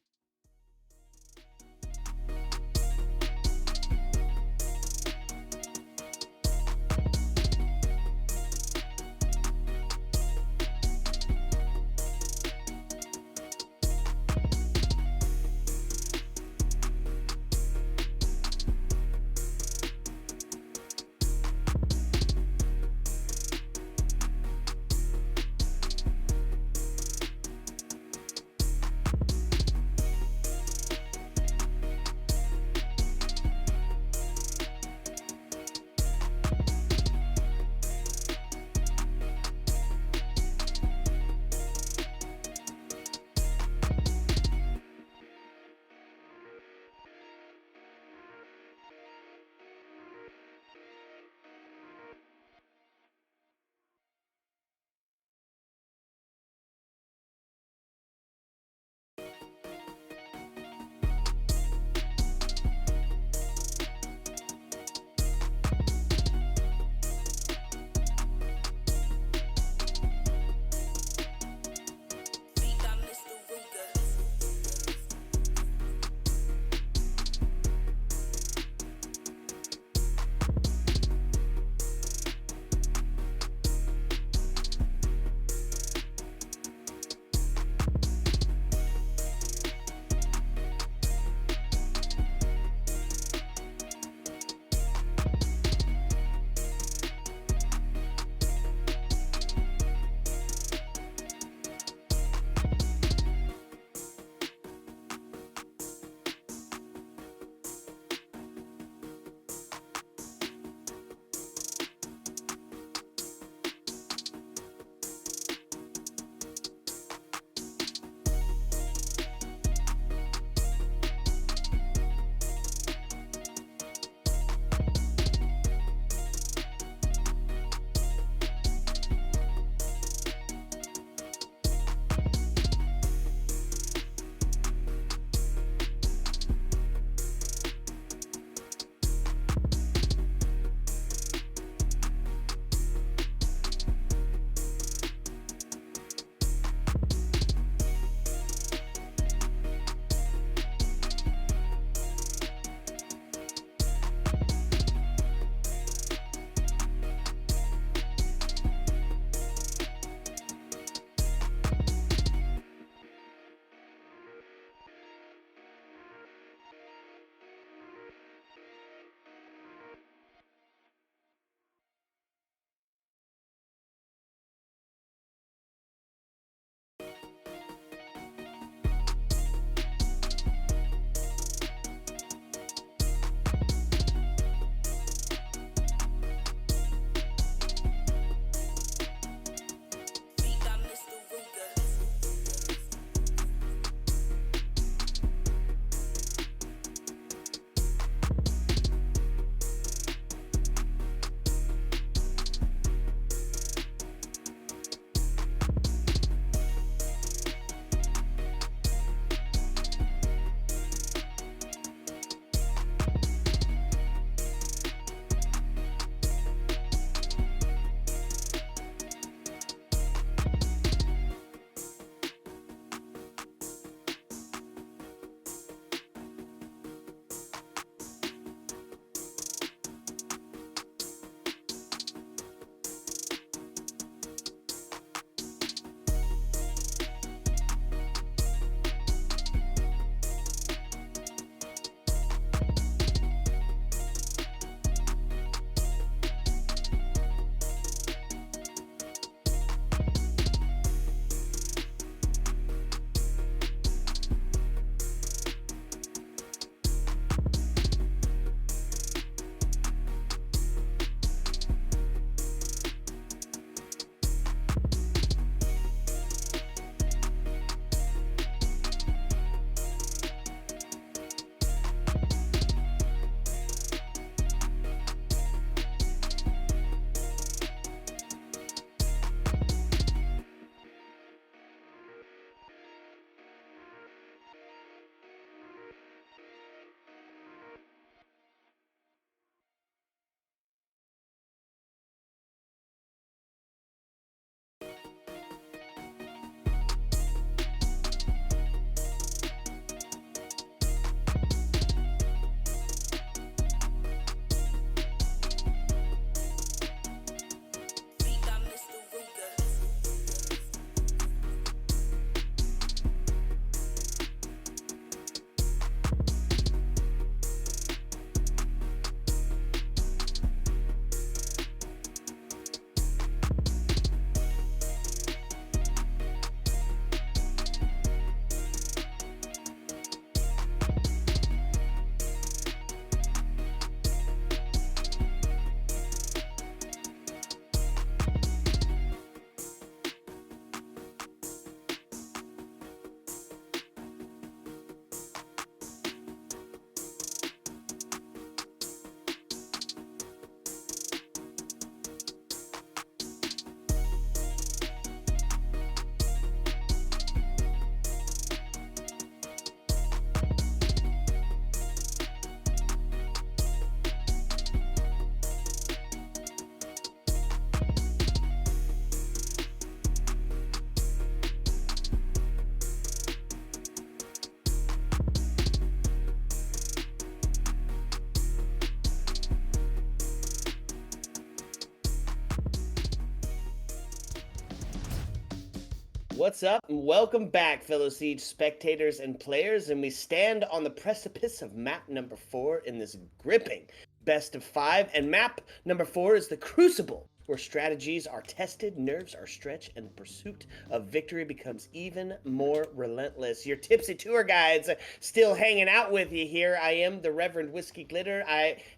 What's up? And welcome back, fellow Siege spectators and players. And we stand on the precipice of map number 4 in this gripping best of 5. And map number 4 is the Crucible, where strategies are tested, nerves are stretched, and the pursuit of victory becomes even more relentless. Your tipsy tour guides still hanging out with you here. I am the Reverend Whiskey Glitter,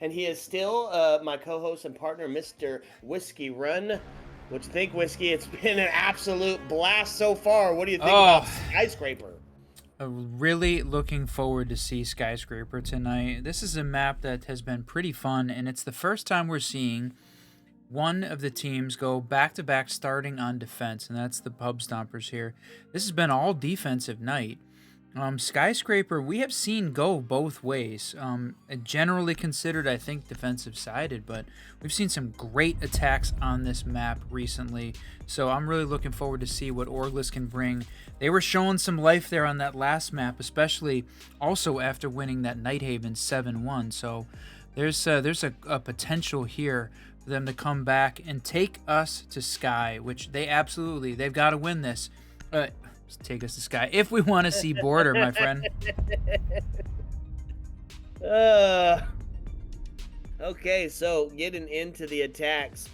and he is still my co-host and partner, Mr. Whiskey Run. What you think, Whiskey? It's been an absolute blast so far. What do you think about Skyscraper? Really looking forward to see Skyscraper tonight. This is a map that has been pretty fun, and it's the first time we're seeing one of the teams go back-to-back starting on defense, and that's the Pub Stompers here. This has been all defensive night. Skyscraper, we have seen go both ways. Generally considered, I think, defensive-sided, but we've seen some great attacks on this map recently, so I'm really looking forward to see what OrgLess can bring. They were showing some life there on that last map, especially also after winning that Nighthaven 7-1, so there's a potential here for them to come back and take us to Sky, which they've got to win this. Take us to Sky if we want to see border, my friend. Okay, so getting into the attacks,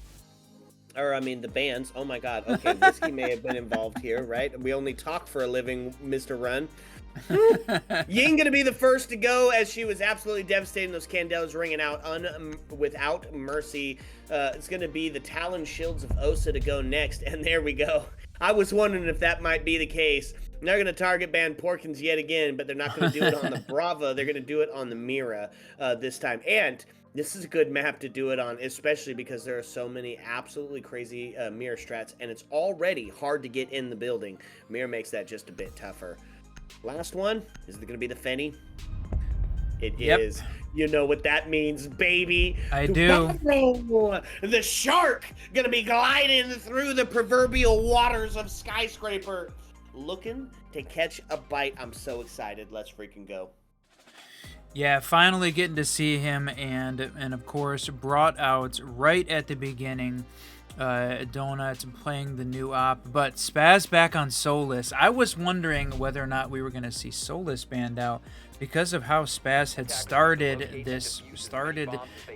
or I mean the bans. Oh my God. Okay, Whiskey may have been involved here, right? We only talk for a living, Mr. Run. Ying gonna be the first to go, as she was absolutely devastating. Those Candelas ringing out without mercy. It's gonna be the Talon Shields of Osa to go next, and there we go. I was wondering if that might be the case. They're going to target ban Porkins yet again, but they're not going to do it on the Brava. They're going to do it on the Mira this time. And this is a good map to do it on, especially because there are so many absolutely crazy Mira strats, and it's already hard to get in the building. Mira makes that just a bit tougher. Last one, is it going to be the Fenny? It is. You know what that means, baby. I do. The shark gonna be gliding through the proverbial waters of Skyscraper, looking to catch a bite. I'm so excited. Let's freaking go. Yeah, finally getting to see him, and of course brought out right at the beginning Donut playing the new op, but Spaz back on Solus. I was wondering whether or not we were going to see Solus banned out because of how Spaz had started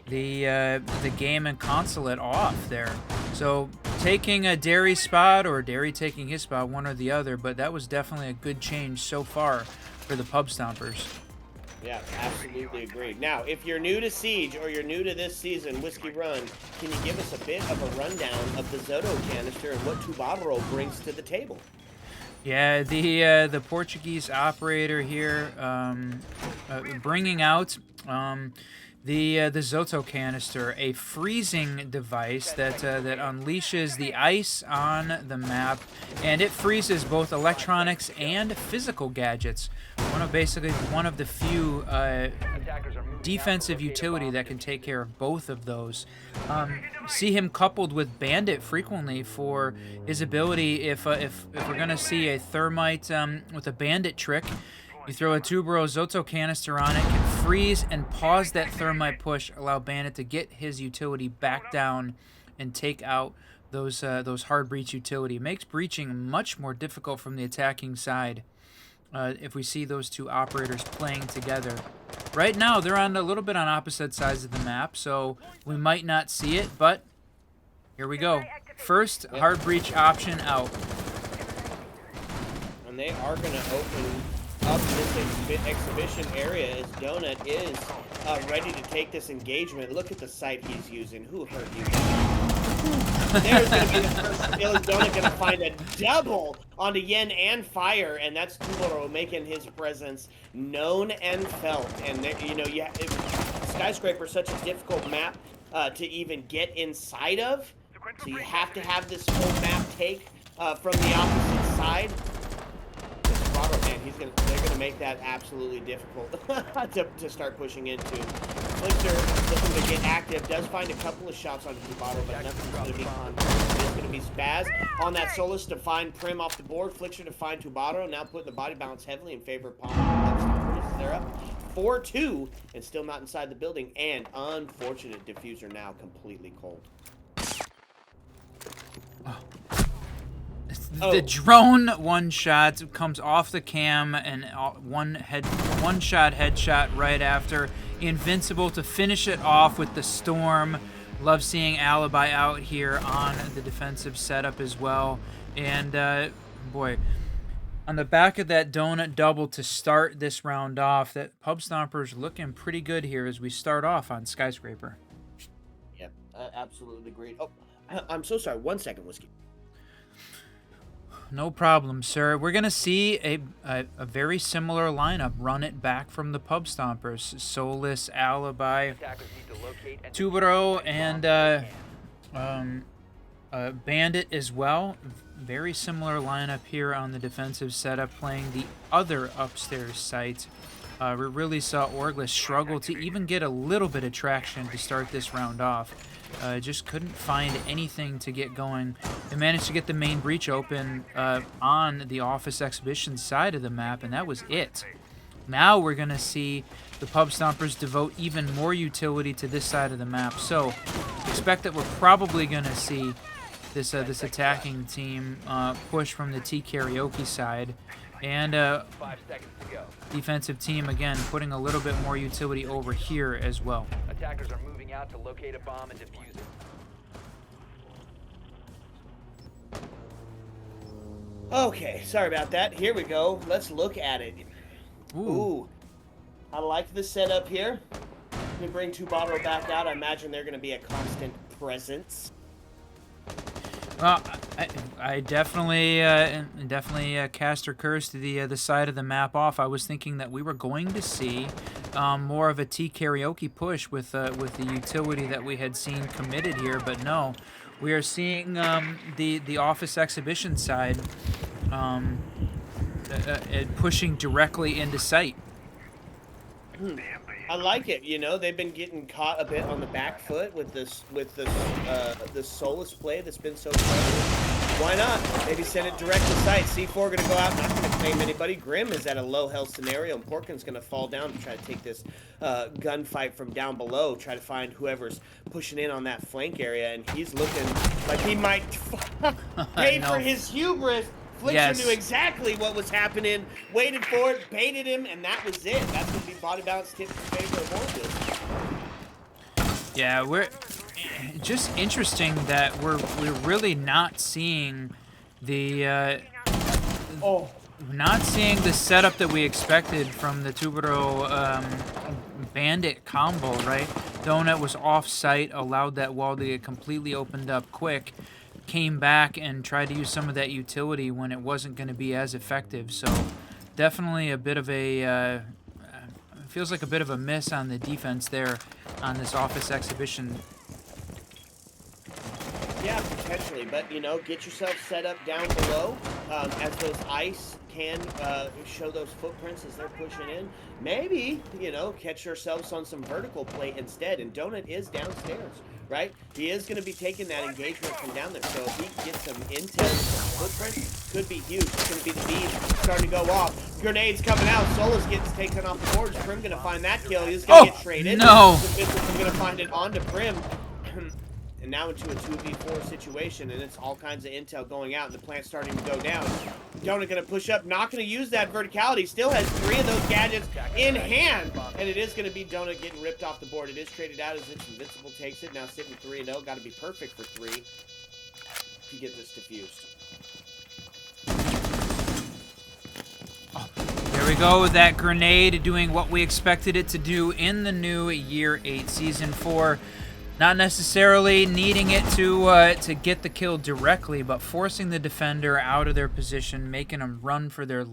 the game and Consulate off there. So taking a Derry spot or Derry taking his spot, one or the other, but that was definitely a good change so far for the Pub Stompers. Yeah, absolutely agreed. Now, if you're new to Siege or you're new to this season, Whiskey Run, can you give us a bit of a rundown of the Zoto canister and what Tubabaro brings to the table? Yeah, the Portuguese operator here bringing out the Zoto canister, a freezing device that unleashes the ice on the map, and it freezes both electronics and physical gadgets. Basically one of the few defensive utility that can take care of both of those. See him coupled with Bandit frequently for his ability. If we're gonna see a thermite with a Bandit trick, you throw a Tubero Zoto canister on it, can freeze and pause that thermite push, allow Bandit to get his utility back down and take out those hard breach utility. It makes breaching much more difficult from the attacking side if we see those two operators playing together. Right now, they're on a little bit on opposite sides of the map, so we might not see it, but here we go. First hard breach option out. And they are going to open up this exhibition area as Donut is ready to take this engagement. Look at the sight he's using. Who hurt you? There's going to be the first kill. Donut going to find a double onto Yen and Fire, and that's Tubaro making his presence known and felt. And there, you know, Skyscraper is such a difficult map to even get inside of, so you have to have this full map take from the opposite side. Man, they're gonna make that absolutely difficult to start pushing into. Flicker looking to get active, does find a couple of shots on Tubaro, but nothing's gonna be on. It's gonna be Spaz on that Solus to find Prim off the board. Flicker to find Tubaro, now putting the body balance heavily in favor of Palm. They're up 4-2 and still not inside the building, and unfortunate diffuser now completely cold. The drone one shot comes off the cam and one shot headshot right after. Invincible to finish it off with the storm. Love seeing Alibi out here on the defensive setup as well. And boy, on the back of that donut double to start this round off, that Pub Stompers looking pretty good here as we start off on Skyscraper. Yeah, absolutely agreed. Oh, I'm so sorry. 1 second, Whiskey. No problem, sir. We're going to see a very similar lineup. Run it back from the Pub Stompers. Soulless, Alibi, Attackers need to locate and Tubero, and Bandit as well. Very similar lineup here on the defensive setup, playing the other upstairs site. We really saw OrgLess struggle to even get a little bit of traction to start this round off. Just couldn't find anything to get going. They managed to get the main breach open on the office exhibition side of the map, and that was it. Now we're going to see the Pub Stompers devote even more utility to this side of the map. So expect that we're probably going to see this attacking team push from the T Karaoke side. And 5 seconds to go. defensive team, again, putting a little bit more utility over here as well. Attackers are moving out to locate a bomb and defuse it. Okay, sorry about that. Here we go. Let's look at it. Ooh. I like the setup here. We bring Tubero back out. I imagine they're going to be a constant presence. Well, I definitely cast or cursed the side of the map off. I was thinking that we were going to see more of a T Karaoke push with the utility that we had seen committed here, but no, we are seeing the office exhibition side pushing directly into sight. I like it. You know, they've been getting caught a bit on the back foot with the soulless play that's been so prevalent. Why not? Maybe send it direct to sight. C4 going to go out, not going to claim anybody. Grim is at a low health scenario, and Porkin's going to fall down to try to take this gunfight from down below, try to find whoever's pushing in on that flank area, and he's looking like he might pay for his hubris. Fliction knew exactly what was happening, waited for it, baited him, and that was it. That's going to be body balance tip in favor of OrgLess. Yeah, we're just interesting that we're really not seeing the not seeing the setup that we expected from the Tubero Bandit combo, right? Donut was off site, allowed that wall to get completely opened up quick. Came back and tried to use some of that utility when it wasn't going to be as effective. So definitely a bit of a feels like a bit of a miss on the defense there on this office exhibition. Yeah, potentially, but you know, get yourself set up down below as those ice can show those footprints as they're pushing in. Maybe, you know, catch yourselves on some vertical play instead, and Donut is downstairs, right? He is going to be taking that engagement from down there, so if he can get some intel, some footprints, could be huge. It's going to be the beam starting to go off. Grenades coming out. Solas gets taken off the board. Prim going to find that kill. He's going to get traded. No! He's going to find it onto Prim. And now into a 2v4 situation, and it's all kinds of intel going out, and the plant's starting to go down. Donut going to push up, not going to use that verticality. Still has 3 of those gadgets in hand, and it is going to be Donut getting ripped off the board. It is traded out as it's Invincible takes it. Now sitting 3-0. Got to be perfect for 3 to get this diffused. There we go with that grenade doing what we expected it to do in the new Year 8 Season 4. Not necessarily needing it to get the kill directly, but forcing the defender out of their position, making them run for their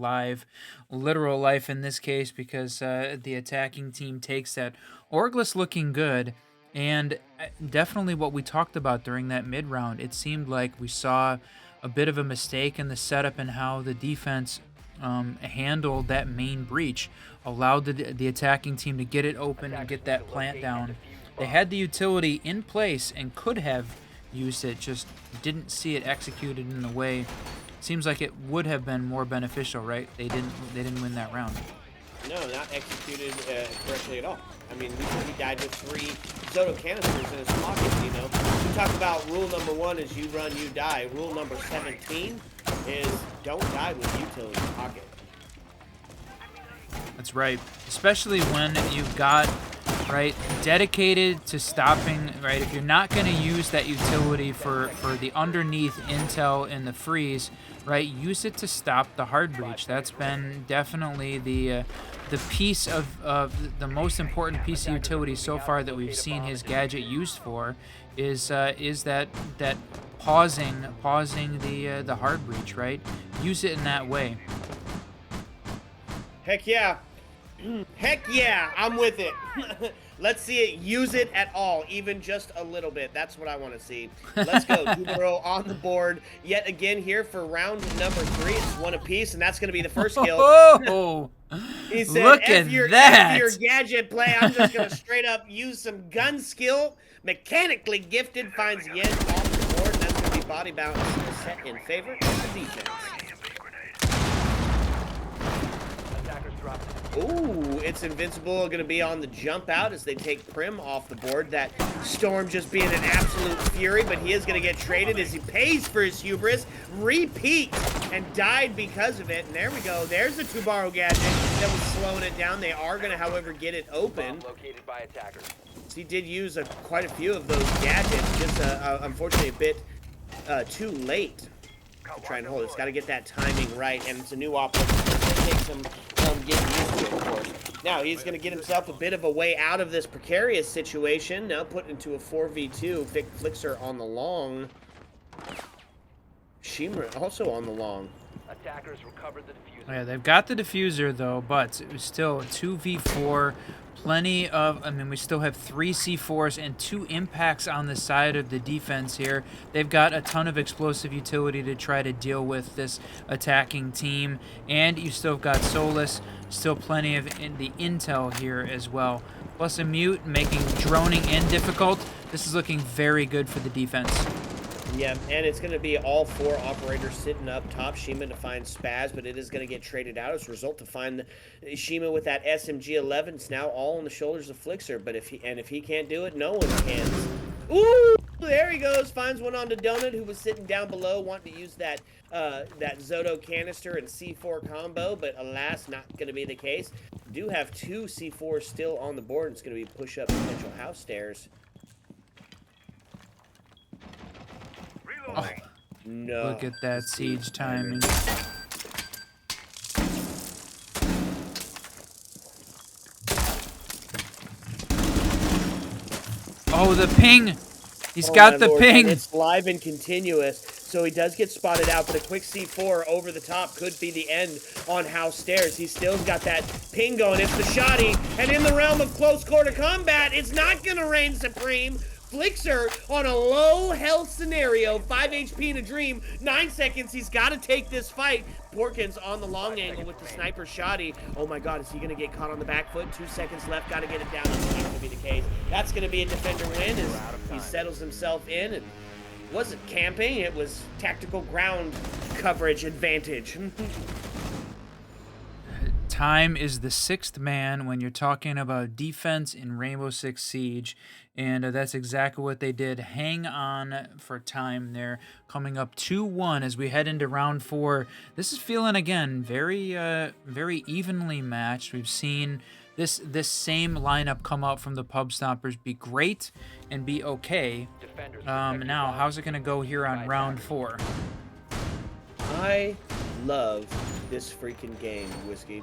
literal life in this case, because the attacking team takes that. OrgLess looking good, and definitely what we talked about during that mid-round. It seemed like we saw a bit of a mistake in the setup and how the defense handled that main breach, allowed the attacking team to get it open and get that plant down. They had the utility in place and could have used it, just didn't see it executed in the way. Seems like it would have been more beneficial, right? They didn't win that round. No, not executed correctly at all. I mean, he died with 3 Zoto canisters in his pocket, you know. We talk about rule number 1 is you run, you die. Rule number 17 is don't die with utility pocket. That's right. Especially when you've got, right, dedicated to stopping, right, if you're not going to use that utility for the underneath intel in the freeze, right, use it to stop the hard breach. That's been definitely the piece of the most important piece of utility so far that we've seen his gadget used for is that pausing the hard breach, right? Use it in that way. Heck yeah. Heck yeah, I'm with it. Let's see it. Use it at all, even just a little bit. That's what I want to see. Let's go. Dubaro on the board yet again here for round number 3. It's one apiece, and that's going to be the first kill. Oh, He said, look at that. F your gadget play. I'm just going to straight up use some gun skill. Mechanically gifted finds Yen off the board, and that's going to be body bounce set in favor of the defense. Attackers dropped. Ooh, it's Invincible going to be on the jump out as they take Prim off the board. That Storm just being an absolute fury, but he is going to get traded as he pays for his hubris. Repeat, and died because of it. And there we go. There's the Tubaro gadget that was slowing it down. They are going to, however, get it open. Bomb located by attackers. He did use quite a few of those gadgets, just unfortunately a bit too late to try and hold it. It's got to get that timing right, and it's a new operation. It takes some getting used to it, of course. Now, he's going to get himself a bit of a way out of this precarious situation. Now put into a 4v2. Flixer on the long. Shimra also on the long. Attackers recovered the diffuser. Yeah, they've got the diffuser, though, but it was still 2v4. Plenty of, I mean, we still have 3 C4s and 2 impacts on the side of the defense here. They've got a ton of explosive utility to try to deal with this attacking team. And you still have got Solus, still plenty of the intel here as well. Plus a mute, making droning in difficult. This is looking very good for the defense. Yeah, and it's going to be all 4 operators sitting up top. Shima to find Spaz, but it is going to get traded out as a result to find Shima with that SMG-11. It's now all on the shoulders of Flixer, but if he can't do it, no one can. Ooh, there he goes. Finds one on the Donut, who was sitting down below, wanting to use that Zoto canister and C4 combo, but alas, not going to be the case. Do have 2 C4s still on the board. It's going to be push-up potential house stairs. Oh, no. look at that siege timing. Oh, the ping! He's got the ping! And it's live and continuous, so he does get spotted out, but a quick C4 over the top could be the end on house stairs. He's still got that ping going. It's the shotty, and in the realm of close quarter combat, it's not going to reign supreme. Flixer on a low health scenario, 5 HP in a dream, 9 seconds, he's got to take this fight. Porkins on the long angle with the sniper shotty. Oh my god, is he going to get caught on the back foot? 2 seconds left, got to get it down. That's not going to be the case. That's going to be a defender win as he settles himself in. And it wasn't camping, it was tactical ground coverage advantage. Time is the 6th man when you're talking about defense in Rainbow Six Siege, and that's exactly what they did. Hang on for time there. Coming up 2-1 as we head into round 4. This is feeling, again, very evenly matched. We've seen this same lineup come out from the Pub Stompers be great and be okay. Now, how's it going to go here on round 4? I love this freaking game, Whiskey.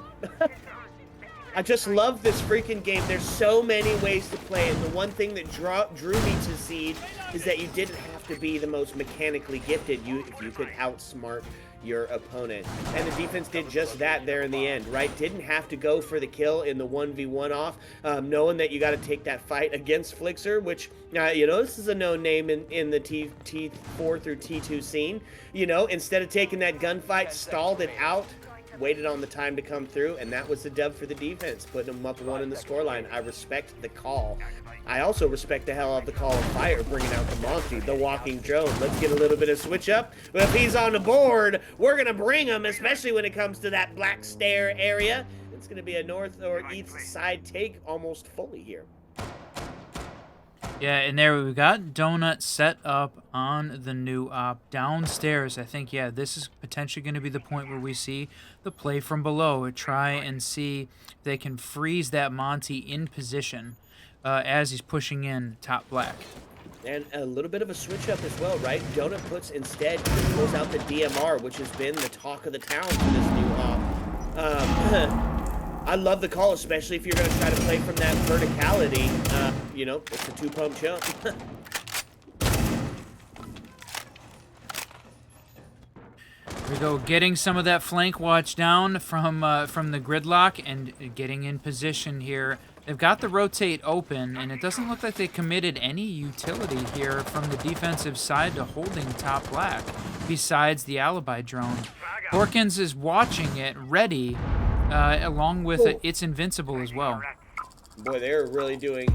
I just love this freaking game. There's so many ways to play it. The one thing that drew me to Siege is that you didn't have to be the most mechanically gifted. If you could outsmart your opponent. And the defense did just that there in the end, right? Didn't have to go for the kill in the 1v1 off, knowing that you got to take that fight against Flixer, which, this is a known name in the T4 through T2 scene. Instead of taking that gunfight, stalled it out, waited on the time to come through, and that was the dub for the defense, putting them up 1 in the scoreline. I respect the call. I also respect the hell out of the call of fire, bringing out the Monty, the walking drone. Let's get a little bit of switch up. But if he's on the board, we're going to bring him, especially when it comes to that black stair area. It's going to be a north or east side take almost fully here. Yeah, and there we got Donut set up on the new op downstairs. I think, yeah, this is potentially going to be the point where we see the play from below. Try and see if they can freeze that Monty in position as he's pushing in top black. And a little bit of a switch up as well, right? Donut puts instead pulls out the DMR, which has been the talk of the town for this new op. I love the call, especially if you're going to try to play from that verticality. You know, it's a two-pump jump. Here we go, getting some of that flank watch down from the gridlock and getting in position here. They've got the rotate open, and it doesn't look like they committed any utility here from the defensive side to holding top black, besides the alibi drone. Porkins is watching it, ready, along with it's invincible as well. Boy, they're really doing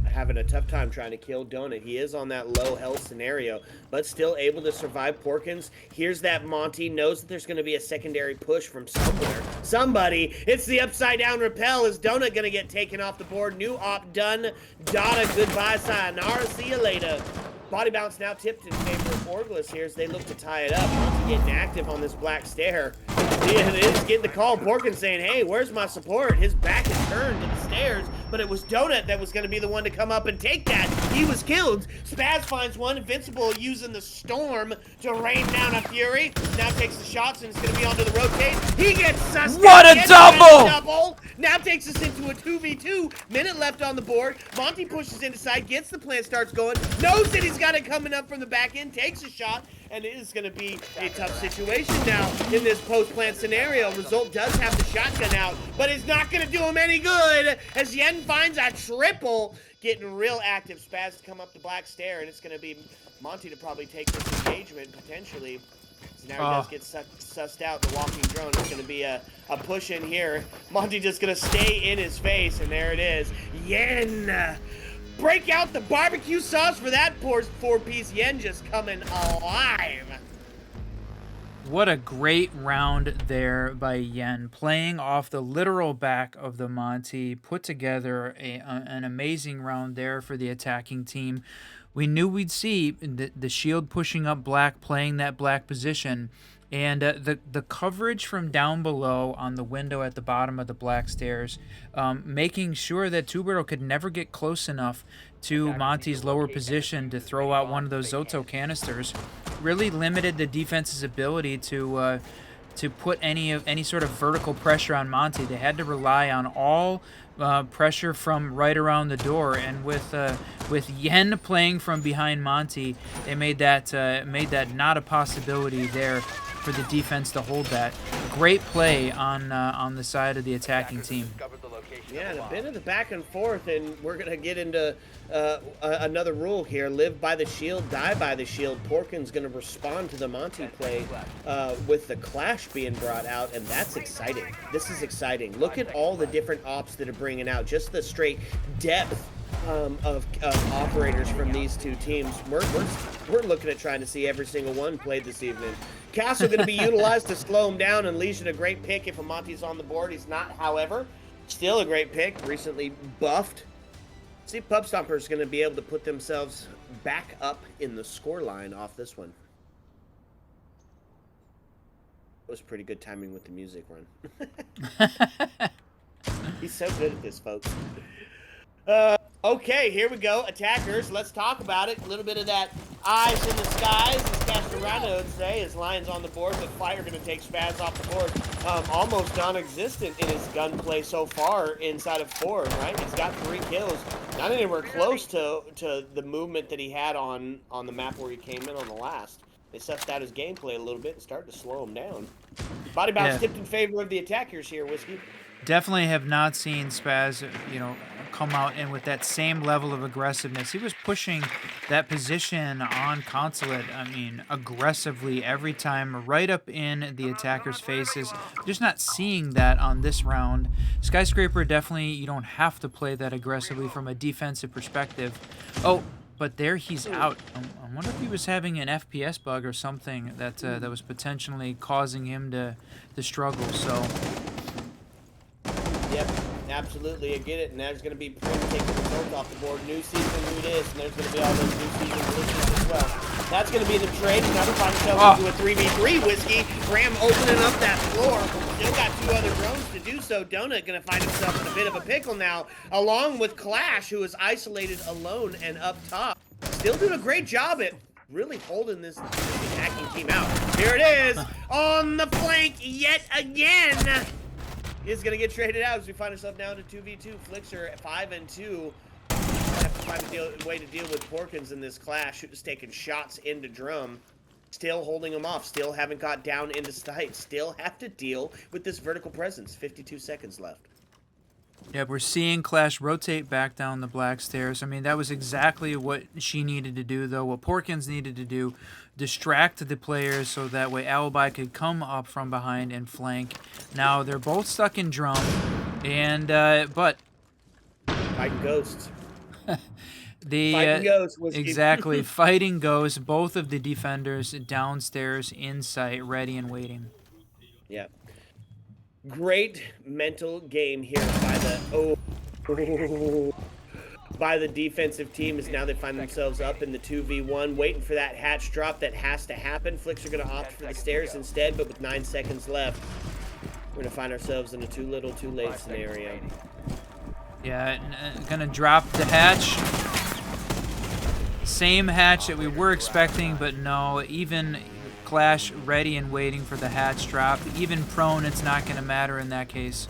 having a tough time trying to kill Donut. He is on that low health scenario, but still able to survive. Porkins hears that Monty, knows that there's going to be a secondary push from somewhere. Somebody, it's the upside down rappel. Is Donut going to get taken off the board? New op done. Donna, goodbye, sayonara, see you later. Body bounce now tipped in favor of OrgLess here as they look to tie it up. Monty getting active on this black stair. It is getting the call. Porkins saying, hey, where's my support? His back is turned to the stairs, but it was Donut that was going to be the one to come up and take that. He was killed. Spaz finds one. Invincible using the storm to rain down a Fury. Now takes the shots and it's going to be onto the rotate. He gets sussed. What a double! Now takes us into a 2v2. Minute left on the board. Monty pushes inside, gets the plant, starts going. Knows that he's got it coming up from the back end. Takes a shot. And it is going to be a tough situation now in this post-plant scenario. Result does have the shotgun out, but it's not going to do him any good as Yen finds a triple. Getting real active. Spaz to come up the black stair, and it's going to be Monty to probably take this engagement, potentially. So now he does get sussed out. The walking drone is going to be a push in here. Monty just going to stay in his face, and there it is. Yen! Break out the barbecue sauce for that four-piece. Yen just coming alive. What a great round there by Yen, playing off the literal back of the Monty. Put together an amazing round there for the attacking team. We knew we'd see the shield pushing up black, playing that black position. And the coverage from down below on the window at the bottom of the black stairs, making sure that Tuberto could never get close enough to Monty's lower position to throw out one of those Zoto canisters, really limited the defense's ability to put any sort of vertical pressure on Monty. They had to rely on all pressure from right around the door, and with Yen playing from behind Monty, they made that not a possibility there for the defense to hold that. Great play on the side of the attacking team. Yeah, and a bit of the back and forth, and we're going to get into another rule here. Live by the shield, die by the shield. Porkins going to respond to the Monty play with the clash being brought out, and that's exciting. This is exciting. Look at all the different ops that are bringing out. Just the straight depth of operators from these two teams. We're looking at trying to see every single one played this evening. Castle going to be utilized to slow him down, and Legion a great pick if Amonti's on the board. He's not, however. Still a great pick, recently buffed. See if Pub Stompers going to be able to put themselves back up in the score line off this one. It was pretty good timing with the music run. He's so good at this, folks. Okay, here we go. Attackers, let's talk about it. A little bit of that eyes in the skies, as Castellano would say, as Lions on the board, but Fire going to take Spaz off the board. Almost non-existent in his gunplay so far inside of 4, right? He's got 3 kills. Not anywhere close to the movement that he had on the map where he came in on the last. They sussed out his gameplay a little bit and started to slow him down. Body bounce tipped in favor of the attackers here, Whiskey. Definitely have not seen Spaz, come out and with that same level of aggressiveness. He was pushing that position on Consulate, aggressively every time, right up in the attackers' faces. Just not seeing that on this round. Skyscraper, definitely, you don't have to play that aggressively from a defensive perspective. Oh, but there he's out. I wonder if he was having an FPS bug or something that was potentially causing him to struggle. So. Yep. Absolutely, I get it. And there's going to be Prim taking the result off the board. New season, who this? And there's going to be all those new season glitches as well. That's going to be the trade. Now to find themselves into a 3v3 Whiskey. Ram opening up that floor. Still got 2 other drones to do so. Donut going to find himself in a bit of a pickle now, along with Clash, who is isolated alone and up top. Still doing a great job at really holding this attacking team out. Here it is on the flank yet again. Is going to get traded out as we find ourselves now to 2v2. Flixer at 5-2. Have to find a way to deal with Porkins in this clash. Who's taking shots into drum. Still holding them off. Still haven't got down into sight. Still have to deal with this vertical presence. 52 seconds left. Yeah, we're seeing Clash rotate back down the black stairs. I mean, that was exactly what she needed to do, though. What Porkins needed to do, distract the players so that way Alibi could come up from behind and flank. Now, they're both stuck in drum, and, but... Fighting ghosts. Fighting ghosts. Whiskey. Exactly, fighting ghosts. Both of the defenders downstairs in sight, ready and waiting. Yeah. Great mental game here by the defensive team as now they find themselves up in the 2v1, waiting for that hatch drop that has to happen. Flicks are going to opt for the stairs instead, but with 9 seconds left, we're going to find ourselves in a too little, too late scenario. Yeah, going to drop the hatch. Same hatch that we were expecting, but no, even Clash ready and waiting for the hatch drop. Even prone, it's not going to matter in that case.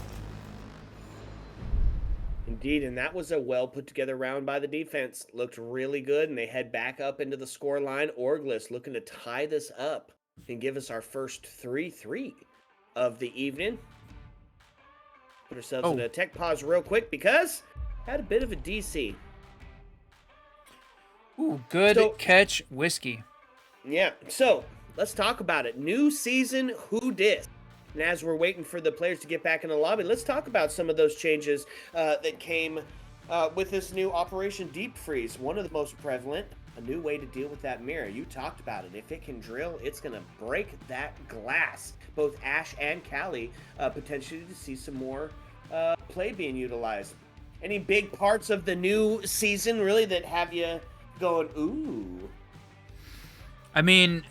Indeed, and that was a well put together round by the defense. Looked really good, and they head back up into the score line. OrgLess looking to tie this up and give us our first 3-3 of the evening. Put ourselves in a tech pause real quick because had a bit of a DC. Ooh, good catch, Whiskey. Yeah, so let's talk about it. New season, who dis? And as we're waiting for the players to get back in the lobby, let's talk about some of those changes that came with this new Operation Deep Freeze. One of the most prevalent, a new way to deal with that mirror. You talked about it. If it can drill, it's going to break that glass. Both Ash and Callie potentially to see some more play being utilized. Any big parts of the new season really that have you going, ooh? I mean,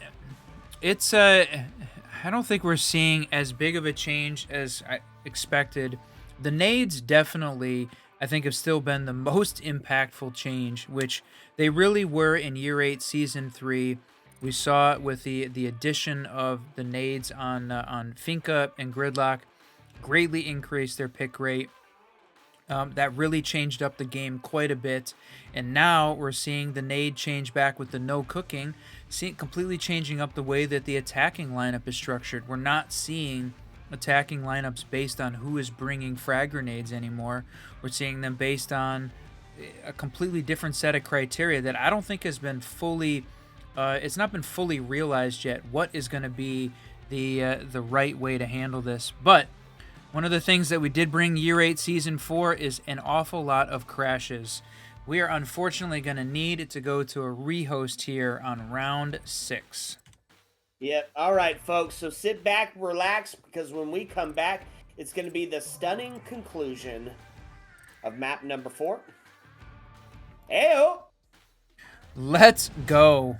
it's I don't think we're seeing as big of a change as I expected. The nades definitely, I think, have still been the most impactful change, which they really were in Year 8, Season 3. We saw it with the addition of the nades on Finca and Gridlock, greatly increased their pick rate. That really changed up the game quite a bit. And now we're seeing the nade change back with the no cooking, completely changing up the way that the attacking lineup is structured. We're not seeing attacking lineups based on who is bringing frag grenades anymore. We're seeing them based on a completely different set of criteria that I don't think has been fully, it's not been fully realized yet what is going to be the right way to handle this. But one of the things that we did bring Year 8 Season 4 is an awful lot of crashes. We are unfortunately going to need to go to a rehost here on round 6. Yep. All right, folks. So sit back, relax, because when we come back, it's going to be the stunning conclusion of map number 4. Ayo! Let's go.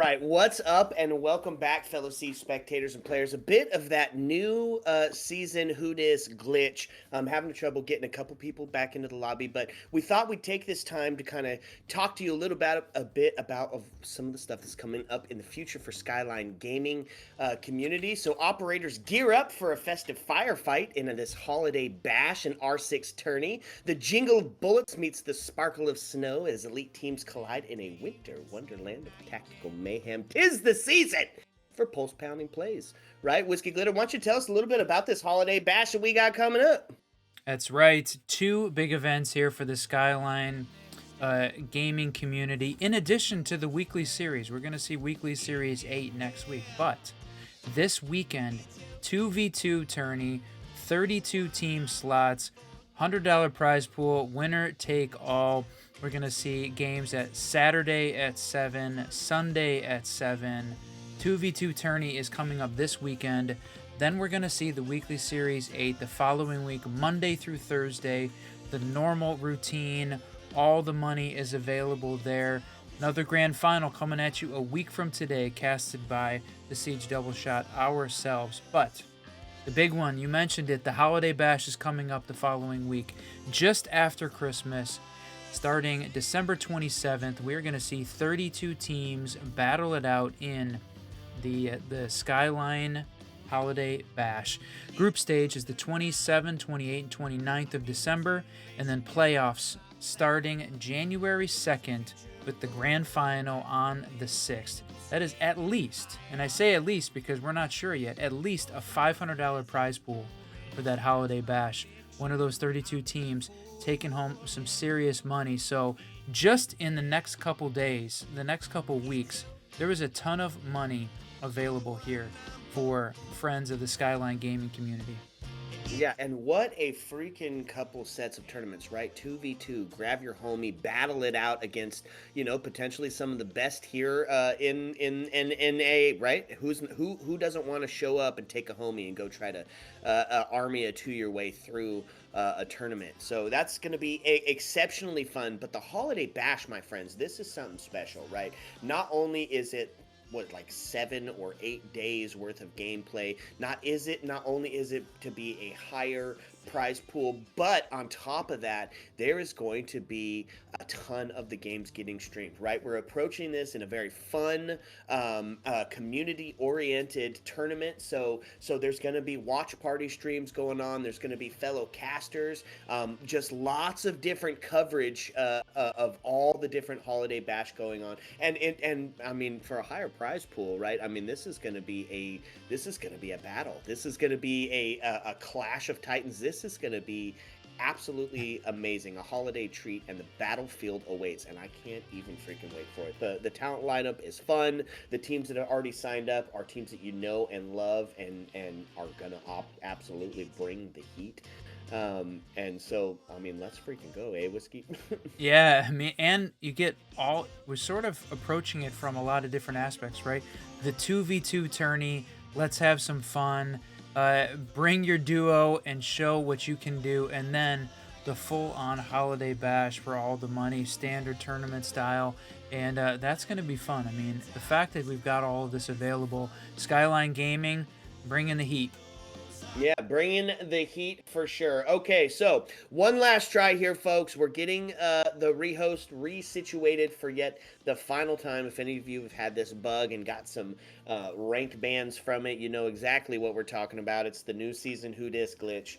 Right. What's up, and welcome back, fellow Siege spectators and players. A bit of that new season Who Dis glitch. I'm having trouble getting a couple people back into the lobby, but we thought we'd take this time to kind of talk to you a bit about some of the stuff that's coming up in the future for Skyline gaming community. So operators gear up for a festive firefight in this holiday bash and R6 tourney. The jingle of bullets meets the sparkle of snow as elite teams collide in a winter wonderland of tactical mayhem. 'Tis the season for pulse pounding plays, right? Whiskey Glitter, why don't you tell us a little bit about this holiday bash that we got coming up? That's right. Two big events here for the Skyline gaming community. In addition to the weekly series, we're going to see weekly series 8 next week. But this weekend, 2v2 tourney, 32 team slots, $100 prize pool, winner take all. We're going to see games at Saturday at 7, Sunday at 7. 2v2 tourney is coming up this weekend. Then we're going to see the weekly series 8 the following week, Monday through Thursday. The normal routine, all the money is available there. Another grand final coming at you a week from today, casted by the Siege Double Shot ourselves. But the big one, you mentioned it, the Holiday Bash is coming up the following week, just after Christmas. Starting December 27th, we're going to see 32 teams battle it out in the Skyline Holiday Bash. Group stage is the 27th, 28th, and 29th of December, and then playoffs starting January 2nd with the grand final on the 6th. That is at least, and I say at least because we're not sure yet, at least a $500 prize pool for that Holiday Bash. One of those 32 teams taking home some serious money. So just in the next couple days, the next couple weeks, there is a ton of money available here for friends of the Skyline gaming community. Yeah, and what a freaking couple sets of tournaments, right? 2v2, grab your homie, battle it out against, potentially some of the best here in NA, right? Who doesn't want to show up and take a homie and go try to army a 2-year way through a tournament? So that's going to be exceptionally fun. But the Holiday Bash, my friends, this is something special, right? Not only is it like 7 or 8 days worth of gameplay. Not only is it to be a higher prize pool, but on top of that, there is going to be a ton of the games getting streamed, right? We're approaching this in a very fun, community-oriented tournament. So there's going to be watch party streams going on. There's going to be fellow casters, just lots of different coverage of all the different Holiday Bash going on. And I mean, for a higher prize pool, right? I mean, this is going to be a battle. This is going to be a clash of titans. This is going to be absolutely amazing, a holiday treat, and the battlefield awaits, and I can't even freaking wait for it. The talent lineup is fun. The teams that are already signed up are teams that you know and love and are going to absolutely bring the heat. And so, I mean, let's freaking go, Whiskey? Yeah, I mean, and we're sort of approaching it from a lot of different aspects, right? The 2v2 tourney, let's have some fun. Bring your duo and show what you can do, and then the full-on Holiday Bash for all the money, standard tournament style, and that's going to be fun. I mean, the fact that we've got all of this available, Skyline Gaming, bringing the heat. Yeah, bringing the heat for sure. Okay, so one last try here, folks. We're getting the rehost resituated for yet the final time. If any of you have had this bug and got some ranked bans from it, you know exactly what we're talking about. It's the new season Who Dis glitch.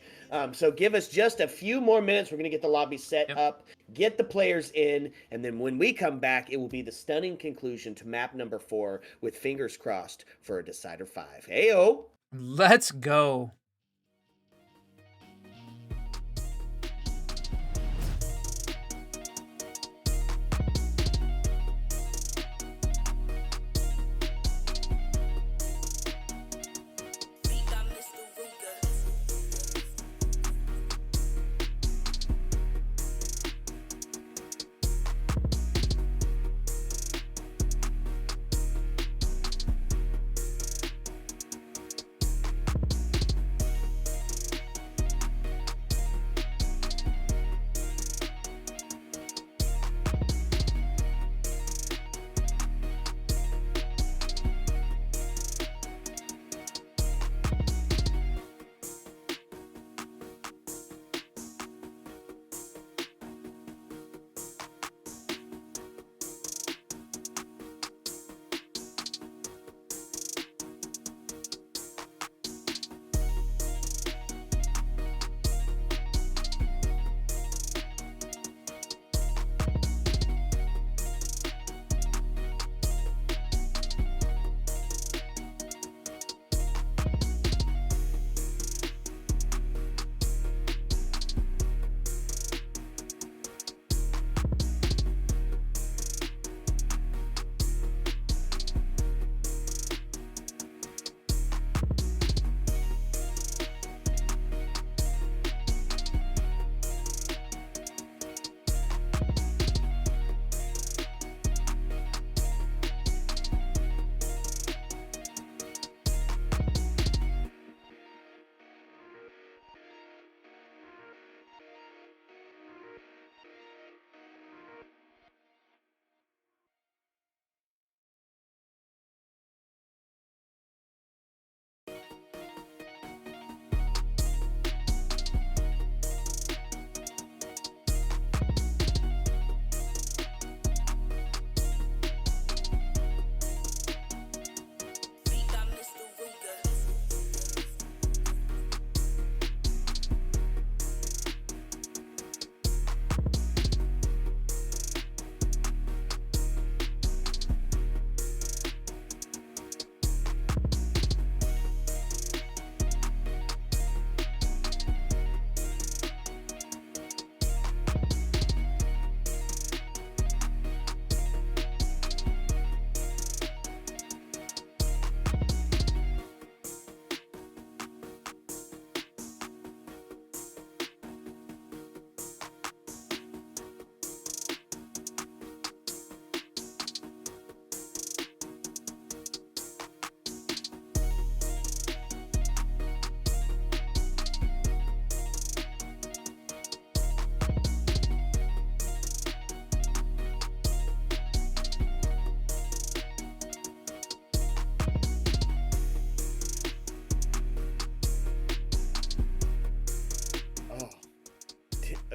So give us just a few more minutes. We're going to get the lobby set up, get the players in, and then when we come back, it will be the stunning conclusion to map number 4 with fingers crossed for a Decider 5. Heyo! Let's go.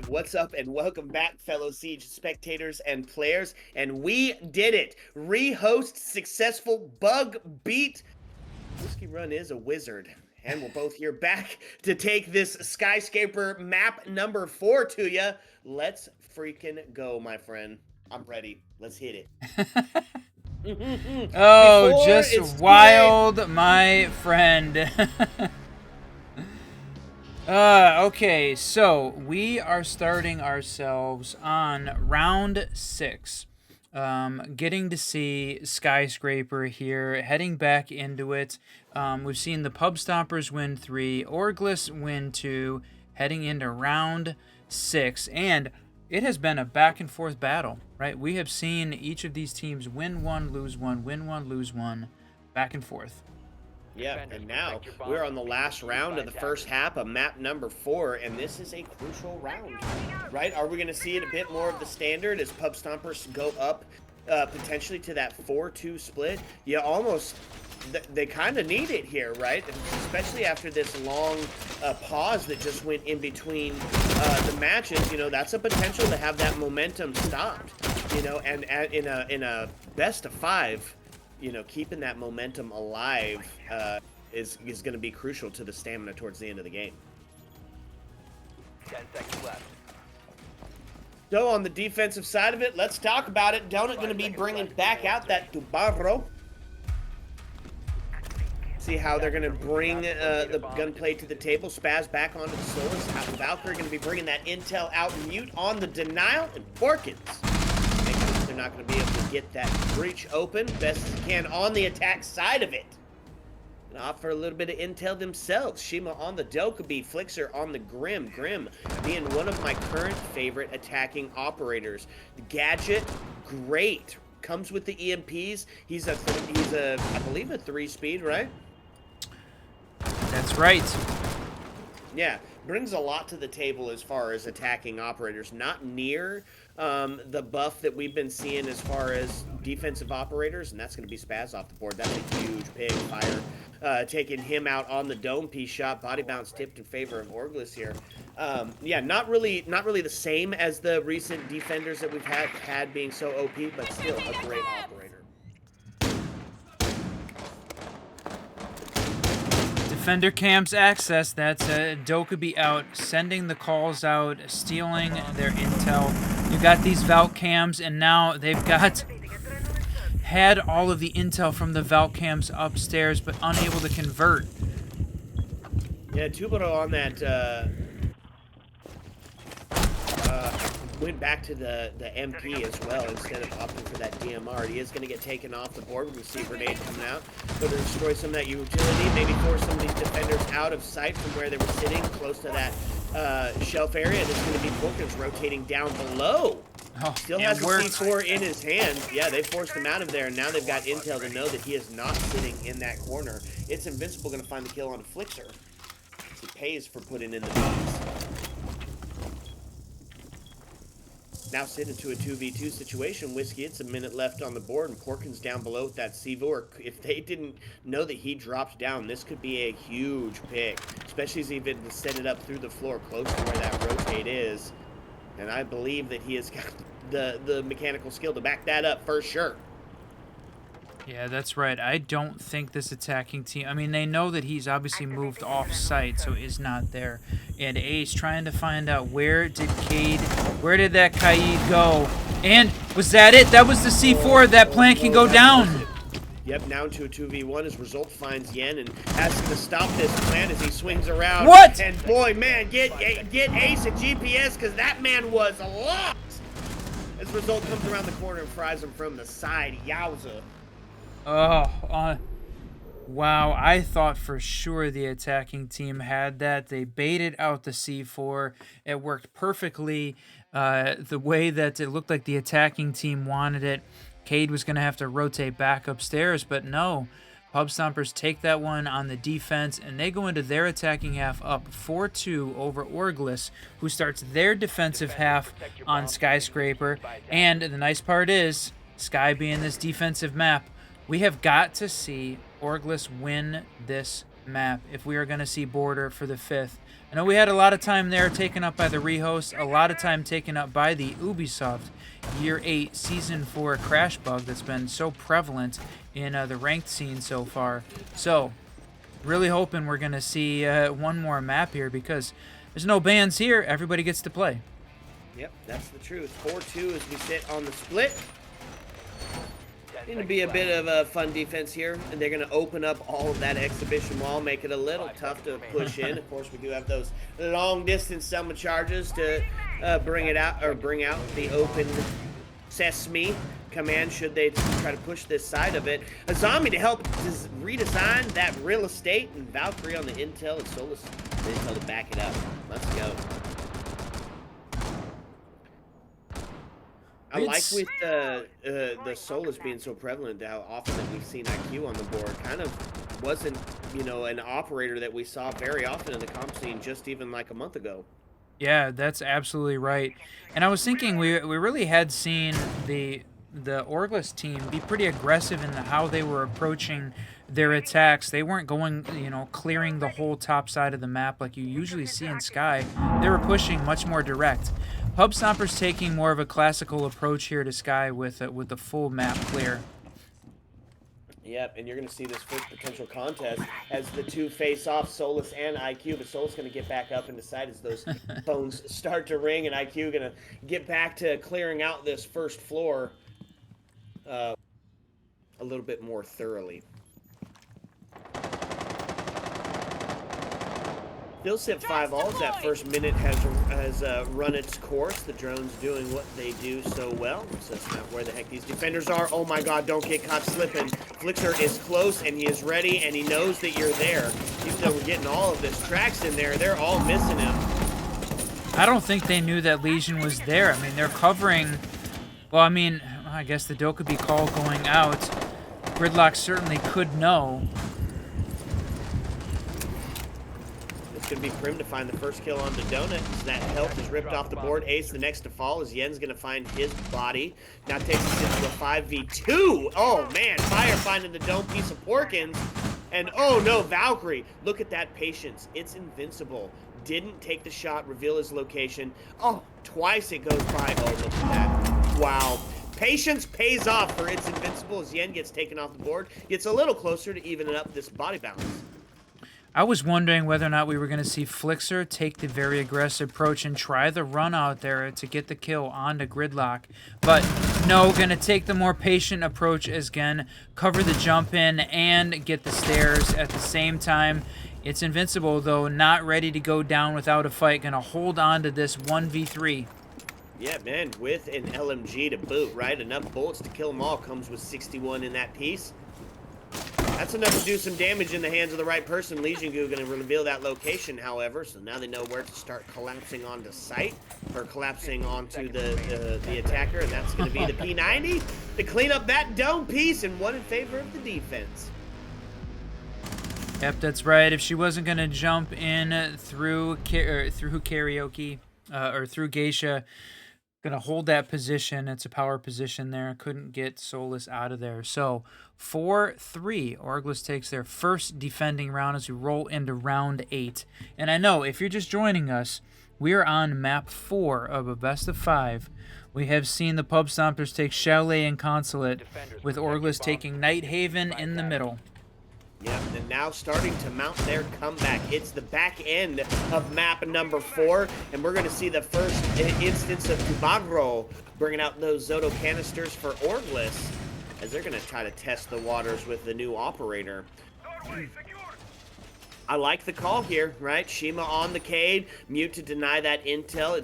What's up and welcome back, fellow Siege spectators and players. And we did it. Rehost successful, bug beat. Whiskey Run is a wizard. And we're both here back to take this Skyscraper map number 4 to you. Let's freaking go, my friend. I'm ready. Let's hit it. Oh, Before it's just too wild, my friend. Okay, so we are starting ourselves on round 6. Getting to see Skyscraper here, heading back into it. We've seen the Pub Stompers win 3, OrgLess win 2, heading into round 6, and it has been a back and forth battle, right? We have seen each of these teams win 1, lose 1, win 1, lose 1, back and forth. Yeah, and now we're on the last round of the first half of map number 4, and this is a crucial round, right? Are we going to see it a bit more of the standard as Pub Stompers go up potentially to that 4-2 split? You almost, they kind of need it here, right? Especially after this long pause that just went in between the matches. You know, that's a potential to have that momentum stopped, you know, and in a best of 5, you know, keeping that momentum alive is going to be crucial to the stamina towards the end of the game. 10 seconds left. So on the defensive side of it, let's talk about it. Donut going to be bringing back out that Tubarro. See how they're going to bring the gunplay to the table. Spaz back onto the Solus. Valkyrie going to be bringing that intel out. Mute on the denial. And Porkins. They're not going to be able to get that breach open best as can on the attack side of it. And offer a little bit of intel themselves. Shima on the Dokkaebi, Flixer on the Grim. Grim being one of my current favorite attacking operators. The Gadget, great. Comes with the EMPs. He's I believe a 3-speed, right? That's right. Yeah, brings a lot to the table as far as attacking operators. Not near the buff that we've been seeing as far as defensive operators, and that's going to be Spaz off the board. That's a huge big fire. Taking him out on the dome piece shot. Body bounce tipped in favor of OrgLess here. Yeah, not really the same as the recent defenders that we've had being so OP, but still a great operator. Defender cams access. That's Dokkaebi out, sending the calls out, stealing their intel. You got these Valk cams, and now they've had all of the intel from the Valk cams upstairs, but unable to convert. Yeah, Tubero on that went back to the MP as well instead of opting for that DMR. He is going to get taken off the board. We're going to see a grenade coming out. Going to destroy some of that utility, maybe force some of these defenders out of sight from where they were sitting, close to that shelf area. And it's going to be Porkins rotating down below. Oh, Still has the C4 in his hand. Yeah, they forced him out of there, and now they've got intel to know that he is not sitting in that corner. It's Invincible going to find the kill on a Flixer. He pays for putting in the box. Now sit into a 2v2 situation. Whiskey, it's a minute left on the board, and Porkins down below with that C4. If they didn't know that he dropped down, this could be a huge pick, especially as he even set it up through the floor close to where that rotate is. And I believe that he has got the mechanical skill to back that up for sure. Yeah, that's right. I don't think this attacking team... I mean, they know that he's obviously moved off-site, so is not there. And Ace trying to find out where did that Kaid go? And was that it? That was the C4. That plant can go down. Yep, now into a 2v1 as Result finds Yen and asks to stop this plant as he swings around. What? And boy, man, get Ace at GPS because that man was lost. As Result comes around the corner and fries him from the side. Yowza. Oh, wow. I thought for sure the attacking team had that. They baited out the C4. It worked perfectly the way that it looked like the attacking team wanted it. Cade was going to have to rotate back upstairs, but no. Pub Stompers take that one on the defense, and they go into their attacking half up 4-2 over OrgLess, who starts their defensive half on Skyscraper. And the nice part is, Sky being this defensive map, we have got to see OrgLess win this map if we are going to see border for the 5th. I know we had a lot of time there taken up by the rehost, a lot of time taken up by the Ubisoft Year 8 Season 4 crash bug that's been so prevalent in the ranked scene so far. So, really hoping we're going to see one more map here because there's no bans here. Everybody gets to play. Yep, that's the truth. 4-2 as we sit on the split. Going to be a bit of a fun defense here, and they're going to open up all of that exhibition wall, make it a little tough to push in. Of course, we do have those long-distance Selma charges to bring out the open sesame command should they try to push this side of it. A zombie to help redesign that real estate, and Valkyrie on the intel and Solus the intel to back it up. Let's go. I like with the Solus being so prevalent how often that we've seen IQ on the board. Kind of wasn't, you know, an operator that we saw very often in the comp scene just even like a month ago. Yeah, that's absolutely right. And I was thinking we really had seen the OrgLess team be pretty aggressive in how they were approaching their attacks. They weren't going, you know, clearing the whole top side of the map like you usually see in Sky. They were pushing much more direct. Pub Stompers taking more of a classical approach here to Sky with the full map clear. Yep, and you're going to see this first potential contest as the two face off, Solus and IQ. But Solus going to get back up and decide as those phones start to ring, and IQ going to get back to clearing out this first floor a little bit more thoroughly. Still sit 5 all as that first minute has run its course. The drone's doing what they do so well. So that's not where the heck these defenders are. Oh my god, don't get caught slipping. Flixer is close and he is ready and he knows that you're there. Even though we're getting all of this tracks in there, they're all missing him. I don't think they knew that Legion was there. I mean, they're covering... Well, I mean, I guess the Dokkaebi call going out. Gridlock certainly could know. It's going to be Prim to find the first kill on the Donut. That health is ripped off the board. Ace the next to fall as Yen's going to find his body. Now takes us into a 5v2. Oh, man. Fire finding the dome piece of Porkins. And, oh, no, Valkyrie. Look at that patience. It's invincible. Didn't take the shot, reveal his location. Oh, twice it goes by. Oh, look at that. Wow. Patience pays off for It's Invincible as Yen gets taken off the board. Gets a little closer to evening up this body balance. I was wondering whether or not we were going to see Flixer take the very aggressive approach and try the run out there to get the kill onto Gridlock. But no, going to take the more patient approach as Gen, cover the jump in and get the stairs at the same time. It's Invincible, though, not ready to go down without a fight. Going to hold on to this 1v3. Yeah, man, with an LMG to boot, right? Enough bullets to kill them all. Comes with 61 in that piece. That's enough to do some damage in the hands of the right person. Legion Goo going to reveal that location, however, so now they know where to start collapsing onto site, or collapsing onto the attacker, and that's going to be the P90 to clean up that dome piece, and one in favor of the defense. Yep, that's right. If she wasn't going to jump in through Karaoke, or through Geisha, gonna hold that position. It's a power position there. Couldn't get Solus out of there. So 4-3. OrgLess takes their first defending round as we roll into round 8. And I know if you're just joining us, we are on map 4 of a best of 5. We have seen the Pub Stompers take Chalet and Consulate, with OrgLess taking Nighthaven in the middle. Yeah, and now starting to mount their comeback. It's the back end of map number 4, and we're going to see the first instance of Tubagro bringing out those Zoto canisters for OrgLess, as they're going to try to test the waters with the new operator. I like the call here, right? Shima on the Cade, Mute to deny that intel.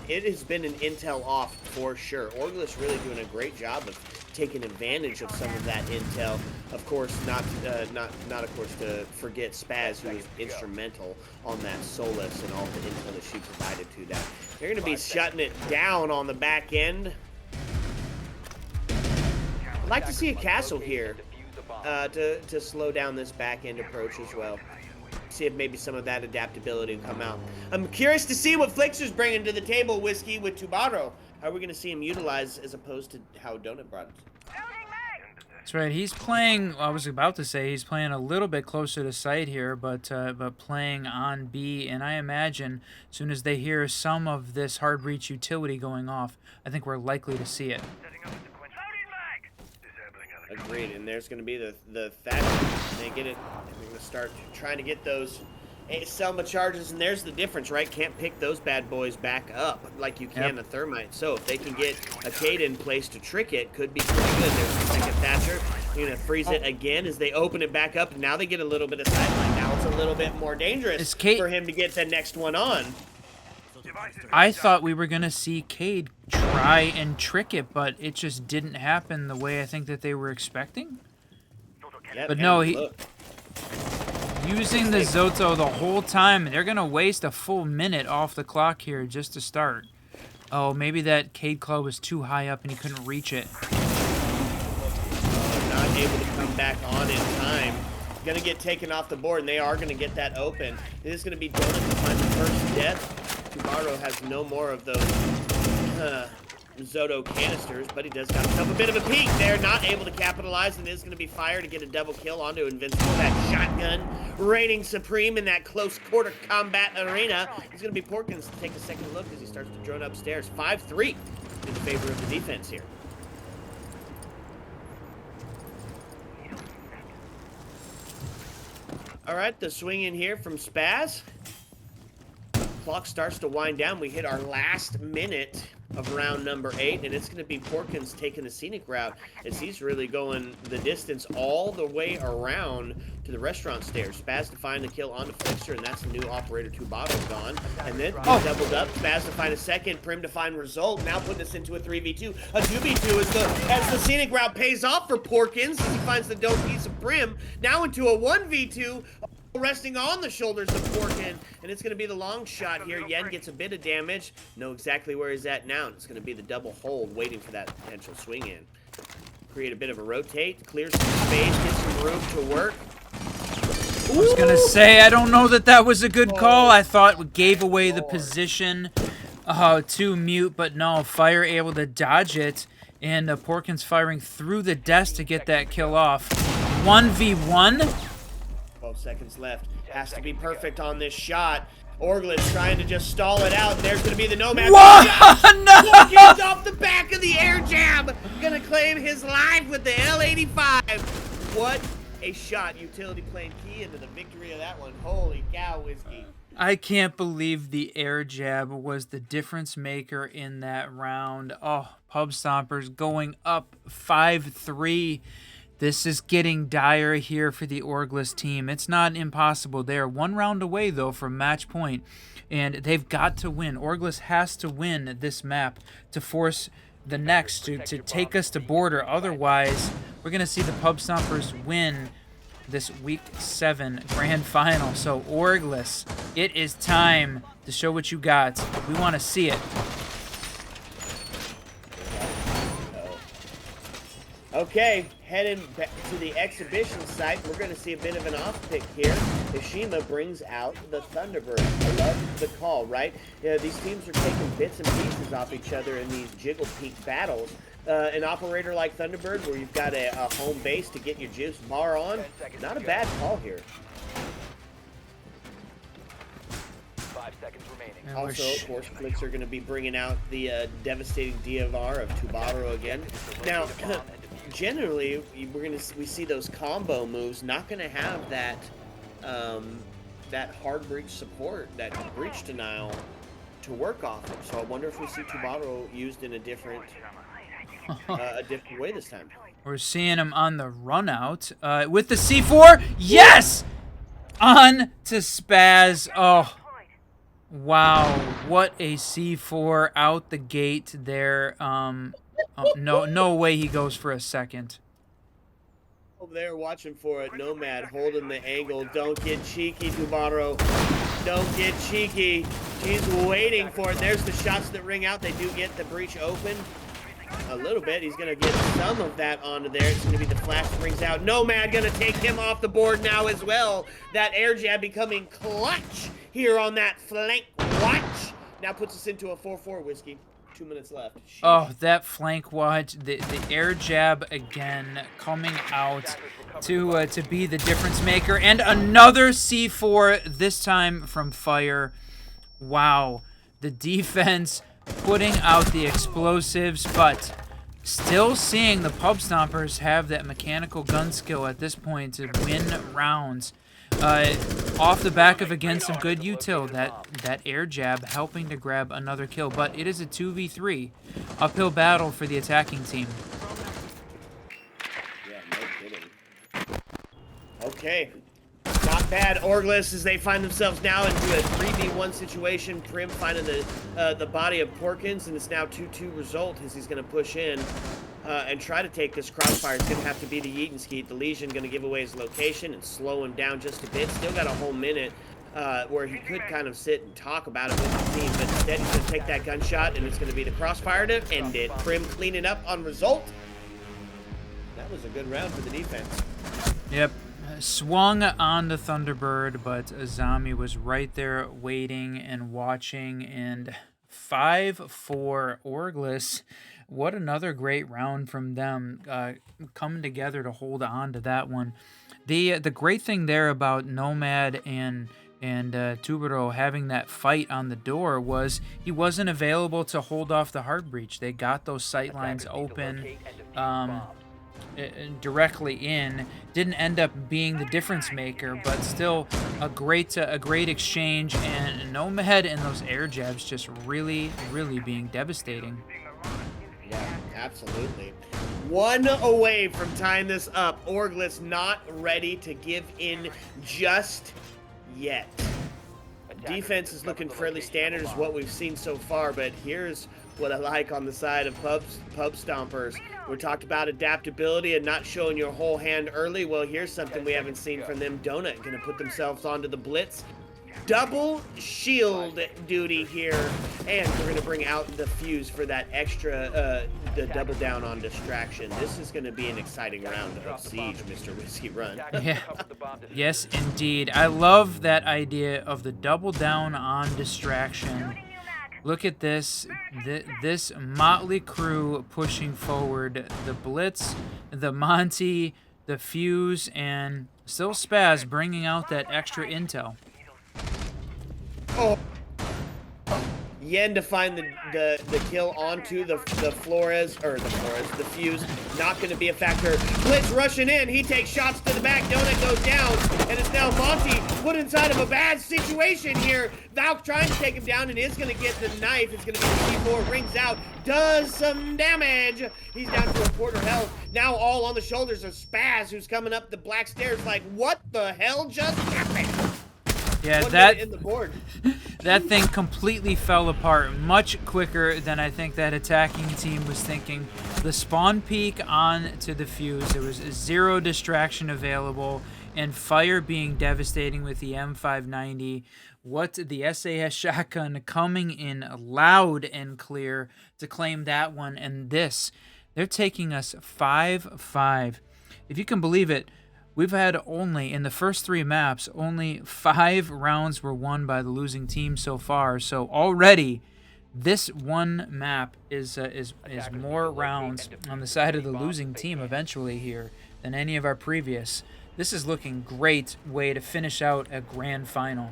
It has been an intel off for sure. OrgLess really doing a great job of taking advantage of some of that intel. Of course, not of course to forget Spaz, who was instrumental on that Solus and all the intel that she provided to that. They're going to be shutting it down on the back end. I'd like to see a castle here to slow down this back end approach as well. See if maybe some of that adaptability will come out. I'm curious to see what Flixer's bringing to the table, Whiskey, with Tubaro. How are we going to see him utilized as opposed to how Donut brought it? That's right. He's playing. I was about to say he's playing a little bit closer to sight here, but playing on B. And I imagine as soon as they hear some of this hard breach utility going off, I think we're likely to see it. Agreed. And there's going to be the Thatcher. They get it. They're going to start trying to get those Selma charges, and there's the difference, right? Can't pick those bad boys back up like you can a Thermite. So if they can get a Cade in place to trick it, could be pretty good. There's the second Thatcher. You're going to freeze it again as they open it back up, and now they get a little bit of sideline. Now it's a little bit more dangerous for him to get the next one on. I thought we were going to see Cade try and trick it, but it just didn't happen the way I think that they were expecting. Yep, but no, using the Zoto the whole time. They're going to waste a full minute off the clock here just to start. Oh, maybe that Cade Claw was too high up and he couldn't reach it. Not able to come back on in time. Going to get taken off the board, and they are going to get that open. It is going to be Donut to find the first death. Tubaro has no more of those Zoto canisters, but he does got himself a bit of a peek there. Not able to capitalize, and is going to be fired to get a double kill onto Invincible. That shotgun reigning supreme in that close quarter combat arena. He's going to be Porkins to take a second look as he starts to drone upstairs. 5-3 in favor of the defense here. All right, the swing in here from Spaz. Clock starts to wind down. We hit our last minute of round number 8, and it's going to be Porkins taking the scenic route as he's really going the distance all the way around to the restaurant stairs. Spaz to find the kill on the Flixer, and that's the new operator. Tubato gone, and then doubled up. Spaz to find a second, Prim to find result. Now putting us into a 3v2. A 2v2 as the scenic route pays off for Porkins as he finds the dope piece of Prim. Now into a 1v2. Resting on the shoulders of Porkin, and it's going to be the long shot here. Yen gets a bit of damage. Know exactly where he's at now, and it's going to be the double hold, waiting for that potential swing in. Create a bit of a rotate, clear some space, get some room to work. I was going to say, I don't know that that was a good call. I thought it gave away the position to Mute, but no, Fire able to dodge it, and Porkins firing through the desk to get that kill off. 1v1. 12 seconds left. Has to be perfect on this shot. OrgLess trying to just stall it out. There's going to be the Nomad. What? No! Porkins off the back of the air jab. Going to claim his life with the L85. What a shot. Utility playing key into the victory of that one. Holy cow, Whiskey. I can't believe the air jab was the difference maker in that round. Oh, Pub Stompers going up 5-3. This is getting dire here for the OrgLess team. It's not impossible. They are one round away, though, from match point, and they've got to win. OrgLess has to win this map to force the next to take us to border. Otherwise, we're going to see the Pub Stompers win this Week 7 Grand Final. So, OrgLess, it is time to show what you got. We want to see it. Okay, heading back to the exhibition site. We're going to see a bit of an off-pick here. Hashima brings out the Thunderbird. I love the call, right? These teams are taking bits and pieces off each other in these jiggle peak battles. An operator like Thunderbird, where you've got a home base to get your juice bar on, not a bad call here. 5 seconds remaining. Also, of course, Flicks are going to be bringing out the devastating DFR of Tubato again. Now, generally, we see those combo moves not going to have that that hard breach support, that breach denial to work off of. So I wonder if we see Tubato used in a different way this time. We're seeing him on the run out with the C4. Yes, on to Spaz. Oh. Wow, what a C4 out the gate there. No way he goes for a second. Over there watching for it. Nomad holding the angle. Don't get cheeky, Tubato. Don't get cheeky. He's waiting for it. There's the shots that ring out. They do get the breach open. A little bit. He's going to get some of that onto there. It's going to be the flash that rings out. Nomad going to take him off the board now as well. That air jab becoming clutch here on that flank watch. Now puts us into a 4-4, Whiskey. 2 minutes left. Sheesh. Oh, that flank watch, the air jab again coming out to be the difference maker, and another C4 this time from Fire. Wow, the defense putting out the explosives, but still seeing the Pub Stompers have that mechanical gun skill at this point to win rounds. Off the back of, again, some good util. That air jab helping to grab another kill. But it is a 2v3. Uphill battle for the attacking team. Yeah, no kidding. Okay. Not bad. OrgLess, as they find themselves now into a 3v1 situation. Prim finding the body of Porkins, and it's now 2-2 result as he's going to push in and try to take this crossfire. It's going to have to be the Yeet and Skeet. The Legion going to give away his location and slow him down just a bit. Still got a whole minute where he could kind of sit and talk about it with the team, but instead he's going to take that gunshot, and it's going to be the crossfire to end it. Prim cleaning up on result. That was a good round for the defense. Yep. Swung on the Thunderbird, but Azami was right there waiting and watching, and 5-4 OrgLess. What another great round from them, coming together to hold on to that one. The great thing there about Nomad and Tubero having that fight on the door was he wasn't available to hold off the hard breach. They got those sight lines open directly in. Didn't end up being the difference maker, but still a great exchange, and Nomad and those air jabs just really being devastating. Yeah, absolutely. One away from tying this up. OrgLess not ready to give in just yet. Defense is looking fairly standard as what we've seen so far, but here's what I like on the side of Pub Stompers. We talked about adaptability and not showing your whole hand early. Well, here's something we haven't seen from them. Donut going to put themselves onto the blitz. Double shield duty here, and we're going to bring out the fuse for that extra, the double down on distraction. This is going to be an exciting round of Siege, Mr. Whiskey Run. Yeah. Yes, indeed. I love that idea of the double down on distraction. Look at this, this motley crew pushing forward. The Blitz, the Monty, the Fuse, and still Spaz bringing out that extra intel. Oh, Yen to find the kill onto the Fuse. Not going to be a factor. Blitz rushing in. He takes shots to the back. Donut goes down, and it's now Monty put inside of a bad situation here. Valk trying to take him down and is going to get the knife. It's going to be the C4. Rings out. Does some damage. He's down to a quarter health. Now all on the shoulders of Spaz, who's coming up the black stairs like, what the hell just happened? Yeah, that thing completely fell apart much quicker than I think that attacking team was thinking. The spawn peek on to the Fuse, there was zero distraction available, and Fire being devastating with the M590. What the SAS shotgun coming in loud and clear to claim that one, and this, they're taking us 5-5. If you can believe it, we've had only, in the first 3 maps, only 5 rounds were won by the losing team so far. So already, this one map is more rounds on the side of the losing team eventually here than any of our previous. This is looking great way to finish out a grand final.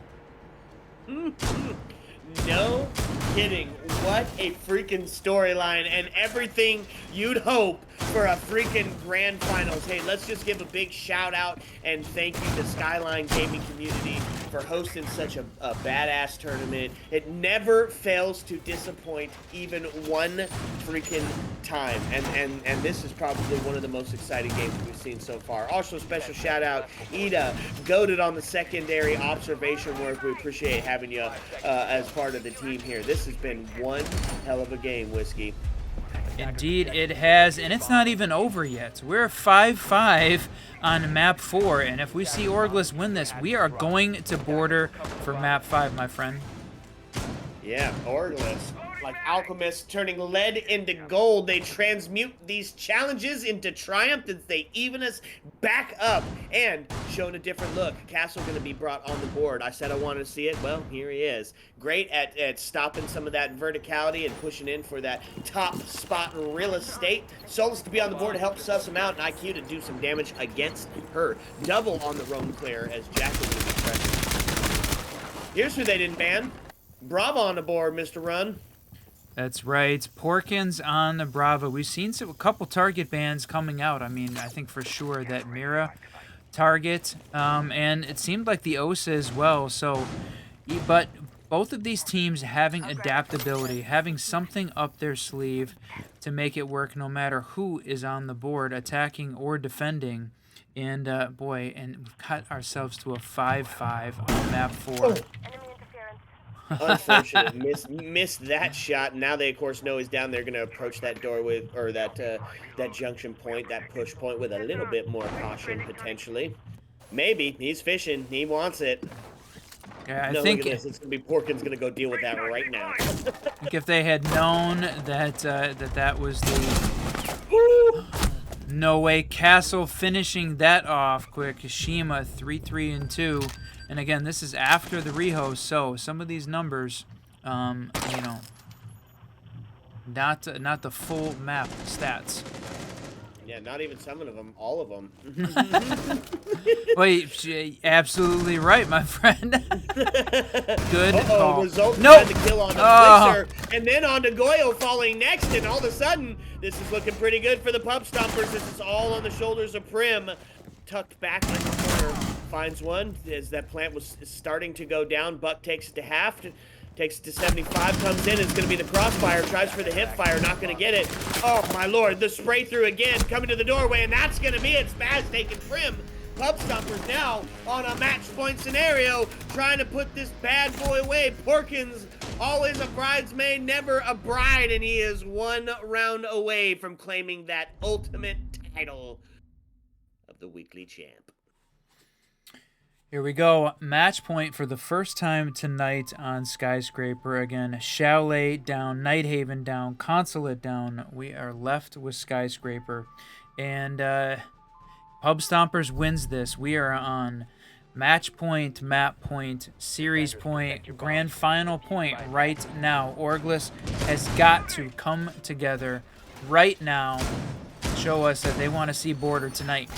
No kidding. What a freaking storyline, and everything you'd hope for a freaking grand finals. Hey, let's just give a big shout out and thank you to Skyline gaming community for hosting such a badass tournament. It never fails to disappoint even one freaking time, and this is probably one of the most exciting games we've seen so far. Also, special shout out Ida, goated on the secondary observation work. We appreciate having you as part of the team here. This has been one hell of a game, Whiskey. Indeed it has, and it's not even over yet. We're 5-5 on map 4, and if we see OrgLess win this, we are going to border for map 5, my friend. Yeah, OrgLess, like alchemists turning lead into gold, they transmute these challenges into triumph as they even us back up. And showing a different look. Castle going to be brought on the board. I said I wanted to see it. Well, here he is. Great at stopping some of that verticality and pushing in for that top spot in real estate. Solus to be on the board to help suss him out, and IQ to do some damage against her. Double on the roam clear as Jack is going to be pressured. Here's who they didn't ban. Bravo on the board, Mr. Run. That's right. Porkins on the Bravo. We've seen a couple target bans coming out. I mean, I think for sure that Mira target, and it seemed like the Osa as well. So, but both of these teams having adaptability, having something up their sleeve to make it work no matter who is on the board, attacking or defending. And, boy, and we've cut ourselves to a 5-5 on map 4. Unfortunate. Missed that shot. Now they, of course, know he's down there, going to approach that door with, or that junction point, that push point with a little bit more caution, potentially. Maybe. He's fishing. He wants it. Yeah, I no, think look at this. It's going to be Porkins going to go deal with that right now. I think if they had known that that was the... No way. Castle finishing that off quick. Kashima 3-3-2. And again, this is after the rehost, so some of these numbers, you know, not the full map stats. Yeah, not even some of them, all of them. Wait, absolutely right, my friend. Good call. Result nope. to kill on the Flixer, and then on to Goyo falling next, and all of a sudden, this is looking pretty good for the Pub Stompers. This is all on the shoulders of Prim, tucked back in the corner. Finds one as that plant was starting to go down. Buck takes it to half, takes it to 75, comes in. It's going to be the crossfire. Tries for the hip fire, not going to get it. Oh my lord, the spray through again, coming to the doorway, and that's going to be it. Spaz taking Prim. Pub Stompers now on a match point scenario, trying to put this bad boy away. Porkins, always a bridesmaid, never a bride, and he is one round away from claiming that ultimate title of the weekly champ. Here we go. Match point for the first time tonight on Skyscraper. Again, Chalet down, Nighthaven down, Consulate down. We are left with Skyscraper. And Pub Stompers wins this. We are on match point, map point, series point, grand final point right now. OrgLess has got to come together right now, show us that they want to see Border tonight.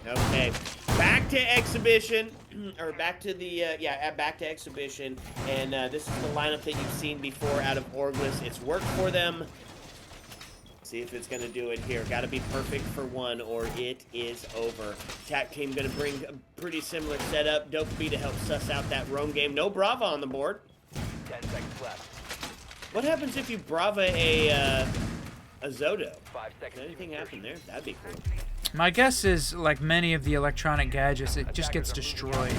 Okay, back to exhibition, or back to the, back to exhibition, and this is the lineup that you've seen before out of OrgLess. It's worked for them. See if it's going to do it here. Got to be perfect for one, or it is over. Attack team going to bring a pretty similar setup. Dokeby to help suss out that roam game. No Brava on the board. 10 seconds left. What happens if you Brava a Zoto? 5 seconds. Does anything happen there? That'd be cool. My guess is, like many of the electronic gadgets, it just gets destroyed.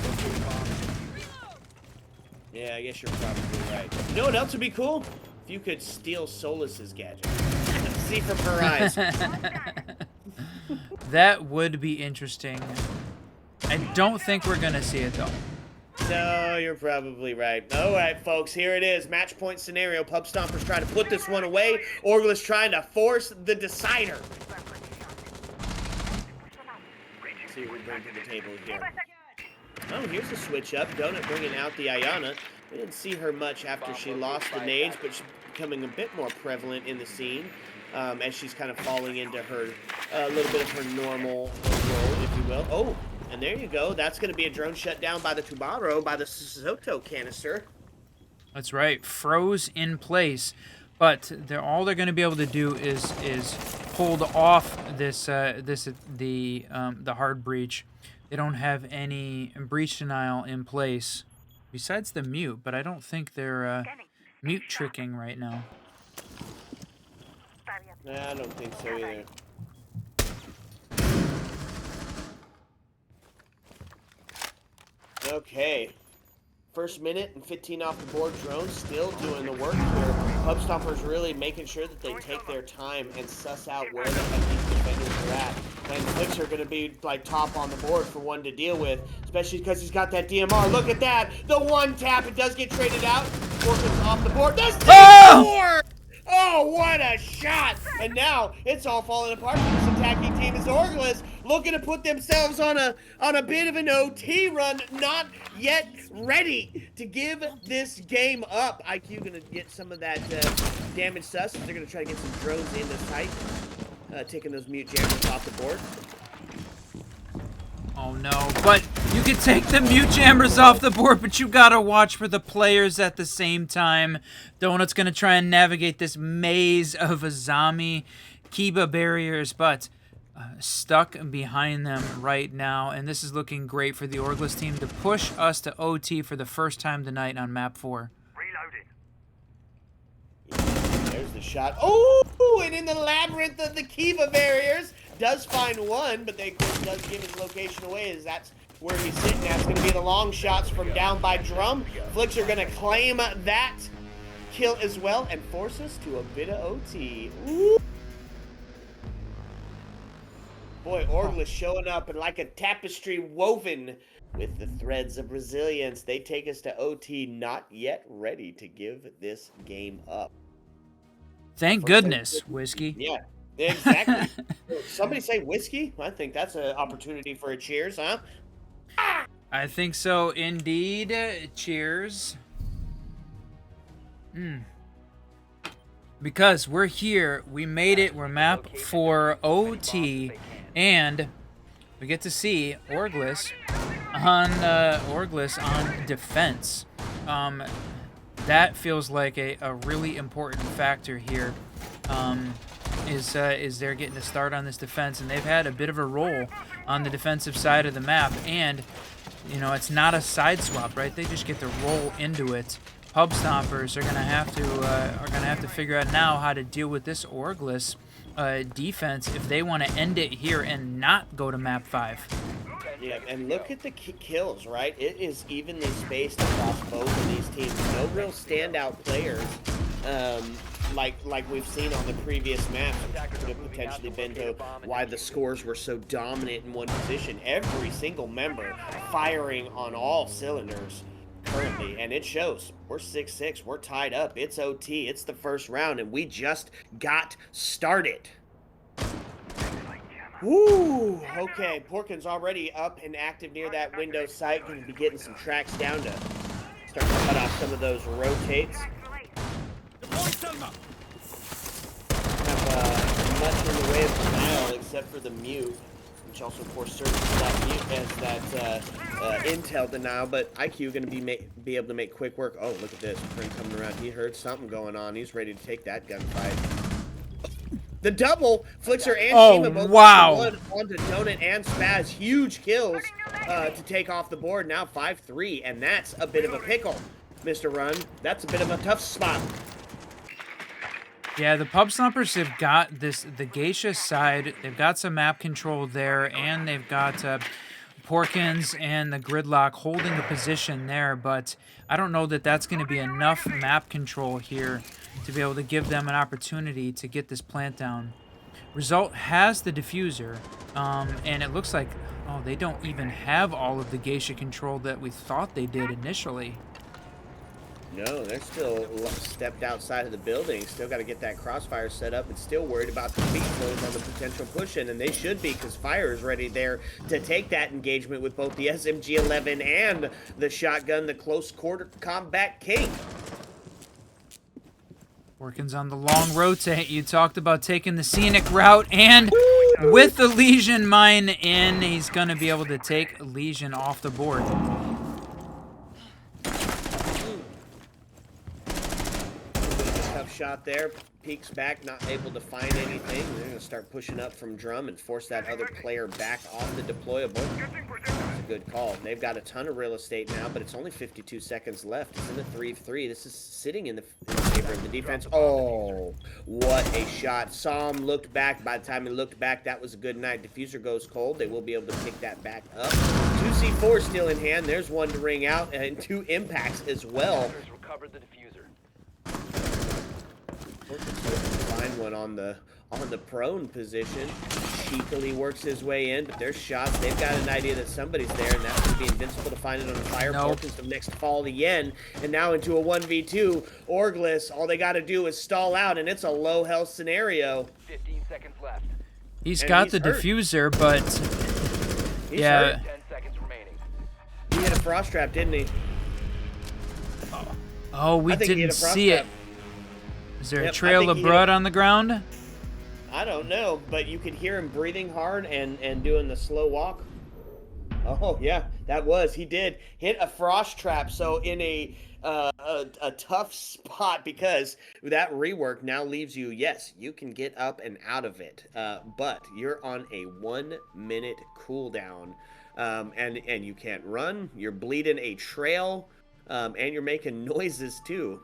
Yeah, I guess you're probably right. You know what else would be cool? If you could steal Solus's gadget. See from her eyes. That would be interesting. I don't think we're going to see it, though. No, you're probably right. All right, folks, here it is. Match point scenario. Pub Stompers trying to put this one away. OrgLess trying to force the decider. Let's see what we bring to the table here. Oh, here's a switch up. Donut bringing out the Ayana. We didn't see her much after she lost the nades, but she's becoming a bit more prevalent in the scene as she's kind of falling into her, a little bit of her normal role, if you will. Oh, and there you go. That's going to be a drone shut down by the Tubaro, by the Soto canister. That's right. Froze in place. But all they're going to be able to do is hold off the hard breach. They don't have any breach denial in place besides the mute, but I don't think they're mute tricking right now. Nah, I don't think so either. Okay. First minute and 15 off the board. Drone still doing the work here. Pub Stompers really making sure that they take their time and suss out where the heck these defenders are at. And Flicks are going to be like top on the board for one to deal with, especially because he's got that DMR. Look at that. The one tap. It does get traded out. Porkins off the board. That's 4! Oh, what a shot! And now it's all falling apart for this attacking team as OrgLess looking to put themselves on a bit of an OT run, not yet ready to give this game up. IQ gonna get some of that damage sus. They're gonna try to get some drones in the site, taking those mute jammers off the board. Oh no, but you can take the mute jammers off the board, but you gotta watch for the players at the same time. Donut's gonna try and navigate this maze of Azami Kiba barriers, but stuck behind them right now, and this is looking great for the OrgLess team to push us to OT for the first time tonight on map 4. Reloading. There's the shot. Oh, and in the labyrinth of the Kiba barriers, does find one, but they does give his location away as that's where he's sitting at. It's going to be the long shots from down by drum. Flicks are going to claim that kill as well and force us to a bit of OT. Ooh. Boy, OrgLess showing up and like a tapestry woven with the threads of resilience. They take us to OT, not yet ready to give this game up. Thank goodness, Whiskey. Yeah. Exactly. Somebody say whiskey? I think that's an opportunity for a cheers, huh? I think so, indeed. Cheers. Because we're here, we made it, we're map 4 OT, and we get to see OrgLess on defense. That feels like a really important factor here. Is they're getting to start on this defense, and they've had a bit of a role on the defensive side of the map, and you know, it's not a side swap, right? They just get to roll into it. Pub Stompers are gonna have to figure out now how to deal with this OrgLess defense if they want to end it here and not go to map 5. Yeah, and look at the kills, right? It is evenly spaced across both of these teams. No real standout players. Like we've seen on the previous maps, which could have potentially been to why the scores were so dominant in one position. Every single member firing on all cylinders currently, and it shows. We're 6-6, we're tied up, it's OT, it's the first round, and we just got started. Woo! Okay, Porkins already up and active near that window site. Going to be getting some tracks down to start to cut off some of those rotates. Have much in the way of denial except for the mute, which also of course serves as that mute as that intel denial. But IQ going to be able to make quick work. Oh, look at this! Friend coming around. He heard something going on. He's ready to take that gunfight. The double, Flixer and Shima both onto Donut and Spaz. Huge kills to take off the board. Now 5-3, and that's a bit of a pickle, Mr. Run. That's a bit of a tough spot. Yeah, the Pub Stompers have got the Geisha side. They've got some map control there, and they've got Porkins and the Gridlock holding a position there, but I don't know that that's going to be enough map control here to be able to give them an opportunity to get this plant down. Result has the diffuser, and it looks like, oh, they don't even have all of the Geisha control that we thought they did initially. No, they're still stepped outside of the building. Still got to get that crossfire set up and still worried about the feet close on the potential push-in, and they should be because Fire is ready there to take that engagement with both the SMG-11 and the shotgun, the close quarter combat king. Porkins on the long rotate. You talked about taking the scenic route, and with the Legion mine in, he's going to be able to take Legion off the board. Tough shot there. Peeks back, not able to find anything. They're going to start pushing up from drum and force that other player back off the deployable. That's a good call. They've got a ton of real estate now, but it's only 52 seconds left. It's in the 3-3. This is sitting in the favor of the defense. Oh, what a shot. Psalm looked back. By the time he looked back, that was a good night. Diffuser goes cold. They will be able to pick that back up. 2C4 still in hand. There's one to ring out, and 2 impacts as well. Recovered the diffuser. Find one on the prone position. cheekily works his way in, but there's shots. They've got an idea that somebody's there, and that's going to be Invincible to find it on the fire. Nope. Focus of next to fall again, and now into a 1v2. OrgLess, all they got to do is stall out, and it's a low health scenario. 15 seconds left. He's And got he's the hurt. diffuser, but He's yeah. hurt. 10 seconds remaining. He hit a frost trap, didn't he? Oh, we I think he hit didn't a frost see trap. it. Is there Yep, a I trail think of he hit blood a- on the ground? I don't know, but you could hear him breathing hard and doing the slow walk. Oh yeah, that was he did hit a frost trap. So in a tough spot because that rework now leaves you. Yes, you can get up and out of it, but you're on a 1 minute cooldown, and you can't run. You're bleeding a trail. And you're making noises too,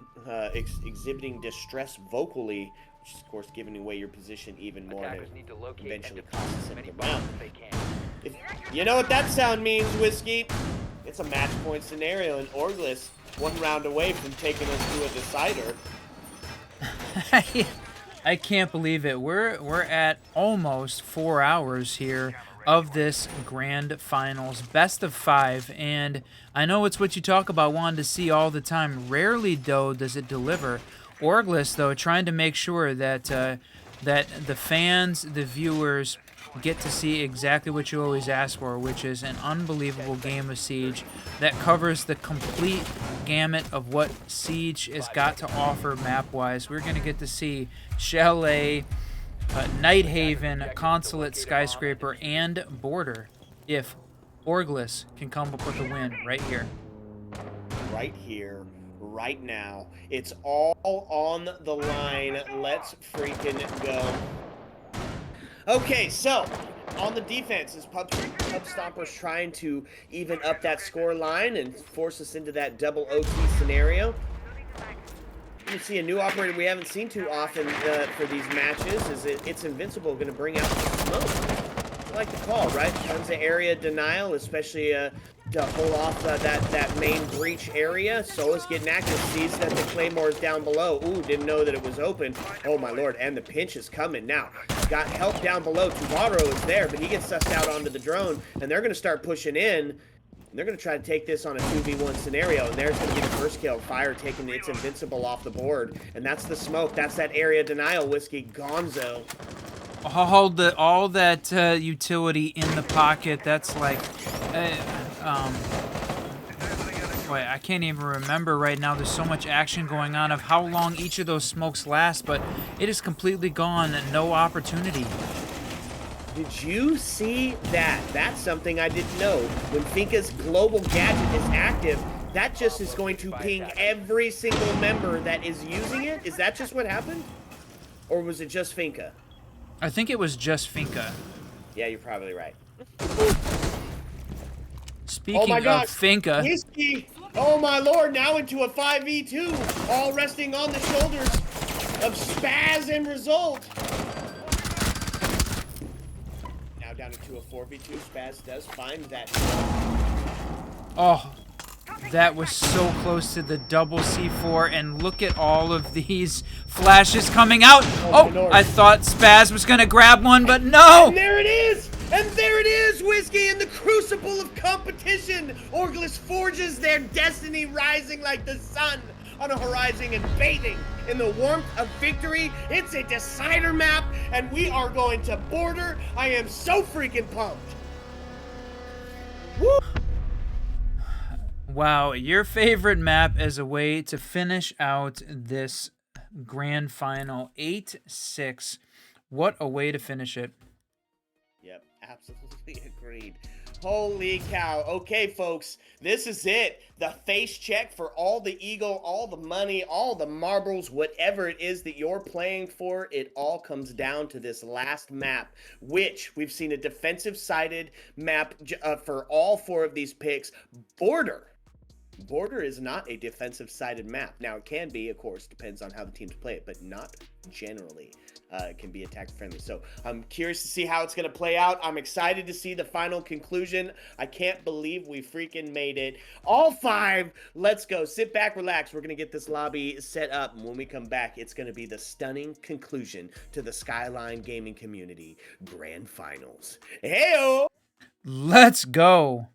exhibiting distress vocally, which is of course giving away your position even more. Attackers need to locate Eventually and costs defuse us as in many the bombs round. as they can. You know what that sound means, Whiskey? It's a match point scenario, and OrgLess 1 round away from taking us to a decider. I can't believe it. We're at almost 4 hours here of this grand finals, best of 5, and I know it's what you talk about wanting to see all the time. Rarely though does it deliver. OrgLess though trying to make sure that that the fans, the viewers, get to see exactly what you always ask for, which is an unbelievable game of Siege that covers the complete gamut of what Siege has got to offer map-wise. We're going to get to see Chalet, Nighthaven, Consulate, Skyscraper, and Border if OrgLess can come up with a win right here. Right here, right now. It's all on the line. Let's freaking go. Okay, so on the defense is Pub Stompers trying to even up that score line and force us into that double OT scenario. You see a new operator we haven't seen too often for these matches. Is it's Invincible going to bring out the smoke? I like the call, right? Tons of area denial, especially to hold off that main breach area. Sola's getting active, sees that the Claymore is down below. Ooh, didn't know that it was open. Oh my lord, and the pinch is coming now. Got help down below. Tuvaro is there, but he gets sussed out onto the drone, and they're going to start pushing in. They're going to try to take this on a 2v1 scenario, and there's going to be the first kill. Fire taking its Invincible off the board, and that's the smoke. That's that area denial, Whiskey Gonzo. All that utility in the pocket. That's like, boy, I can't even remember right now. There's so much action going on of how long each of those smokes last, but it is completely gone. No opportunity. Did you see that? That's something I didn't know. When Finka's global gadget is active, that just is going to ping every single member that is using it? Is that just what happened? Or was it just Finka? I think it was just Finka. Yeah, you're probably right. Speaking of Finka, Whiskey! Oh my lord, now into a 5v2, all resting on the shoulders of Spaz and Result. Now down into a 4v2, Spaz does find that. oh, that was so close to the double C4, and look at all of these flashes coming out. Oh, my lord. I thought Spaz was gonna grab one, but no! And there it is! And there it is, Whiskey, in the crucible of competition! OrgLess forges their destiny rising like the sun on a horizon and bathing in the warmth of victory. It's a decider map, and we are going to Border. I am so freaking pumped. Woo! Wow, your favorite map as a way to finish out this grand final 8-6. What a way to finish it. Yep, absolutely agreed. Holy cow. Okay, folks, this is it. The face check for all the eagle, all the money, all the marbles, whatever it is that you're playing for, it all comes down to this last map, which we've seen a defensive-sided map for all 4 of these picks. Border. Border is not a defensive-sided map. Now, it can be, of course, depends on how the teams play it, but not generally. It can be attack-friendly. So I'm curious to see how it's going to play out. I'm excited to see the final conclusion. I can't believe we freaking made it. All 5. Let's go. Sit back, relax. We're going to get this lobby set up. And when we come back, it's going to be the stunning conclusion to the Skyline Gaming Community Grand Finals. Heyo! Let's go.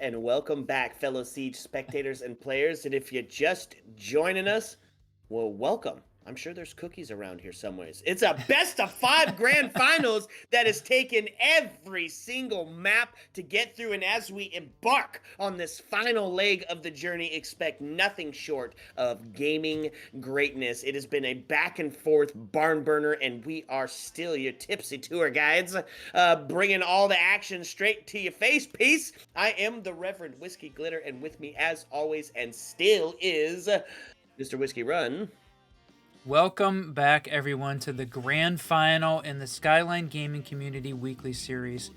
and welcome back, fellow Siege spectators and players. And if you're just joining us, well, welcome. I'm sure there's cookies around here somewhere. It's a best of 5 grand finals that has taken every single map to get through. And as we embark on this final leg of the journey, expect nothing short of gaming greatness. It has been a back and forth barn burner, and we are still your tipsy tour guides, bringing all the action straight to your face. Peace. I am the Reverend Whiskey Glitter, and with me, as always, and still is Mr. Whiskey Run. Welcome back, everyone, to the grand final in the Skyline Gaming Community Weekly Series.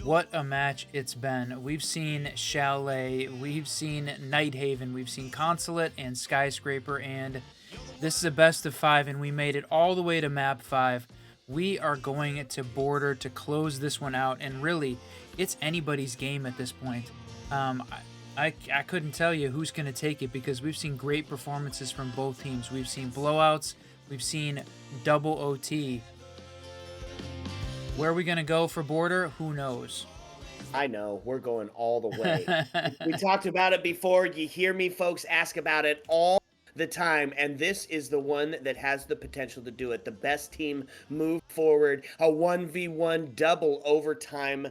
What a match it's been. We've seen Chalet, we've seen Nighthaven, we've seen Consulate and Skyscraper, and this is a best of 5, and we made it all the way to map 5. We are going to Border to close this one out, and really, it's anybody's game at this point. I couldn't tell you who's going to take it because we've seen great performances from both teams. We've seen blowouts. We've seen double OT. Where are we going to go for Border? Who knows? I know. We're going all the way. We talked about it before. You hear me, folks, ask about it all the time, and this is the one that has the potential to do it. The best team move forward, a 1v1 double overtime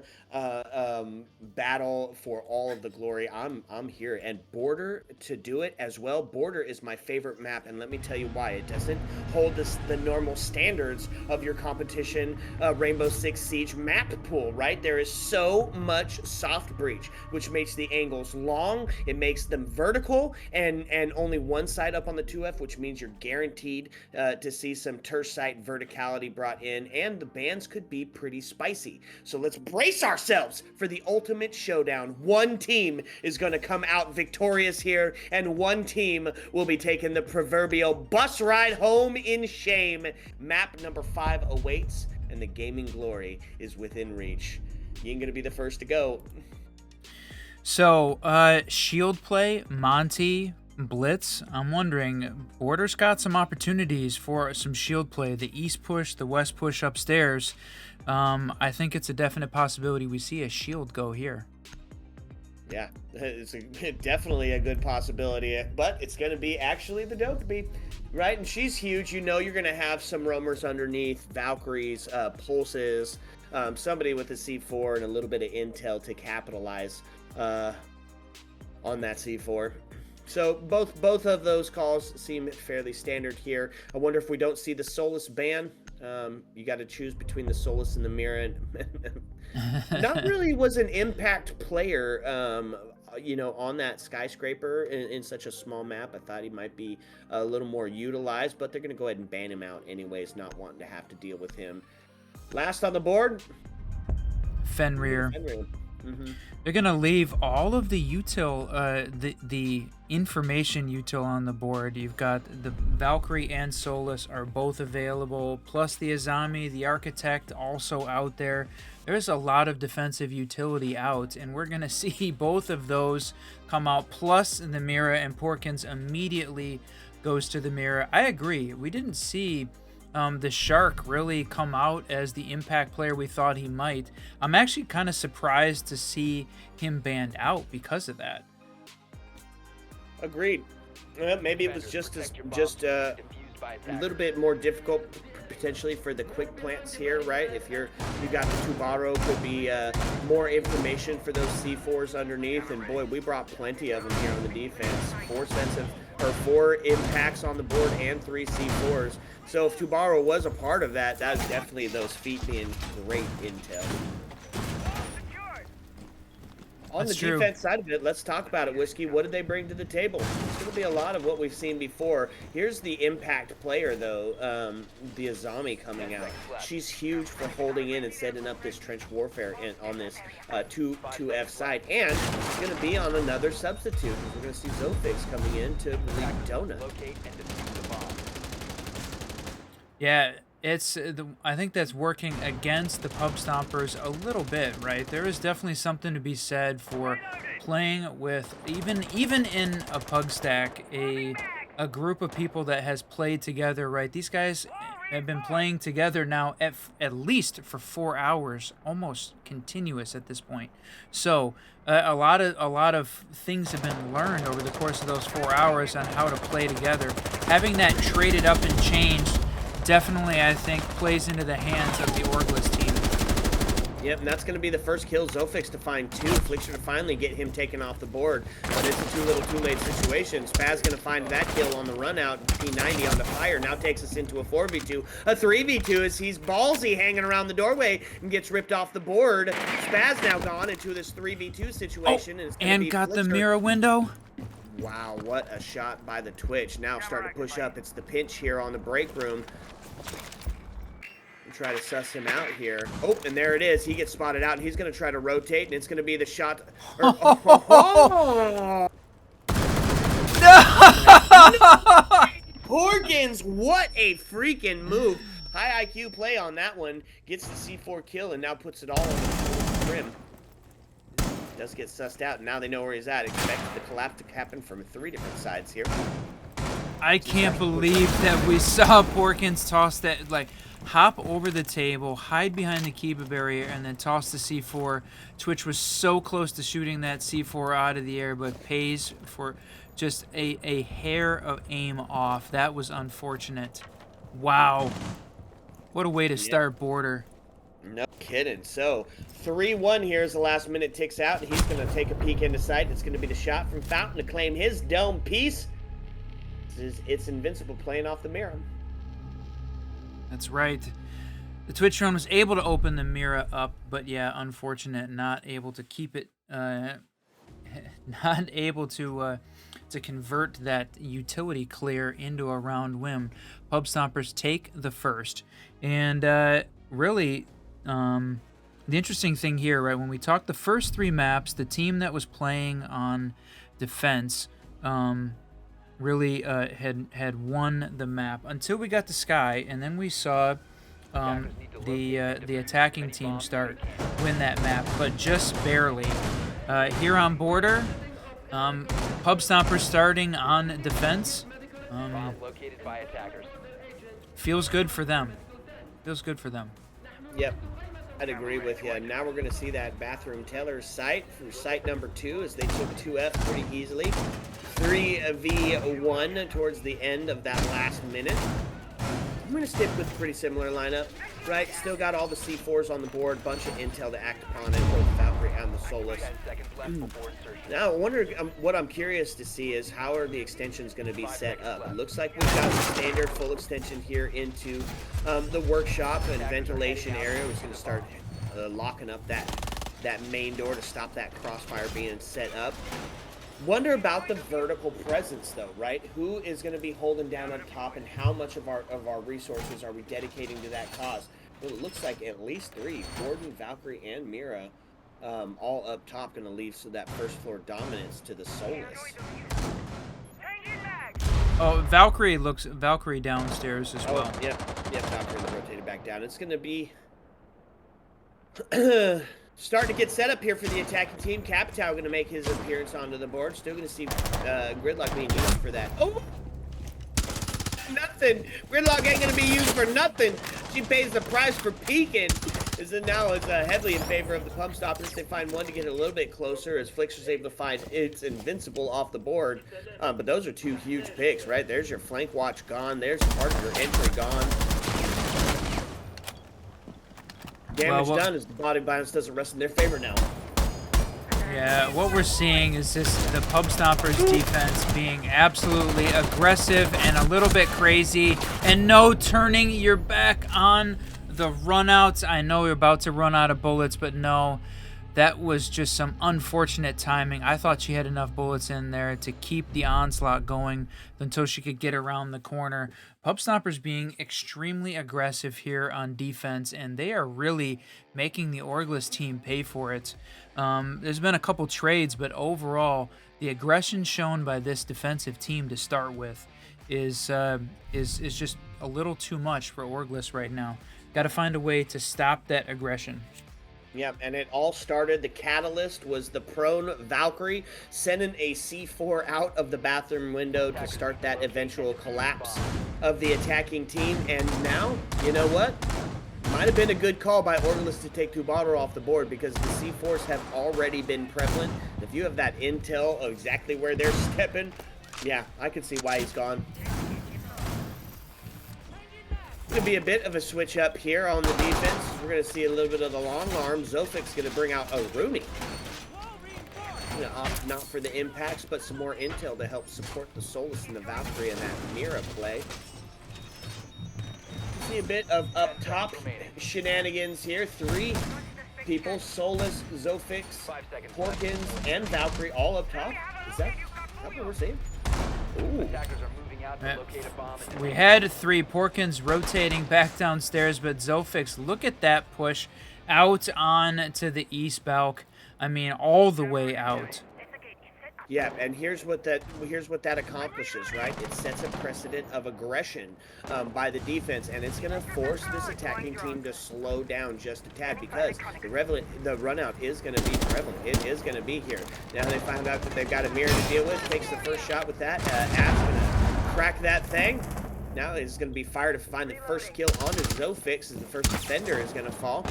battle for all of the glory. I'm here, and Border to do it as well. Border is my favorite map, and let me tell you why. It doesn't hold the normal standards of your competition Rainbow Six Siege map pool, right? There is so much soft breach, which makes the angles long, it makes them vertical, and only one side up on the 2F, which means you're guaranteed to see some terse site verticality brought in, and the bans could be pretty spicy. So let's brace ourselves for the ultimate showdown. One team is going to come out victorious here, and one team will be taking the proverbial bus ride home in shame. Map number 5 awaits, and the gaming glory is within reach. You ain't going to be the first to go. So, shield play, Monty, Blitz. I'm wondering, Border's got some opportunities for some shield play. The east push, the west push upstairs. I think it's a definite possibility we see a shield go here. Yeah, it's definitely a good possibility, but it's going to be actually the Dokkaebi, right? And she's huge. You know you're going to have some roamers underneath, Valkyries, Pulses, somebody with a C4 and a little bit of intel to capitalize on that C4. So both of those calls seem fairly standard here. I wonder if we don't see the Solus ban. You got to choose between the Solus and the Mirror. Not really was an impact player, on that Skyscraper in such a small map. I thought he might be a little more utilized, but they're going to go ahead and ban him out anyways, not wanting to have to deal with him. Last on the board, Fenrir. Mm-hmm. They're gonna leave all of the util, the information util on the board. You've got the Valkyrie and Solus are both available, plus the Azami, the Architect also out there. There's a lot of defensive utility out, and we're gonna see both of those come out. Plus the Mira, and Porkins immediately goes to the Mira. I agree. We didn't see the Shark really come out as the impact player we thought he might. I'm actually kind of surprised to see him banned out because of that. Agreed. Maybe it was just a little bit more difficult potentially for the quick plants here, right? If you got the Tubaro, could be more information for those C4s underneath, and boy, we brought plenty of them here on the defense. 4 impacts on the board and 3 C4s. So if Tubaro was a part of that, that was definitely those feet being great intel. On the defense side of it, let's talk about it, Whiskey. What did they bring to the table? It's going to be a lot of what we've seen before. Here's the impact player, though, the Azami coming out. She's huge for holding in and setting up this trench warfare on this 2F side. And she's going to be on another substitute. We're going to see Zofix coming in to relieve Donut. Yeah, I think that's working against the Pub Stompers a little bit, right? There is definitely something to be said for playing with, even in a Pug stack, a group of people that has played together, right? These guys have been playing together now at least for 4 hours, almost continuous at this point. So a lot of things have been learned over the course of those 4 hours on how to play together. Having that traded up and changed definitely, I think, plays into the hands of the OrgLess team. Yep, and that's going to be the first kill. Zofix to find 2. Flixer to finally get him taken off the board. But it's a too little, too late situation. Spaz going to find that kill on the run out. P90 on the fire now takes us into a 4v2. A 3v2 as he's ballsy hanging around the doorway and gets ripped off the board. Spaz now gone into this 3v2 situation. And got the mirror window. Wow, what a shot by the Twitch. Now starting to push up. It's the pinch here on the break room. Try to suss him out here. Oh, and there it is. He gets spotted out, and he's going to try to rotate, and it's going to be the shot. Porkins, what a freaking move. High IQ play on that one. Gets the C4 kill, and now puts it all on the rim. Does get sussed out, and now they know where he's at. Expect the collapse to happen from 3 different sides here. I can't believe that we saw Porkins toss that, like, hop over the table, hide behind the Kiba barrier, and then toss the C4. Twitch was so close to shooting that C4 out of the air, but pays for just a hair of aim off. That was unfortunate. Wow. What a way to start border. No kidding. So 3-1 here as the last minute ticks out. He's going to take a peek into sight. It's going to be the shot from Fountain to claim his dome piece. It's Invincible playing off the mirror. That's right. The Twitch drone was able to open the mirror up, but yeah, unfortunate, not able to keep it, not able to convert that utility clear into a round win. Pub Stompers take the first, and really, the interesting thing here, right? When we talked the first 3 maps, the team that was playing on defense, really had won the map until we got to Sky, and then we saw the attacking team win that map, but just barely. Here on border, Pub Stompers starting on defense. Located by attackers. Feels good for them. Feels good for them. Yep, I'd agree with you. Now we're going to see that Bathroom Teller's site from site number 2 as they took 2F pretty easily. 3v1 towards the end of that last minute. I'm going to stick with a pretty similar lineup, right? Still got all the C4s on the board, bunch of intel to act upon it, both Valkyrie and the Solus. Now, I wonder, what I'm curious to see is how are the extensions going to be set up? It looks like we've got the standard full extension here into the workshop and ventilation area. We're going to start locking up that main door to stop that crossfire being set up. Wonder about the vertical presence, though, right? Who is going to be holding down up top, and how much of our resources are we dedicating to that cause? Well, it looks like at least 3, Gordon, Valkyrie, and Mira, all up top, going to leave so that first floor dominance to the Solus. Oh, Valkyrie downstairs as well. Oh, yep, Valkyrie rotated back down. It's going to be starting to get set up here for the attacking team. Capitao going to make his appearance onto the board. Still going to see Gridlock being used for that. Oh! Nothing! Gridlock ain't going to be used for nothing! She pays the price for peeking! Now it's heavily in favor of the Pump Stoppers. They find one to get a little bit closer as Flixer's able to find it's Invincible off the board. But those are 2 huge picks, right? There's your flank watch gone. There's part of your entry gone. Damage done as the body balance doesn't rest in their favor now. Yeah, what we're seeing is just the Pub Stompers defense being absolutely aggressive and a little bit crazy, and no turning your back on the runouts. I know you're about to run out of bullets, but no, that was just some unfortunate timing. I thought she had enough bullets in there to keep the onslaught going until she could get around the corner. Pub Stompers being extremely aggressive here on defense, and they are really making the OrgLess team pay for it. There's been a couple trades, but overall, the aggression shown by this defensive team to start with is just a little too much for OrgLess right now. Got to find a way to stop that aggression. Yep, and it all started, the catalyst was the prone Valkyrie sending a C4 out of the bathroom window to start that eventual collapse. of the attacking team. And now, you know what? Might have been a good call by OrgLess to take Tubato off the board because the C4s have already been prevalent. If you have that intel of exactly where they're stepping, yeah, I can see why he's gone. It's going to be a bit of a switch up here on the defense. We're going to see a little bit of the long arm. Zophic's going to bring out a Rooney. Going to opt not for the impacts, but some more intel to help support the Solus and the Valkyrie in that Mira play. See a bit of up top shenanigans here. 3 people, Solus, Zophix, Porkins, and Valkyrie all up top. Is that what we're seeing? Ooh. We had 3 Porkins rotating back downstairs, but Zophix, look at that push out on to the east balk. I mean, all the way out. Yeah, and here's what that accomplishes, right? It sets a precedent of aggression by the defense, and it's going to force this attacking team to slow down just a tad because the run out is going to be prevalent. It is going to be here. Now they find out that they've got a mirror to deal with. Takes the first shot with that. App's going to crack that thing. Now it's going to be fire to find the first kill onto Zophix as the first defender is going to fall.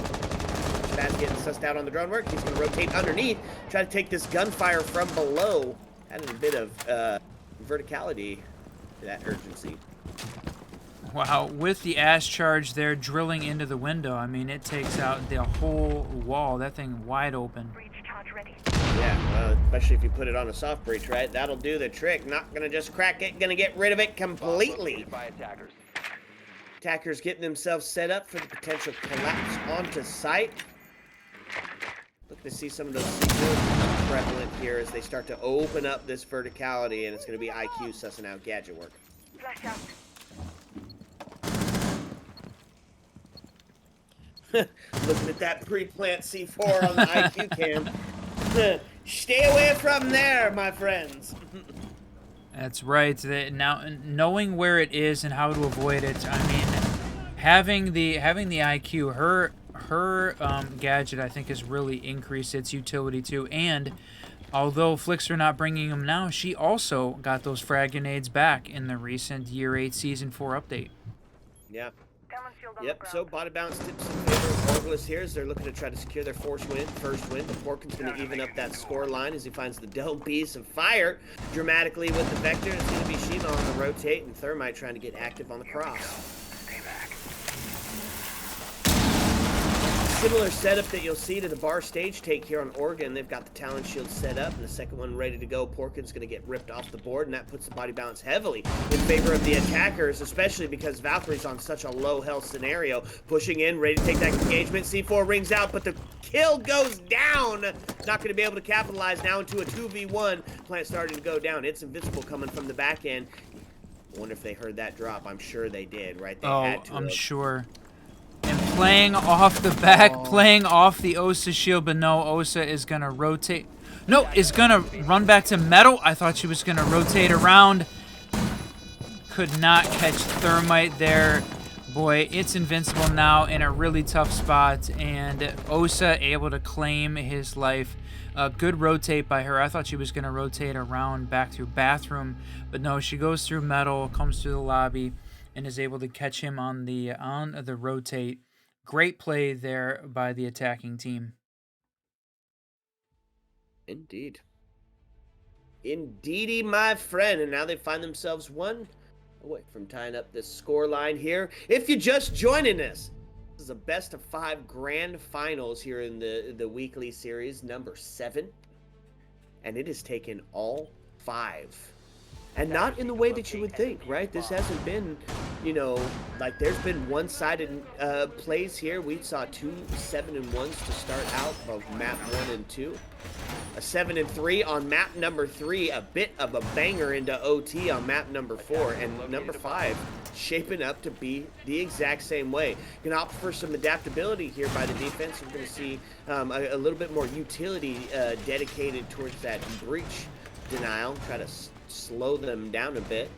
That's getting sussed out on the drone work. He's going to rotate underneath, try to take this gunfire from below. Adding a bit of verticality to that urgency. Wow, with the ash charge there drilling into the window, I mean, it takes out the whole wall. That thing wide open. Yeah, especially if you put it on a soft breach, right? That'll do the trick. Not going to just crack it, going to get rid of it completely. Attackers getting themselves set up for the potential collapse onto site. Looking to see some of those C4s prevalent here as they start to open up this verticality, and it's going to be IQ sussing out gadget work. Flash out. Looking at that pre-plant C4 on the IQ cam. Stay away from there, my friends. That's right. Now, knowing where it is and how to avoid it, I mean, having the IQ, her gadget, I think, has really increased its utility too. And although Flixer not bringing them now, she also got those frag grenades back in the recent Year 8 Season 4 update. Yeah. Yep, so body bounce tips in favor of OrgLess here as they're looking to try to secure their first win. The Porkins going to even up that score line as he finds the dome piece of fire dramatically with the Vector. It's going to be Shiva on the rotate and Thermite trying to get active on the cross. Similar setup that you'll see to the bar stage take here on Oregon. They've got the Talon Shield set up and the second one ready to go. Porkins going to get ripped off the board, and that puts the body balance heavily in favor of the attackers, especially because Valkyrie's on such a low health scenario. Pushing in, ready to take that engagement. C4 rings out, but the kill goes down. Not going to be able to capitalize now into a 2v1. Plant starting to go down. It's Invincible coming from the back end. I wonder if they heard that drop. I'm sure they did, right? They had to. I'm sure. And playing off the back, playing off the Osa shield, but no, Osa is going to rotate. No, is going to run back to metal. I thought she was going to rotate around. Could not catch Thermite there. Boy, it's Invincible now in a really tough spot, and Osa able to claim his life. Good rotate by her. I thought she was going to rotate around back through bathroom, but no, she goes through metal, comes through the lobby, and is able to catch him on the rotate. Great play there by the attacking team. Indeed. Indeedy, my friend. And now they find themselves one away from tying up this score line here. If you're just joining us, this is a best of 5 grand finals here in the weekly series, number 7. And it has taken all 5. And not in the way that you would think, right? This hasn't been, you know, like there's been one-sided plays here. We saw 2 7-1s to start out of map 1 and 2. A 7-3 on map number 3. A bit of a banger into OT on map number 4. And number 5 shaping up to be the exact same way. Going to opt for some adaptability here by the defense. We're going to see a little bit more utility dedicated towards that breach denial. Try to slow them down a bit.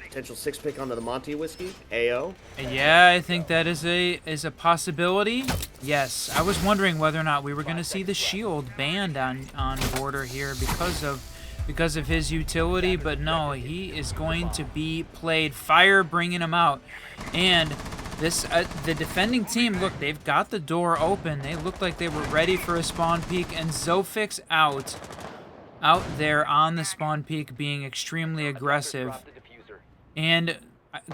Potential 6-pick onto the Monty whiskey. AO. Yeah, I think that is a possibility. Yes, I was wondering whether or not we were going to see the shield banned on border here because of because of his utility, but no, he is going to be played. Fire bringing him out. And this the defending team, look, they've got the door open. They look like they were ready for a spawn peek, and Zofix out there on the spawn peek being extremely aggressive. And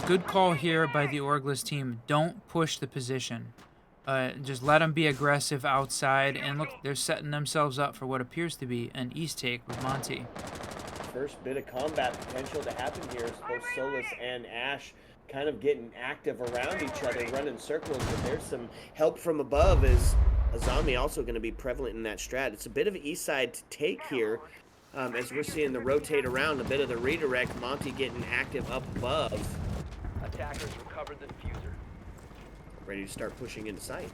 good call here by the OrgLess team. Don't push the position. Just let them be aggressive outside. And look, they're setting themselves up for what appears to be an East take with Monty. First bit of combat potential to happen here is both Solus and Ash kind of getting active around each other, running circles, but there's some help from above. Is a zombie also going to be prevalent in that strat? It's a bit of an east side to take here, as we're seeing the rotate around, a bit of the redirect. Monty getting active up above. Attackers recovered the diffuser. Ready to start pushing into sight.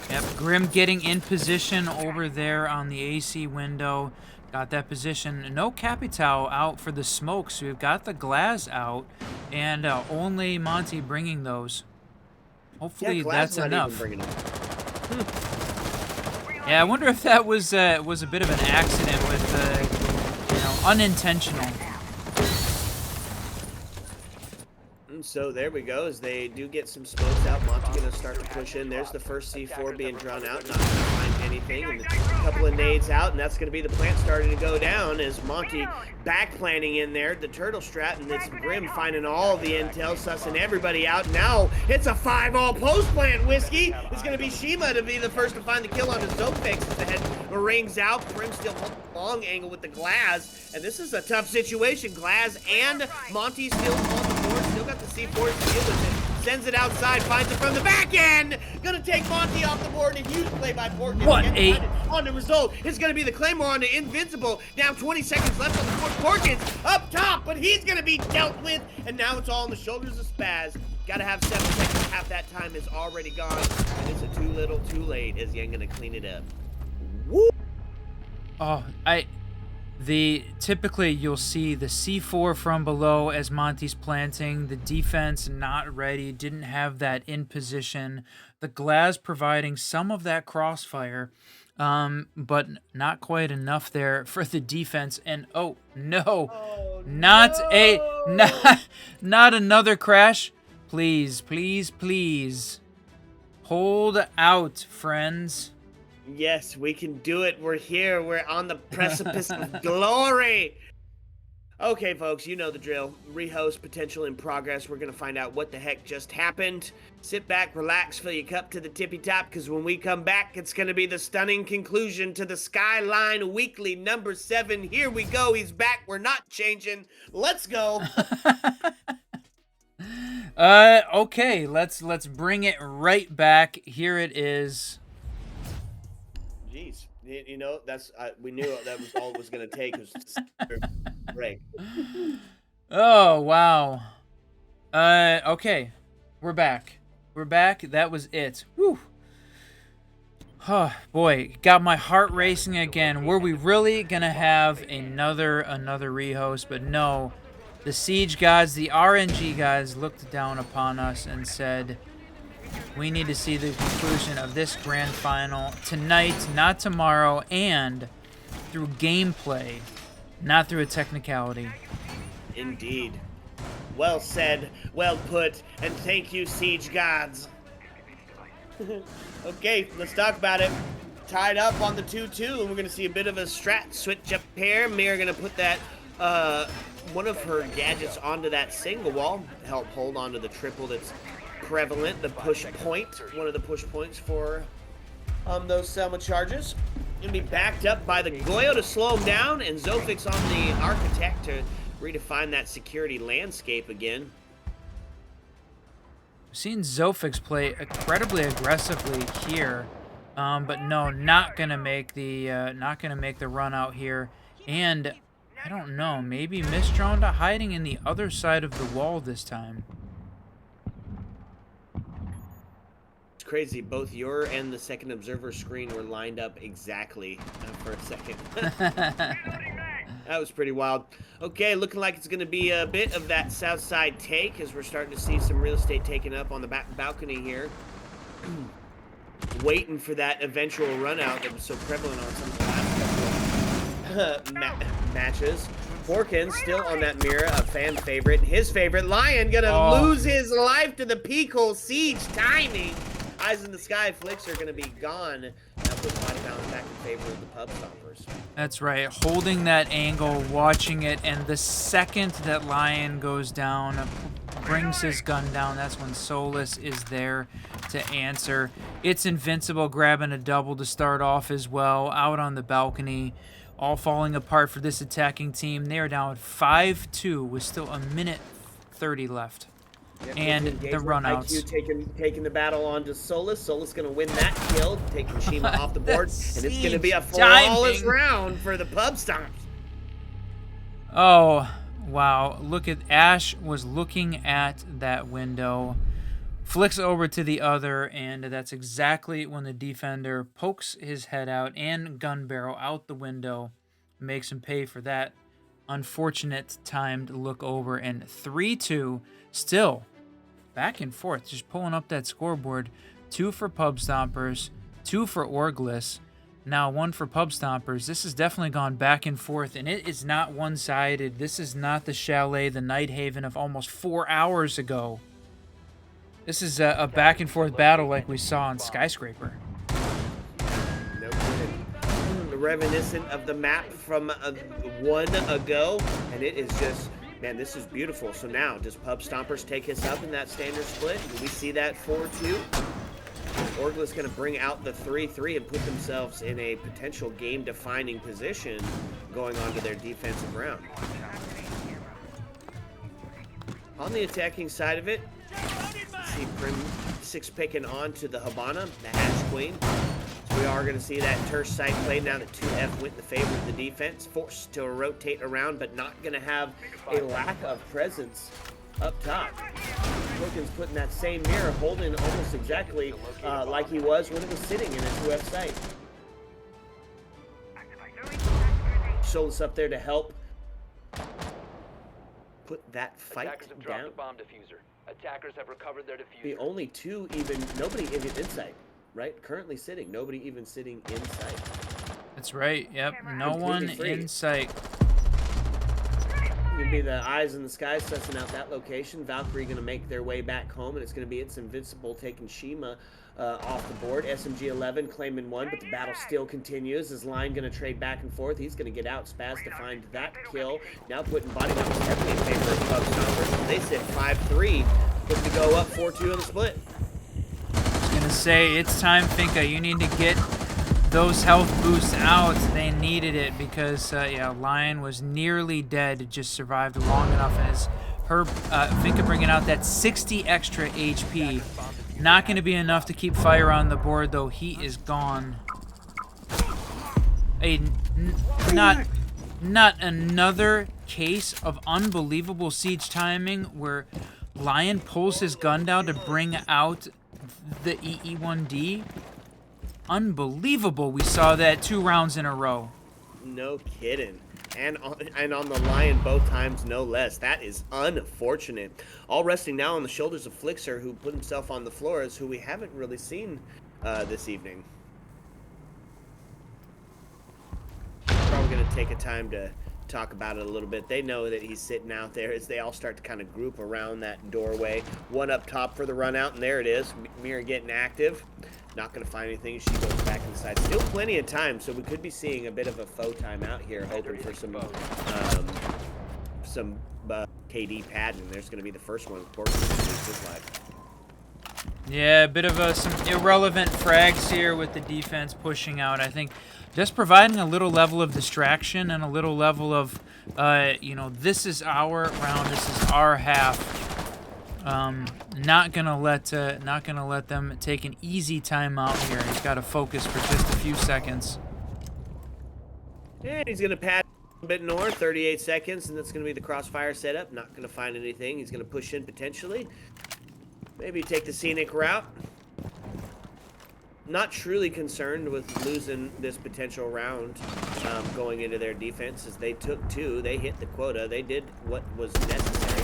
Yep, Grim getting in position over there on the AC window. Got that position. No Capital out for the smoke, so we've got the glass out, and only Monty bringing those. Hopefully that's enough. Yeah, I wonder if that was a bit of an accident with, unintentional. So there we go, as they do get some smokes out. Monty gonna start to push in. There's the first C4 being drawn out, not gonna find anything, and a couple of nades out, and that's gonna be the plant starting to go down as Monty back planting in there, the turtle strat, and it's Grim finding all the intel, sussing everybody out. Now it's a 5-all post plant. Whiskey. It's gonna be Shima to be the first to find the kill on his Zofix as the head rings out. Grim still long angle with the glass, and this is a tough situation. Glass and Monty still on the board, still got the C4 to deal with it. Sends it outside, finds it from the back end. Gonna take Monty off the board. A huge play by Porkins. What a... On the result, it's gonna be the Claymore on the Invincible. Now 20 seconds left on the board. Porkins up top, but he's gonna be dealt with. And now it's all on the shoulders of Spaz. Gotta have 7 seconds. Half that time is already gone. And it's a too little, too late as Yang gonna clean it up. Woo! Oh, typically you'll see the C4 from below as Monty's planting, the defense not ready, didn't have that in position, the glass providing some of that crossfire, but not quite enough there for the defense. And oh no, not another crash. Please, please, please hold out, friends. Yes, we can do it. We're here. We're on the precipice of glory. Okay, folks, you know the drill. Rehost potential in progress. We're going to find out what the heck just happened. Sit back, relax, fill your cup to the tippy top, because when we come back, it's going to be the stunning conclusion to the Skyline Weekly number 7. Here we go. He's back. We're not changing. Let's go. Okay, let's bring it right back. Here it is. Jeez, you know, we knew that was all it was going to take was break. Oh, wow. Okay, we're back. We're back. That was it. Whew. Oh, boy, got my heart racing again. Were we really going to have another rehost? But no, the Siege gods, the RNG guys looked down upon us and said, we need to see the conclusion of this grand final tonight, not tomorrow, and through gameplay, not through a technicality. Indeed. Well said, well put, and thank you, Siege gods. Okay, let's talk about it. Tied up on the 2-2, and we're going to see a bit of a strat switch up here. Mira going to put that, one of her gadgets onto that single wall, help hold onto the triple that's prevalent, the push point, one of the push points for those Selma charges. Gonna be backed up by the Goyo to slow him down, and Zofix on the Architect to redefine that security landscape again. We've seen Zofix play incredibly aggressively here, but no, not gonna make the run out here. And I don't know, maybe Mistronda hiding in the other side of the wall this time. Crazy, both your and the second observer screen were lined up exactly for a second. That was pretty wild. Okay, looking like it's going to be a bit of that south side take as we're starting to see some real estate taken up on the back balcony here. Waiting for that eventual run out that was so prevalent on some of the last couple of matches. Porkins still on that mirror, a fan favorite. His favorite, Lion, gonna lose his life to the peak hole siege timing. Eyes in the sky, flicks are gonna be gone. Now put body balance back in favor of the pub stompers. That's right, holding that angle, watching it, and the second that Lion goes down, brings his gun down, that's when Solus is there to answer. It's Invincible grabbing a double to start off as well, out on the balcony. All falling apart for this attacking team. They are down 5-2 with still a minute 30 left. Yep, and the runouts. IQ taking the battle on to Solus. Solus going to win that kill, taking Shima off the board, and it's going to be a flawless round for the pub stomps. Oh, wow. Look at Ash was looking at that window, flicks over to the other, and that's exactly when the defender pokes his head out and gun barrel out the window, makes him pay for that unfortunate timed look over, and 3-2 still back and forth, just pulling up that scoreboard. 2 for Pub Stompers, 2 for OrgLess, now 1 for Pub Stompers. This has definitely gone back and forth, and it is not one-sided. This is not the Chalet, the Nighthaven of almost 4 hours ago. This is a back and forth battle like we saw on Skyscraper. No kidding. Reminiscent of the map from one ago, and it is just, man, this is beautiful. So now, does Pub Stompers take us up in that standard split? Do we see that 4-2? OrgLess going to bring out the 3-3 and put themselves in a potential game-defining position going on to their defensive round. On the attacking side of it, see Prim 6 picking on to the Habana, the Hatch Queen. So we are going to see that terse site play now that 2F went in the favor of the defense, forced to rotate around, but not going to have a lack of presence up top. Wilkins putting that same mirror, holding almost exactly like he was when it was sitting in a 2F site. Solus up there to help put that fight Attackers have down. dropped a bomb diffuser. Attackers have recovered their diffuser. The only 2 even, nobody even in sight, right? Currently sitting, nobody even sitting in sight. That's right, yep, no one in sight. It's going to be the eyes in the sky sussing out that location. Valkyrie going to make their way back home, and it's going to be It's Invincible taking Shima off the board. SMG-11 claiming 1, but the battle still continues. Is Line going to trade back and forth? He's going to get out Spaz to find that kill. Now putting body numbers heavily in favor of Pub Stompers. They sit 5-3, looking to go up 4-2 on the split. I was going to say, it's time, Finka. You need to get those health boosts out. They needed it because, yeah, Lion was nearly dead. Just survived long enough. And as Finka bringing out that 60 extra HP. Not going to be enough to keep fire on the board, though. He is gone. Not another case of unbelievable siege timing where Lion pulls his gun down to bring out the EE1D. Unbelievable. We saw that 2 rounds in a row. No kidding. And on the Lion both times, no less. That is unfortunate. All resting now on the shoulders of Flixer, who put himself on the floor, as who we haven't really seen this evening. Probably going to take a time to talk about it a little bit. They know that he's sitting out there as they all start to kind of group around that doorway. One up top for the run out, and there it is. Mira getting active. Not going to find anything. She goes back inside. Still plenty of time, so we could be seeing a bit of a faux timeout here, hoping for some KD padding. There's going to be the first one. Yeah, a bit of some irrelevant frags here with the defense pushing out. I think just providing a little level of distraction and a little level of, you know, this is our round, this is our half. Not gonna let them take an easy timeout here. He's got to focus for just a few seconds. And he's gonna pad a bit north, 38 seconds, and that's gonna be the crossfire setup. Not gonna find anything. He's gonna push in potentially. Maybe take the scenic route. Not truly concerned with losing this potential round going into their defense, as they took 2. They hit the quota. They did what was necessary.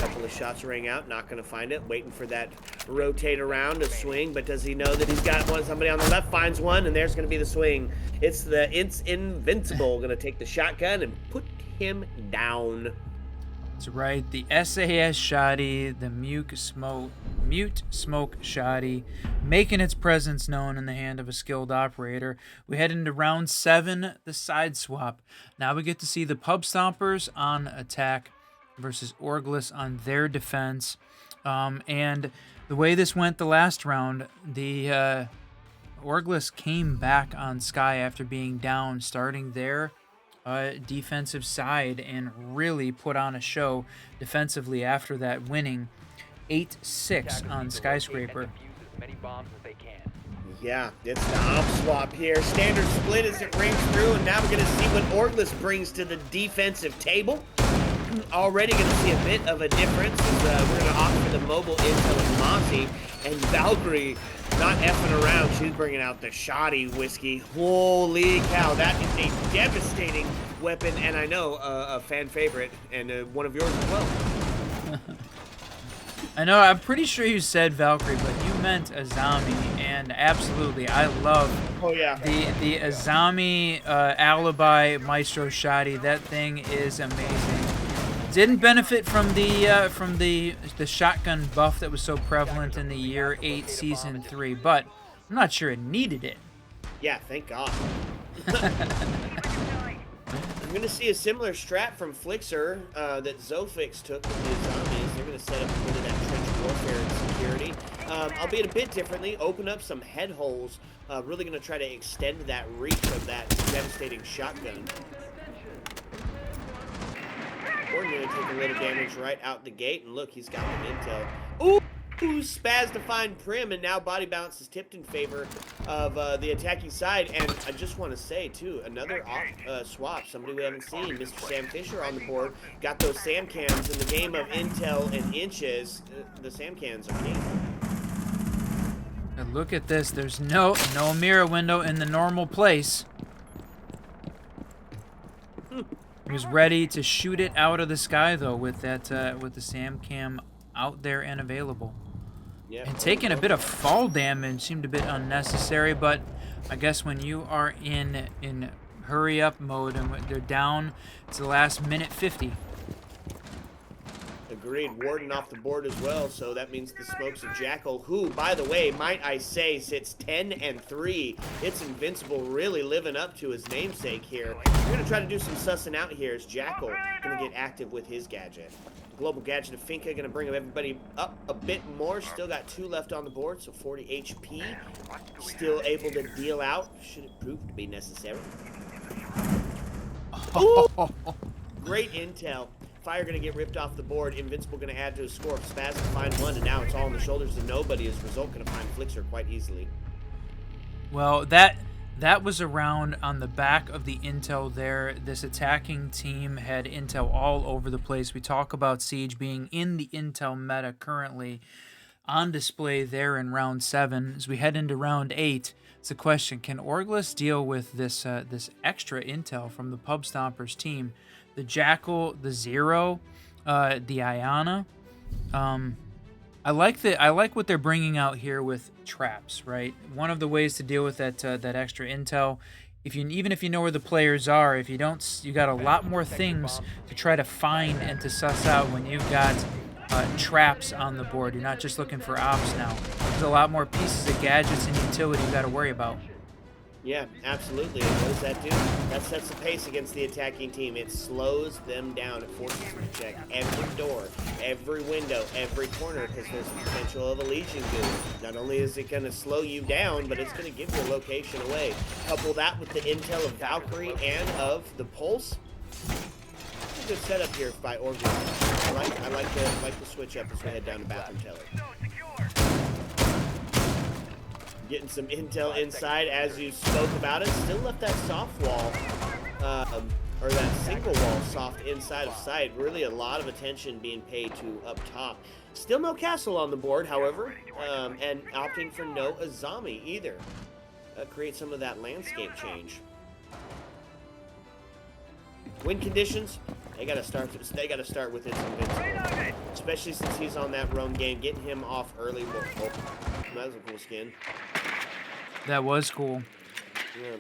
Couple of shots ring out, not going to find it. Waiting for that rotate around to swing, but does he know that he's got one? Somebody on the left finds one, and there's going to be the swing. It's Invincible going to take the shotgun and put him down. That's right. The SAS shoddy, the mute smoke shoddy, making its presence known in the hand of a skilled operator. We head into round 7, the side swap. Now we get to see the Pub Stompers on attack versus OrgLess on their defense. And the way this went the last round, the OrgLess came back on Sky after being down, starting their defensive side, and really put on a show defensively after that, winning 8-6 on Skyscraper. Yeah, it's the op swap here. Standard split as it rings through, and now we're going to see what OrgLess brings to the defensive table. Already going to see a bit of a difference as we're going to opt for the mobile intel of Monty, and Valkyrie not effing around. She's bringing out the shoddy whiskey. Holy cow, that is a devastating weapon, and I know a fan favorite, and one of yours as well. I know, I'm pretty sure you said Valkyrie, but you meant Azami, and absolutely, I love the Azami Alibi Maestro Shoddy. That thing is amazing. Didn't benefit from the shotgun buff that was so prevalent in the year 8 season 3, but I'm not sure it needed it. Yeah, thank God. I'm going to see a similar strat from Flixer that Zofix took with his zombies. They're going to set up a bit of that trench warfare and security, albeit a bit differently. Open up some head holes. Really going to try to extend that reach of that devastating shotgun. We're going to take a little damage right out the gate, and look, he's got some intel. Ooh, spaz to find Prim, and now body balance is tipped in favor of the attacking side. And I just want to say, too, another swap, somebody we haven't seen, Mr. Sam Fisher on the board. Got those Sam cams in the game of intel and inches. The Sam cams are key. And look at this. There's no mirror window in the normal place. He was ready to shoot it out of the sky, though, with that with the Sam cam out there and available. Yep. And taking a bit of fall damage seemed a bit unnecessary, but I guess when you are in hurry up mode and they're down to the last minute 50. Agreed. Warden off the board as well, so that means the smokes of Jackal, who, by the way, might I say, sits 10-3. It's Invincible, really living up to his namesake here. We're going to try to do some sussing out here as Jackal going to get active with his gadget. Global gadget of Finka going to bring everybody up a bit more. Still got 2 left on the board, so 40 HP. Still able to deal out, should it prove to be necessary. Ooh! Great intel. Fire going to get ripped off the board. Invincible going to add to his score. Spaz to find one, and now it's all on the shoulders of nobody. As a result, going to find Flixer quite easily. Well, that was around on the back of the intel there. This attacking team had intel all over the place. We talk about Siege being in the intel meta currently on display there in round 7. As we head into round 8, it's a question: can OrgLess deal with this this extra intel from the Pub Stompers team? The Jackal, the Zero, the Iana. I like what they're bringing out here with traps. Right, one of the ways to deal with that extra intel, even if you know where the players are, if you don't, you got a lot more things to try to find and to suss out when you've got traps on the board. You're not just looking for ops now. There's a lot more pieces of gadgets and utility you got to worry about. Yeah, absolutely. And what does that do? That sets the pace against the attacking team. It slows them down. It forces them to check every door, every window, every corner, because there's the potential of a Legion goo. Not only is it going to slow you down, but it's going to give your location away. Couple that with the intel of Valkyrie and of the Pulse. It's a good setup here by OrgLess. I like the switch up as we head down to Bathroom Teller. Getting some intel inside as you spoke about it. Still left that soft wall, or that single wall soft inside of sight. Really a lot of attention being paid to up top. Still no castle on the board, however, and opting for no Azami either. Create some of that landscape change. Win conditions, They gotta start with its invincible, especially since he's on that roam game. Getting him off early. That was a cool skin. That was cool. Yeah.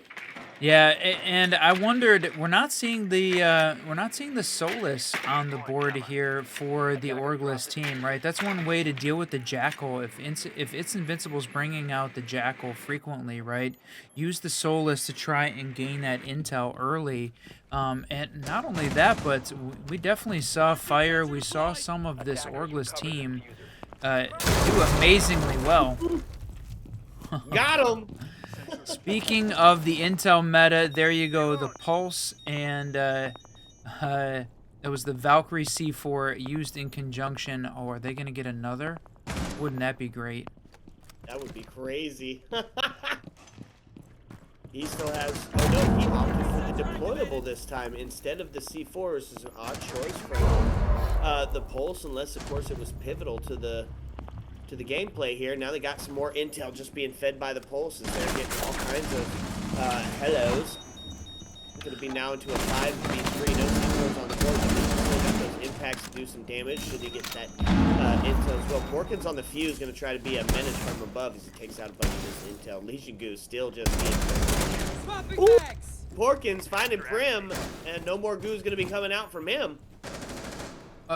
Yeah, and I wondered, we're not seeing the Solus on the board here for the OrgLess team, right? That's one way to deal with the Jackal. If its Invincible's bringing out the Jackal frequently, right? Use the Solus to try and gain that intel early. And not only that, but we definitely saw Fire. We saw some of this OrgLess team do amazingly well. Got him! Speaking of the intel meta, there you go, the Pulse, and it was the Valkyrie C4 used in conjunction. Oh, are they going to get another? Wouldn't that be great? That would be crazy. He still has... Oh, no, he opted for the deployable this time instead of the C4. This is an odd choice for him. The Pulse, unless, of course, it was pivotal to the gameplay here. Now they got some more intel just being fed by the pulses. They're getting all kinds of hellos. Going to be now into a 5v3. No C4s on the board, but he's still got those impacts to do some damage should he get that intel as well. Porkins on the fuse going to try to be a menace from above as he takes out a bunch of this intel. Legion Goose still just being... Ooh! Porkins finding Prim, and no more Goose going to be coming out from him.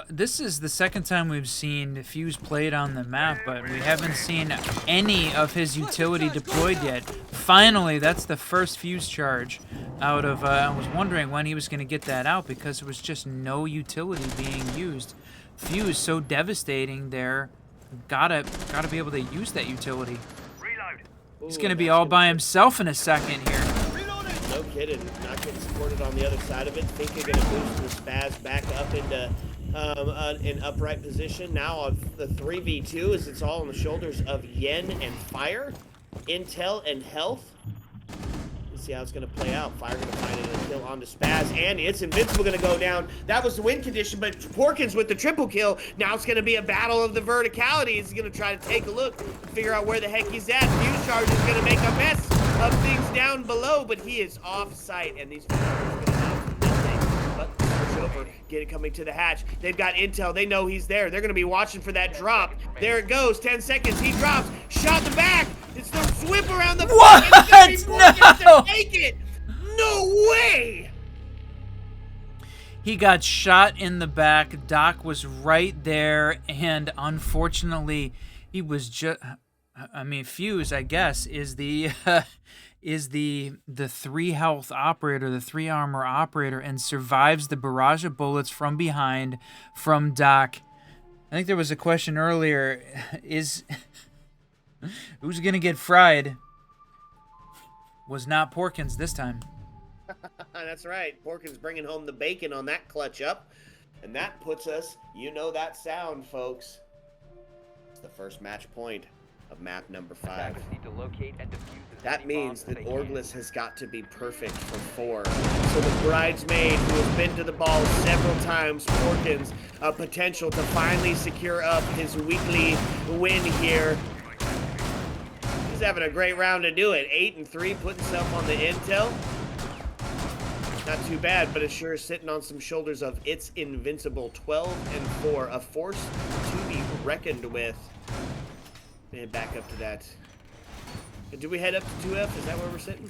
This is the second time we've seen Fuse played on the map, but we haven't seen any of his utility deployed yet. Finally, that's the first Fuse charge out of... I was wondering when he was going to get that out because there was just no utility being used. Fuse, so devastating there. Gotta be able to use that utility. He's going to be all by himself in a second here. No kidding. Not getting supported on the other side of it. Think you're going to boost the Spaz back up into... in upright position. Now the 3v2 as it's all on the shoulders of Yen and Fire. Intel and health. Let's see how it's going to play out. Fire going to find it and kill onto Spaz, and it's Invincible going to go down. That was the win condition, but Porkins with the triple kill. Now it's going to be a battle of the verticality. He's going to try to take a look, figure out where the heck he's at. Fuse Charge is going to make a mess of things down below, but he is off site, and these Fuse Charges are going to have nothing but push over. Get it coming to the hatch. They've got intel. They know he's there. They're going to be watching for that drop. There it goes. 10 seconds. He drops. Shot in the back. It's the whip around the what? No! Take it. No way. He got shot in the back. Doc was right there, and unfortunately, he was just... I mean, Fuse, I guess, is the... is the 3 health operator, the 3 armor operator, and survives the barrage of bullets from behind from Doc. I think there was a question earlier, who's gonna get fried? Was not Porkins this time. That's right. Porkins bringing home the bacon on that clutch up. And that puts us, you know that sound, folks. It's the first match point of map number 5. That means that OrgLess has got to be perfect for 4. So the bridesmaid who has been to the ball several times, Porkins, a potential to finally secure up his weekly win here. He's having a great round to do it. 8 and 3, putting himself on the intel. Not too bad, but it sure is sitting on some shoulders of its Invincible. 12 and 4, a force to be reckoned with. Head back up to that. Do we head up to 2F? Is that where we're sitting?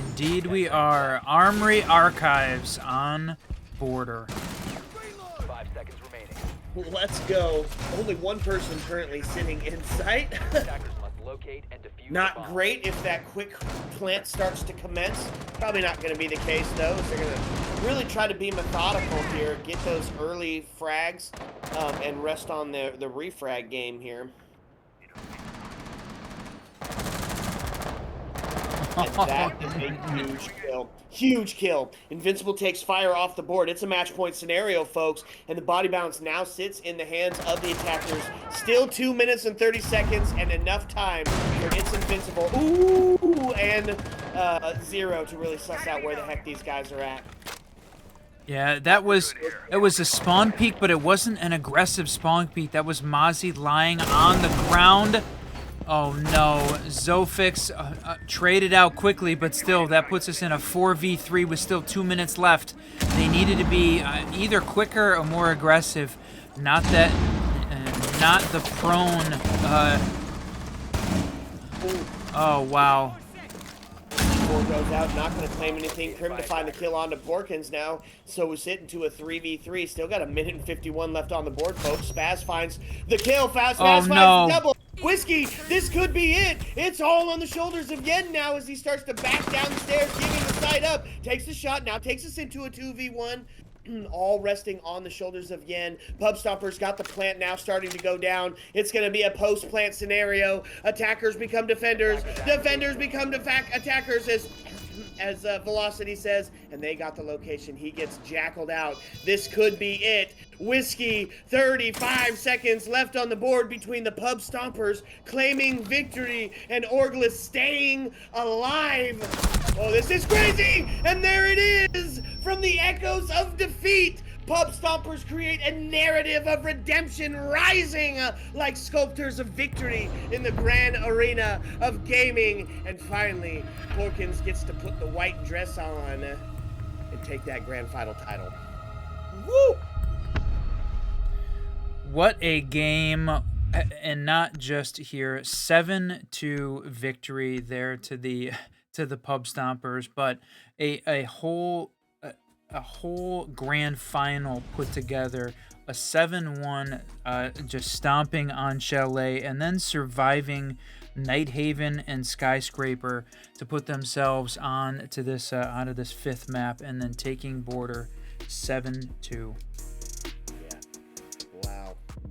Indeed we are. Armory Archives on border. 5 seconds remaining. Let's go. Only one person currently sitting in sight. Attackers must locate and defuse the Not bomb. great if that quick plant starts to commence. Probably not going to be the case, though. So they're going to really try to be methodical here, get those early frags, and rest on the refrag game here. And that is a huge kill. Huge kill. Invincible takes Fire off the board. It's a match point scenario, folks. And the body balance now sits in the hands of the attackers. Still 2 minutes and 30 seconds and enough time for It's Invincible. Ooh, and 0 to really suss out where the heck these guys are at. Yeah, it was a spawn peek, but it wasn't an aggressive spawn peek. That was Mozzie lying on the ground. Oh no, Zofix traded out quickly, but still, that puts us in a 4v3 with still 2 minutes left. They needed to be either quicker or more aggressive. Not that, not the prone. Oh wow. Four goes out, not going to claim anything. Crim to find the kill onto Porkins now. So we sit into a 3v3. Still got a minute and 51 left on the board, folks. Spaz finds the kill. Spaz finds the double. Whiskey, this could be it. It's all on the shoulders of Yen now as he starts to back down the stairs, giving the side up. Takes the shot, now takes us into a 2v1. All resting on the shoulders of Yen. Pub Stompers got the plant now starting to go down. It's going to be a post-plant scenario. Attackers become defenders. Defenders become attackers as Velocity says, and they got the location. He gets jackaled out. This could be it. Whiskey, 35 seconds left on the board between the Pub Stompers claiming victory and OrgLess staying alive. Oh, this is crazy! And there it is! From the echoes of defeat, Pub Stompers create a narrative of redemption rising like sculptors of victory in the grand arena of gaming. And finally, Porkins gets to put the white dress on and take that grand final title. Woo! What a game, and not just here. 7-2 victory there to the Pub Stompers, but a whole grand final put together. A 7-1, just stomping on Chalet, and then surviving Nighthaven and Skyscraper to put themselves on to this onto this 5th map, and then taking border 7-2.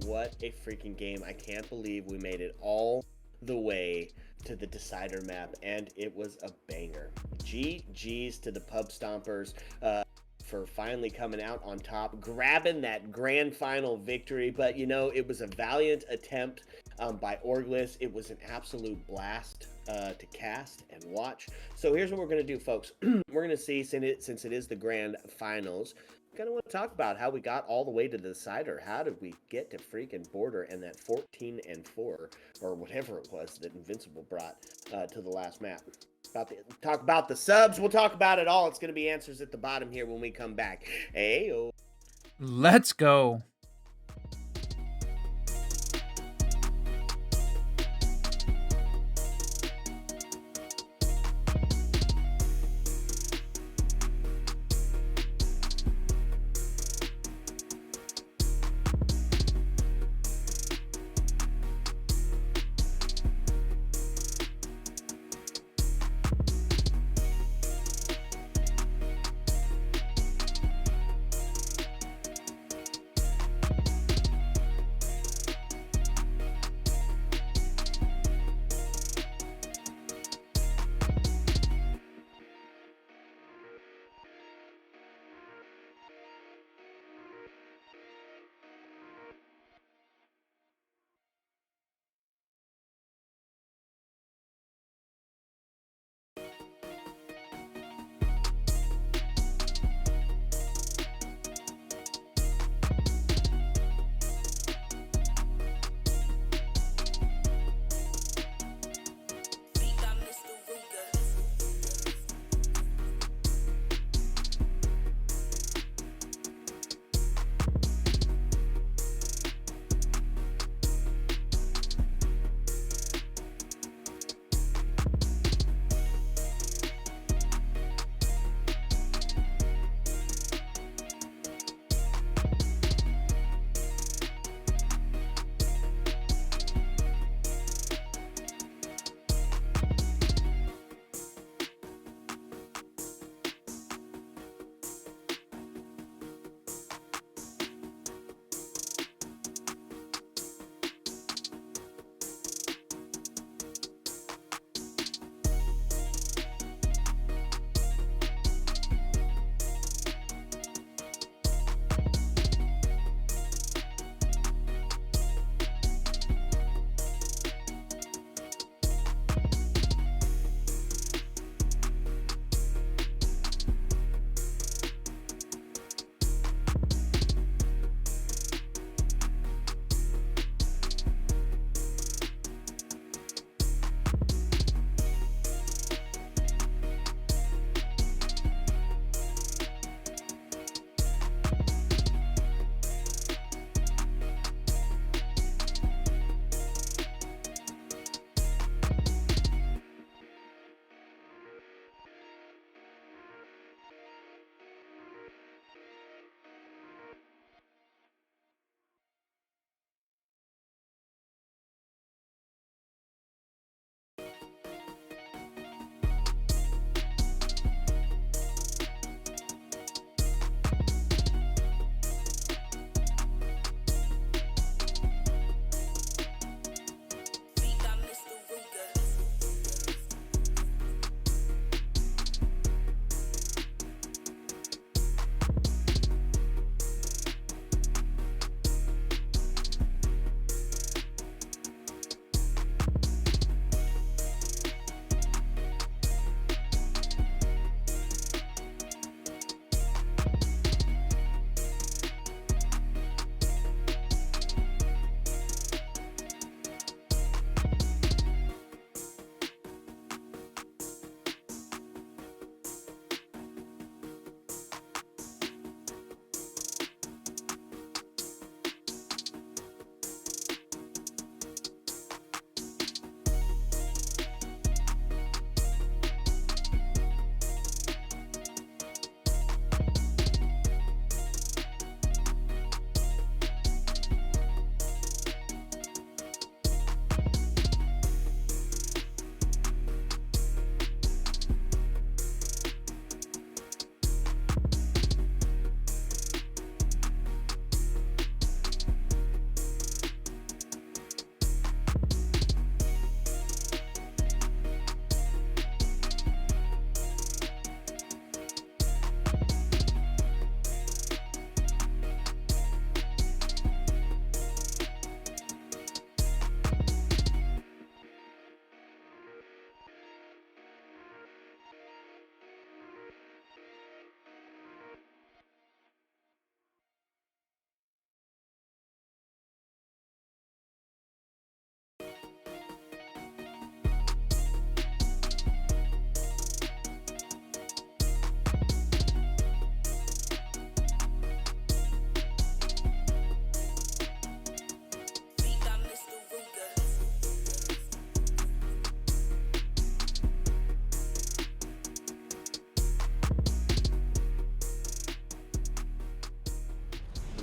What a freaking game. I can't believe we made it all the way to the decider map, and it was a banger. GG's to the Pub Stompers for finally coming out on top, grabbing that grand final victory. But, you know, it was a valiant attempt by OrgLess. It was an absolute blast to cast and watch. So here's what we're going to do, folks. We're going to see, since it is the grand finals, kind of want to talk about how we got all the way to the decider. How did we get to freaking border and that 14-4 or whatever it was that Invincible brought to the last map? Talk about the subs. We'll talk about it all. It's going to be answers at the bottom here when we come back. Hey, let's go.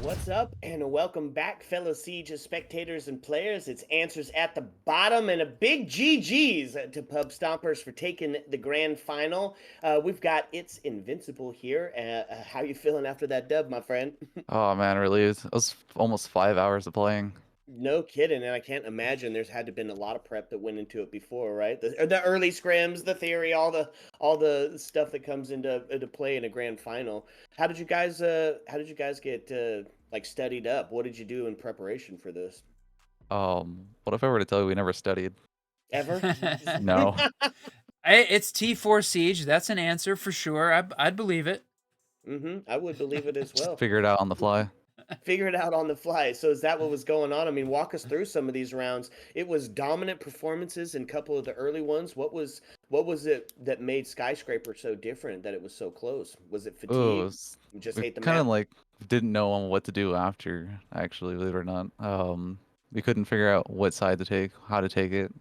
What's up, and welcome back, fellow Siege spectators and players. It's Answers at the Bottom, and a big GG's to Pub Stompers for taking the grand final. We've got It's Invincible here. How you feeling after that dub, my friend? Oh man, relieved. It was almost 5 hours of playing. No kidding, and I can't imagine there's had to been a lot of prep that went into it before, right? The early scrims, the theory, all the stuff that comes into play in a grand final. How did you guys get like studied up? What did you do in preparation for this? What if I were to tell you we never studied? Ever? No. Hey, it's T4 Siege. That's an answer for sure. I'd believe it. I would believe it as Just well. figure it out on the fly. Figure it out on the fly. So is that what was going on? I mean, walk us through some of these rounds. It was dominant performances in a couple of the early ones. What was it that made Skyscraper so different that it was so close? Was it Ooh, fatigue? You just we hate the kind of map? like didn't know what to do after, actually, believe it or not. We couldn't figure out what side to take, how to take it.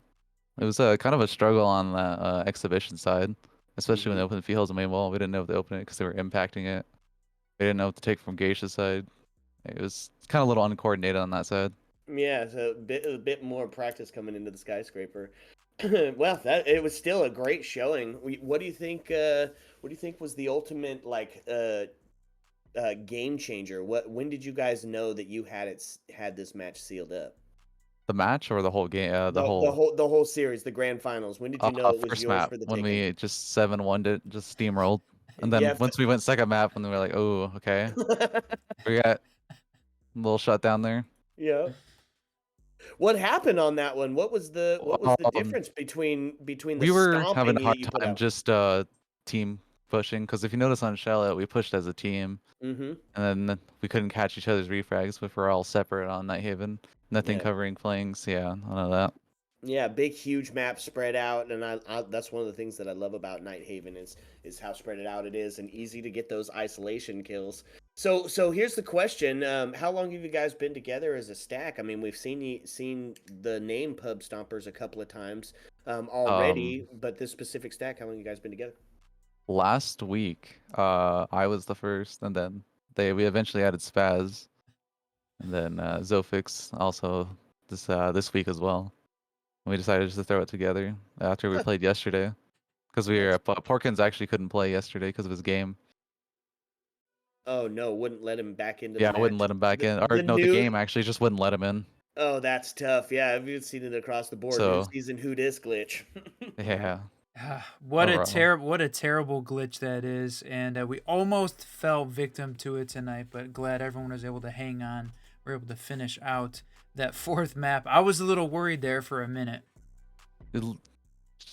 It was kind of a struggle on the exhibition side, especially when hmm they opened the fields and main wall. We didn't know if they opened it because they were impacting it. We didn't know what to take from Geisha's side. It was kind of a little uncoordinated on that side. Yeah, so a bit more practice coming into the Skyscraper. Well, that it was still a great showing. What do you think? What do you think was the ultimate game changer? When did you guys know that you had this match sealed up? The match or the whole game, the The whole whole series, the grand finals. When did you know it was first yours map for the when taking? we just 7-1'd it, just steamrolled. And Yeah. then once we went second map, and then we were like, oh, okay. We got a little shutdown there. Yeah. What happened on that one? What was the Um, difference between the we were having stomping a you, hard you put time out? just team pushing, because if you notice on Chalet, we pushed as a team, Mm-hmm. and then we couldn't catch each other's refrags, but we're all separate on Nighthaven. Nothing Yeah. covering flanks, yeah, none of that. Yeah, big, huge map spread out, and that's one of the things that I love about Nighthaven is how spread it out it is, and easy to get those isolation kills. So here's the question: how long have you guys been together as a stack? I mean, we've seen the name Pub Stompers a couple of times Um, already, but this specific stack, how long have you guys been together? Last week, I was the first, and then we eventually added Spaz. And then Zofix also this week as well. And we decided just to throw it together after we played yesterday, because we were Nice. Porkins actually couldn't play yesterday because of his game. Oh no, wouldn't let him back into the Yeah, I wouldn't match. let him back The in, or the no, the new game actually just wouldn't let him in. Oh, that's tough. Yeah, I've seen it across the board. New So season who dis glitch. yeah, What a overall, terrible glitch that is, and we almost fell victim to it tonight. But glad everyone was able to hang on. We were able to finish out that fourth map. I was a little worried there for a minute. it,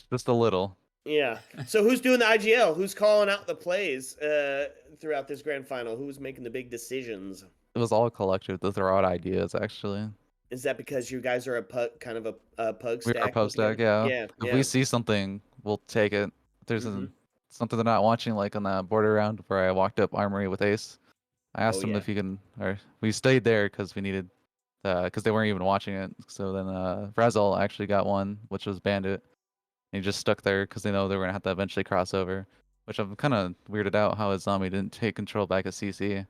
just a little. Yeah. So who's doing the IGL? Who's calling out the plays throughout this grand final? Who's making the big decisions? It was all collective to throw out ideas. Actually, Is that because you guys are a pug, kind of a pug we are stack pub stack. altogether? Yeah, Yeah, if we yeah. see something, we'll take it. If there's hmm something they're not watching, like on that border round where I walked up Armory with Ace. I Oh asked him yeah. if he can, or we stayed there because we needed, because they weren't even watching it. So then Razal actually got one, which was Bandit. And he just stuck there because they know they were gonna have to eventually cross over. Which I'm kind of weirded out how his zombie didn't take control back at CC.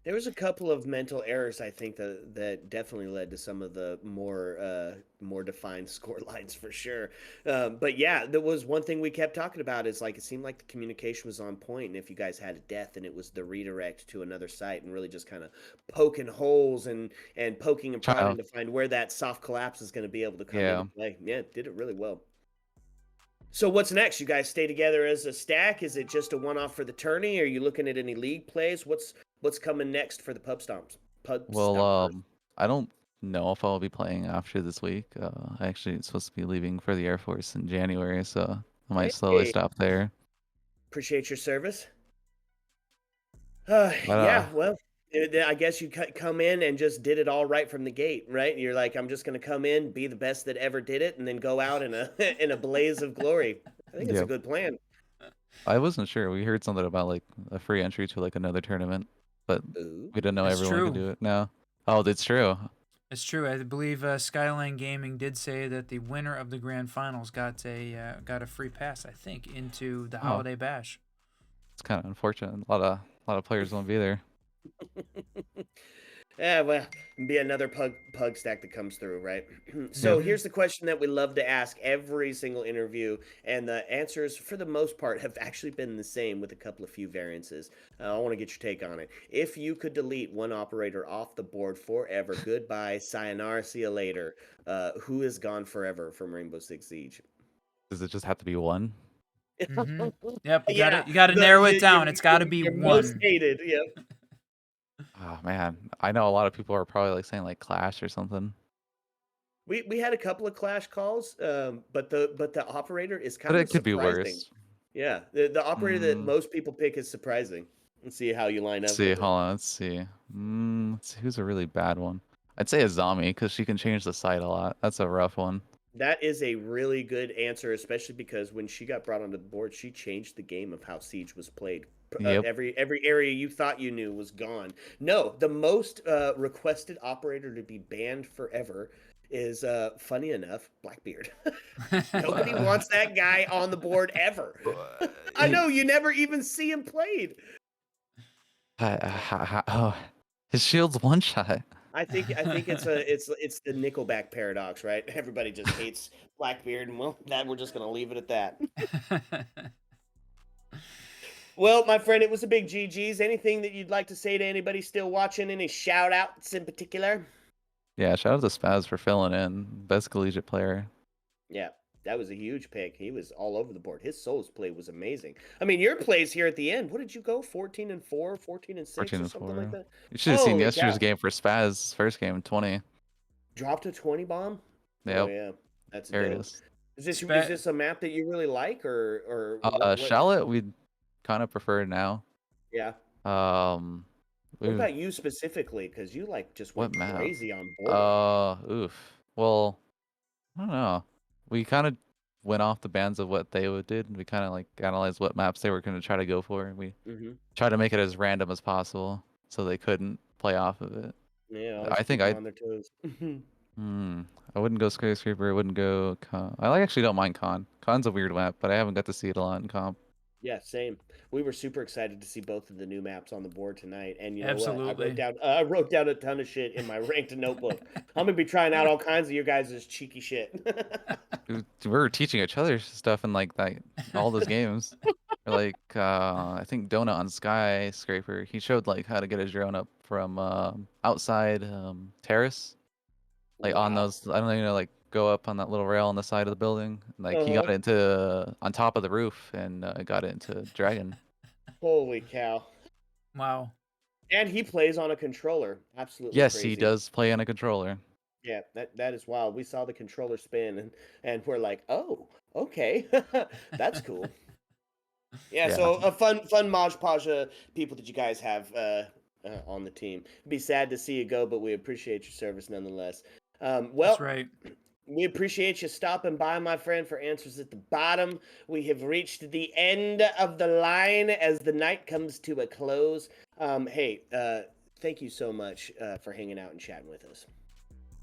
There was a couple of mental errors I think that definitely led to some of the more defined score lines for sure. But yeah, there was one thing we kept talking about is like it seemed like the communication was on point, and if you guys had a death, and it was the redirect to another site, and really just kind of poking holes and poking and prodding Child, to find where that soft collapse is going to be able to come into yeah. play. Yeah, did it really well. So what's next? You guys stay together as a stack? Is it just a one-off for the tourney? Are you looking at any league plays? What's coming next for the Pub Well, Stompers? I don't know if I'll be playing after this week. I actually supposed to be leaving for the Air Force in January, so I might slowly Hey, stop there. appreciate your service. But Yeah, well, I guess you come in and just did it all right from the gate, right? You're like, I'm just going to come in, be the best that ever did it, and then go out in a in a blaze of glory. I think it's a yeah, good plan. I wasn't sure. We heard something about like a free entry to like another tournament, but Ooh. we didn't know That's everyone could true. do it now. Oh, that's true. It's true. I believe Skyline Gaming did say that the winner of the grand finals got a free pass. I think into the Oh, holiday bash. it's kind of unfortunate. A lot of players won't be there. Yeah, well, be another pug stack that comes through, right? So Yep. here's the question that we love to ask every single interview, and the answers, for the most part, have actually been the same with a couple of few variances. I want to get your take on it. If you could delete one operator off the board forever, goodbye, sayonara, see you later. Who is gone forever from Rainbow Six Siege? Does it just have to be one? Mm-hmm. Yep. Yeah, You gotta narrow it down. It's got to be your most one. hated. Yeah. Oh man, I know a lot of people are probably like saying like Clash or something. We had a couple of clash calls, but the operator is But kind it of could be surprising. worse. Yeah, the operator that Mm, most people pick is surprising. Let's see how you line let's up see, with hold it. on, let's see. Let's see who's a really bad one. I'd say a zombie because she can change the site a lot. That's a rough one. That is a really good answer, especially because when she got brought onto the board, she changed the game of how Siege was played. Yep. Every area you thought you knew was gone. No, the most requested operator to be banned forever is, funny enough, Blackbeard. Nobody wants that guy on the board ever. I He- know you never even see him played. oh, his shield's one shot. I think it's the Nickelback paradox, right? Everybody just hates Blackbeard, and well, that we're just gonna leave it at that. Well, my friend, it was a big GG's. Anything that you'd like to say to anybody still watching? Any shout outs in particular? Yeah, shout out to Spaz for filling in. Best collegiate player. Yeah, that was a huge pick. He was all over the board. His Souls play was amazing. I mean, your plays here at the end. What did you go? 14-4, 14-6, 14 or and something like 4. that. You should have seen Holy yesterday's cow! game for Spaz. First game, 20. Dropped a 20 bomb. Oh Yep, yeah, that's there it dope. is. Is this a map that you really like, or what? Chalet, we'd kind of prefer now. Yeah. Um, What we've about you specifically? Because you like just what went map? crazy on Border. Oof. Well, I don't know. We kind of went off the bands of what they would did. We kind of like analyzed what maps they were going to try to go for. We Mm-hmm. tried to make it as random as possible so they couldn't play off of it. Yeah, always I keep think them I on their toes. hmm, I wouldn't go Skyscraper. I wouldn't go Con. Actually don't mind Con. Con's a weird map, but I haven't got to see it a lot in comp. Yeah, same. We were super excited to see both of the new maps on the board tonight, and you know what? Absolutely. I wrote down a ton of shit in my ranked notebook. I'm gonna be trying out all kinds of your guys' cheeky shit. We were teaching each other stuff in like that all those games. Or like I think Donut on Skyscraper, he showed like how to get his drone up from outside terrace, like on Wow. those. I don't even know, like go up on that little rail on the side of the building. Like he got Uh-huh. it into on top of the roof and got it into Dragon. Holy cow! Wow. And he plays on a controller. Absolutely Yes, he crazy. does play on a controller. Yeah, that is wild. We saw the controller spin, and we're like, oh, okay, that's cool. Yeah, Yeah, so a fun Mod Podge people that you guys have on the team. It'd be sad to see you go, but we appreciate your service nonetheless. That's Well, right. we appreciate you stopping by, my friend, for answers at the bottom. We have reached the end of the line as the night comes to a close. Hey, thank you so much for hanging out and chatting with us.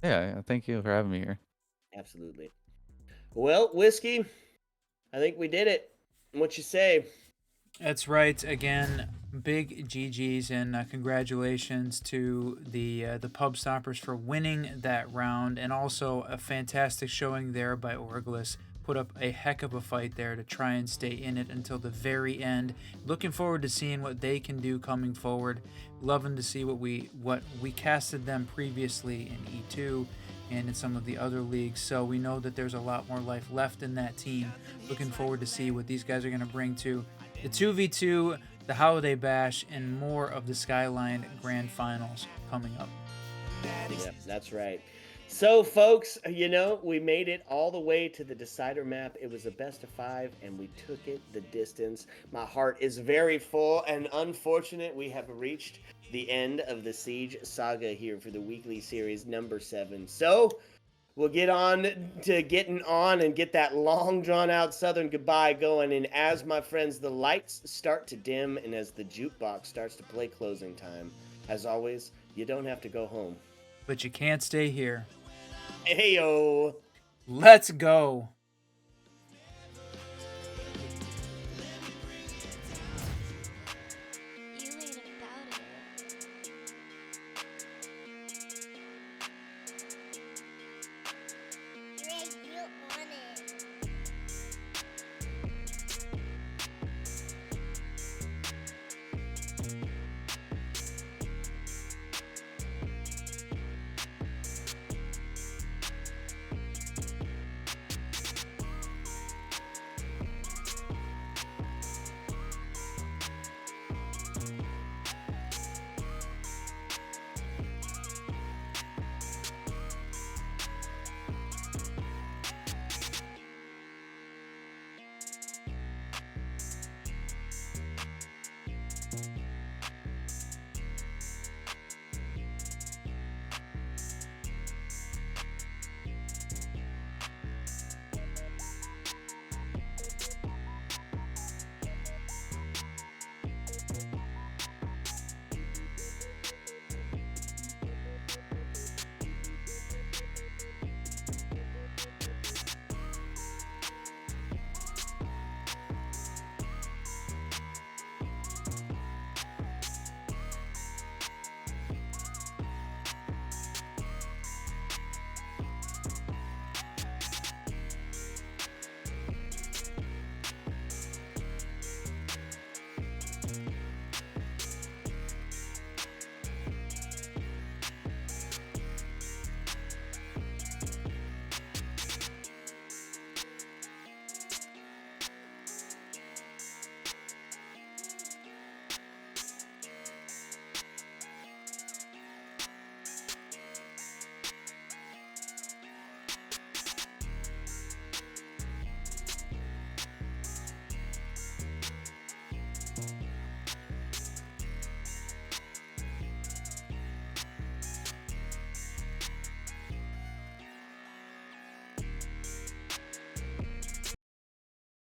yeah. Thank you for having me here. Absolutely. Well, Whiskey, I think we did it. What you say? That's right. Again, big GGs and congratulations to the Pub Stompers for winning that round, and also a fantastic showing there by OrgLess. Put up a heck of a fight there to try and stay in it until the very end. Looking forward to seeing what they can do coming forward. Loving to see what we casted them previously in E2 and in some of the other leagues. So we know that there's a lot more life left in that team. Looking forward to see what these guys are going to bring to the 2v2, the Holiday Bash, and more of the Skyline Grand Finals coming up. Yep, that's right. So, folks, you know, we made it all the way to the decider map. It was a best of 5, and we took it the distance. My heart is very full, and unfortunate we have reached the end of the Siege saga here for the weekly series number 7. So, we'll get on to getting on and get that long drawn out Southern goodbye going. And as my friends, the lights start to dim and as the jukebox starts to play closing time, as always, you don't have to go home. But you can't stay here. Heyo! Let's go.